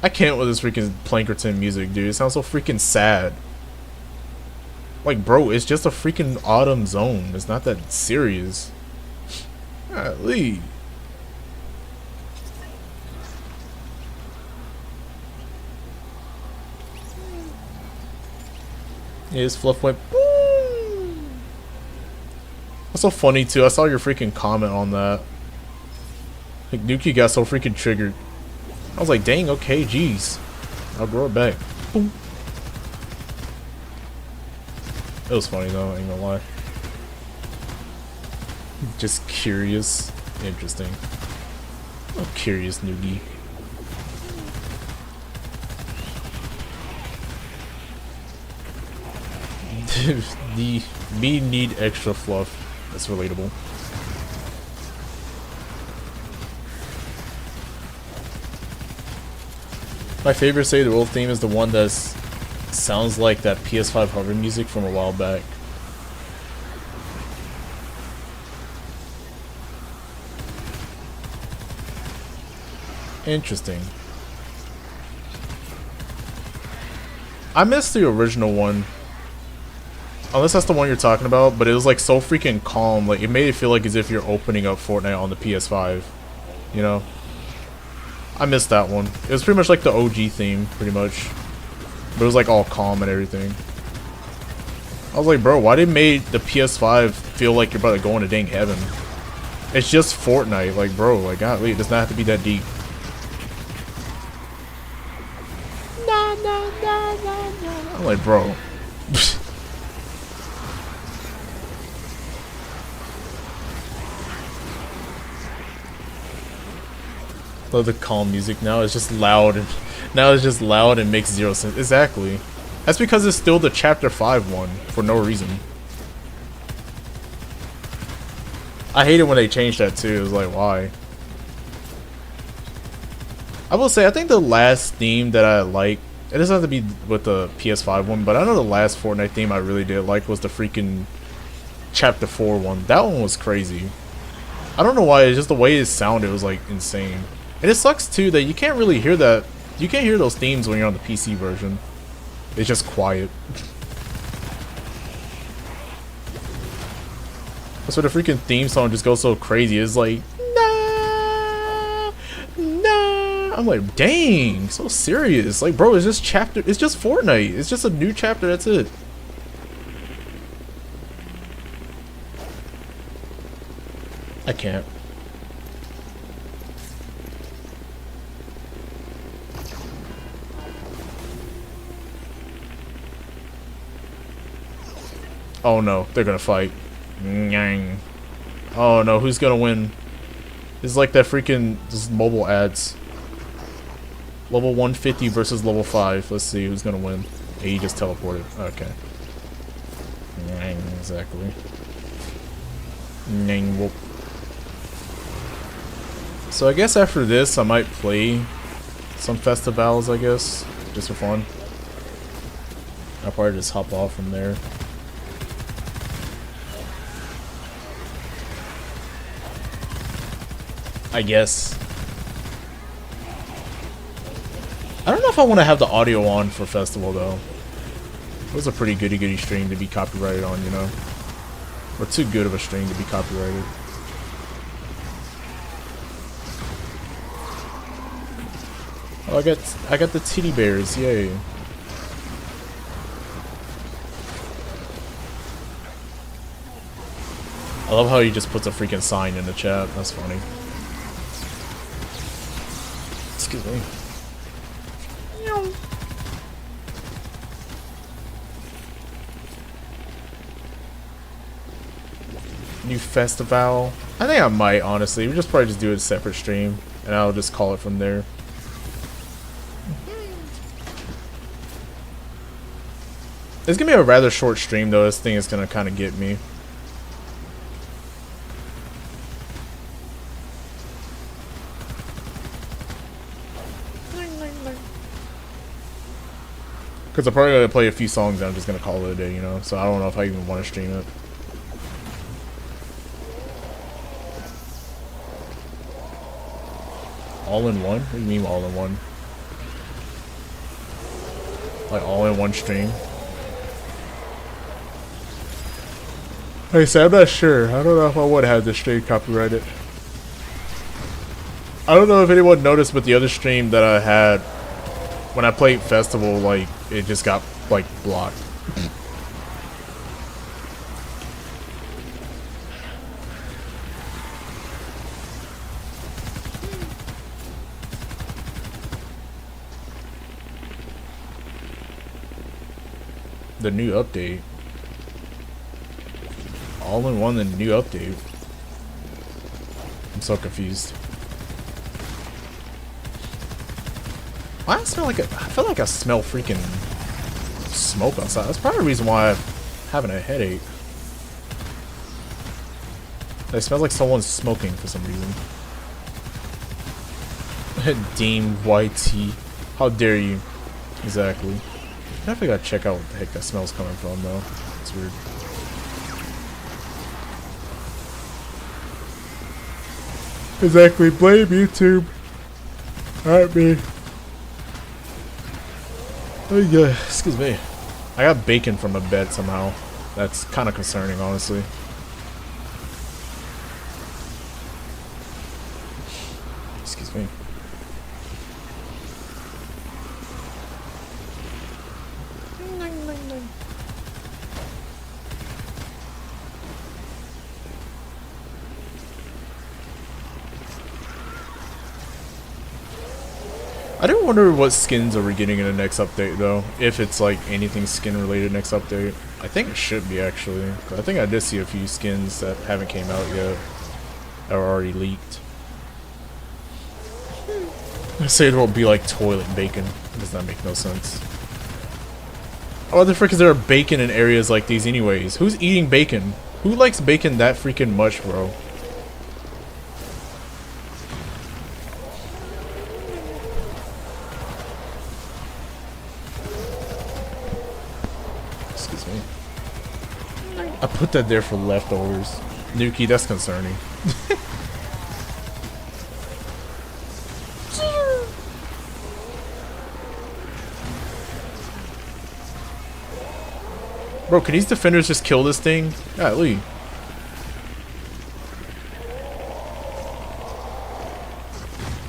I can't with this freaking Plankerton music, dude. It sounds so freaking sad. Like, bro, it's just a freaking autumn zone. It's not that serious. Golly. Yeah, his fluff went boom. That's so funny too. I saw your freaking comment on that. Like, Nuki got so freaking triggered. I was like, dang, okay, jeez. I'll grow it back. Boom. It was funny though, I ain't gonna lie. Just curious. Interesting. I'm curious, Nuki. The me need extra fluff. That's relatable. My favorite Save the World theme is the one that sounds like that PS5 hover music from a while back. Interesting. I missed the original one. Unless that's the one you're talking about, but it was like so freaking calm. Like, it made it feel like as if you're opening up Fortnite on the PS5. You know? I missed that one. It was pretty much like the OG theme, pretty much. But it was like all calm and everything. I was like, bro, why did made the PS5 feel like you're about to go into dang heaven? It's just Fortnite. Like, bro, like, golly, it does not have to be that deep. No, no, no, no, no. I'm like, bro. Love the calm music. Now it's just loud, and now it's just loud and makes zero sense. Exactly. That's because it's still the Chapter 5 one for no reason. I hate it when they change that too. It was like, why? I will say, I think the last theme that I like, it doesn't have to be with the PS5 one, but I know the last Fortnite theme I really did like was the freaking Chapter 4 one. That one was crazy. I don't know why, it's just the way it sounded was like insane. And it sucks too that you can't really hear that. You can't hear those themes when you're on the PC version. It's just quiet. That's why the freaking theme song just goes so crazy. It's like, nah, nah. I'm like, dang, so serious. Like, bro, it's just it's just Fortnite. It's just a new chapter, that's it. I can't. Oh no, they're gonna fight. Nyang. Oh no, who's gonna win? It's like that freaking just mobile ads. Level 150 versus level 5. Let's see who's gonna win. Hey, he just teleported. Okay. Nyang, exactly. Nyang, whoop. So I guess after this I might play some festivals, I guess. Just for fun. I'll probably just hop off from there. I guess. I don't know if I want to have the audio on for festival though. It was a pretty goody stream to be copyrighted on, you know. Or too good of a stream to be copyrighted. Oh, I got the titty bears, yay. I love how he just puts a freaking sign in the chat. That's funny. Excuse me. New festival. I think I might, honestly. We just probably just do a separate stream, and I'll just call it from there. It's gonna be a rather short stream, though. This thing is gonna kind of get me. Because I'm probably going to play a few songs and I'm just going to call it a day, you know? So I don't know if I even want to stream it. All in one? What do you mean all in one? Like all in one stream? I said I'm not sure. I don't know if I would have this stream copyrighted. I don't know if anyone noticed, but the other stream that I had when I played Festival, like, it just got, like, blocked. The new update. All in one, the new update. I'm so confused. Why I smell like I feel like I smell freaking smoke outside. That's probably the reason why I'm having a headache. It smells like someone's smoking for some reason. Deem YT. How dare you? Exactly. I definitely gotta check out what the heck that smell's coming from though. It's weird. Exactly. Blame YouTube. Not me. Oh yeah. Excuse me. I got bacon from a bed somehow. That's kind of concerning, honestly. Excuse me. I do wonder what skins are we getting in the next update though, if it's like anything skin related next update. I think it should be actually. I think I did see a few skins that haven't came out yet that are already leaked. I say it won't be like toilet bacon. It does not make no sense. Why the frick is there bacon in areas like these anyways? Who's eating bacon? Who likes bacon that freaking much, bro? Excuse me. I put that there for leftovers. Nuki, that's concerning. Bro, can these defenders just kill this thing? Golly.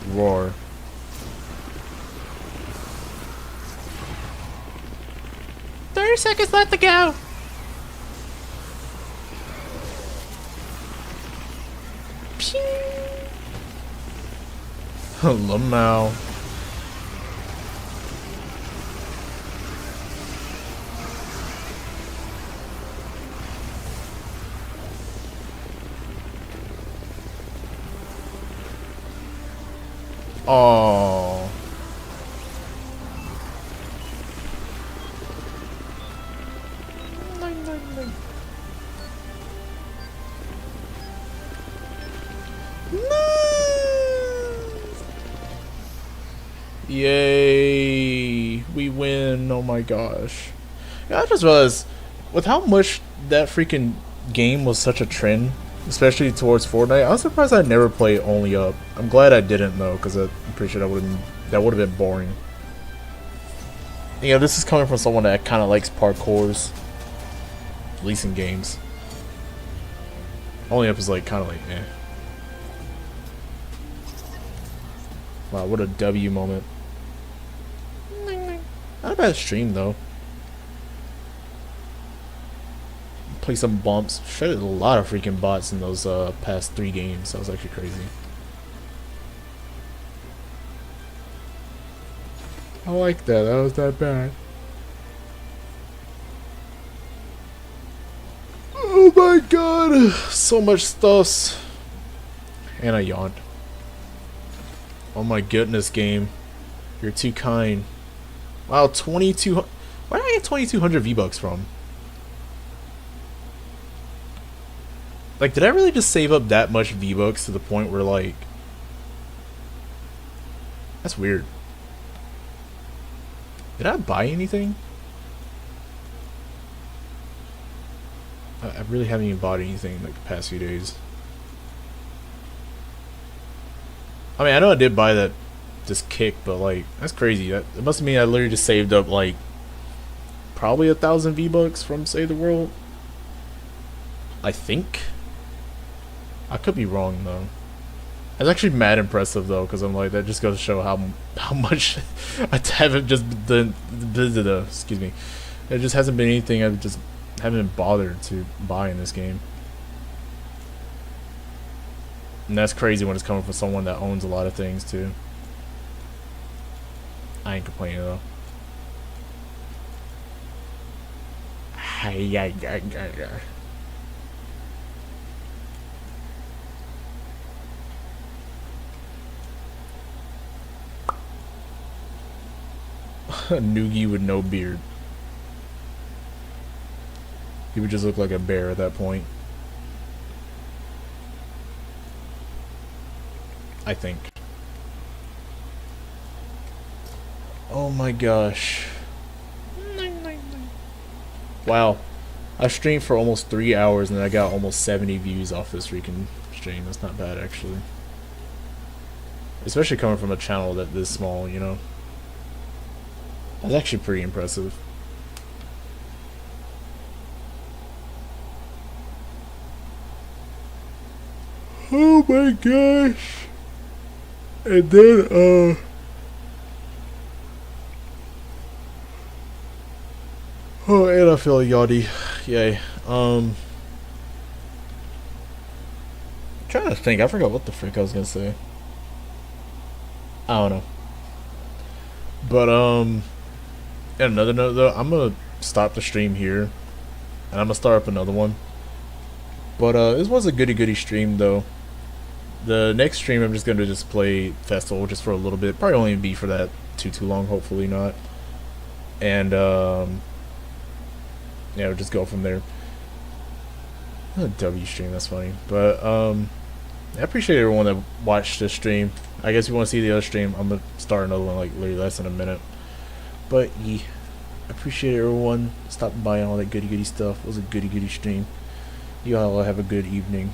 Roar. Seconds left to go. Lamau. Oh. Yay, we win. Oh my gosh. Yeah, I just realized with how much that freaking game was such a trend, especially towards Fortnite, I was surprised I never played Only Up. I'm glad I didn't though, because I'm pretty sure that would have been boring. You know, this is coming from someone that kind of likes parkours, at least in games. Only Up is like kind of like eh. Wow, what a W moment. Not a bad stream though. Play some bumps. Shredded a lot of freaking bots in those past 3 games. That was actually crazy. I like that. That was that bad. Oh my god. So much stuff. And I yawned. Oh my goodness, game. You're too kind. Wow, 22. Where did I get 2,200 V-Bucks from? Like, did I really just save up that much V-Bucks to the point where, like... That's weird. Did I buy anything? I really haven't even bought anything, like, the past few days. I mean, I know I did buy that... this kick, but like that's crazy. It must mean I literally just saved up like probably 1,000 V-Bucks from Save the World. I think. I could be wrong though. It's actually mad impressive though, because I'm like, that just goes to show how much I haven't just excuse me. It just hasn't been anything I just haven't bothered to buy in this game. And that's crazy when it's coming from someone that owns a lot of things too. I ain't complaining though. A noogie with no beard. He would just look like a bear at that point. I think. Oh my gosh. Wow. I streamed for almost 3 hours and I got almost 70 views off this freaking stream. That's not bad actually. Especially coming from a channel that this small, you know. That's actually pretty impressive. Oh my gosh. And then oh, and I feel yachty. Yay. Trying to think. I forgot what the frick I was gonna say. I don't know. But on another note though, I'm gonna stop the stream here and I'm gonna start up another one. But this was a goody stream though. The next stream I'm just gonna just play Festival just for a little bit. Probably only be for that too long, hopefully not. And yeah, we'll just go from there. A W stream, that's funny. But I appreciate everyone that watched this stream. I guess if you want to see the other stream, I'm gonna start another one like literally less than a minute. But yeah, I appreciate everyone stopping by and all that goody stuff. It was a goody stream. You all have a good evening.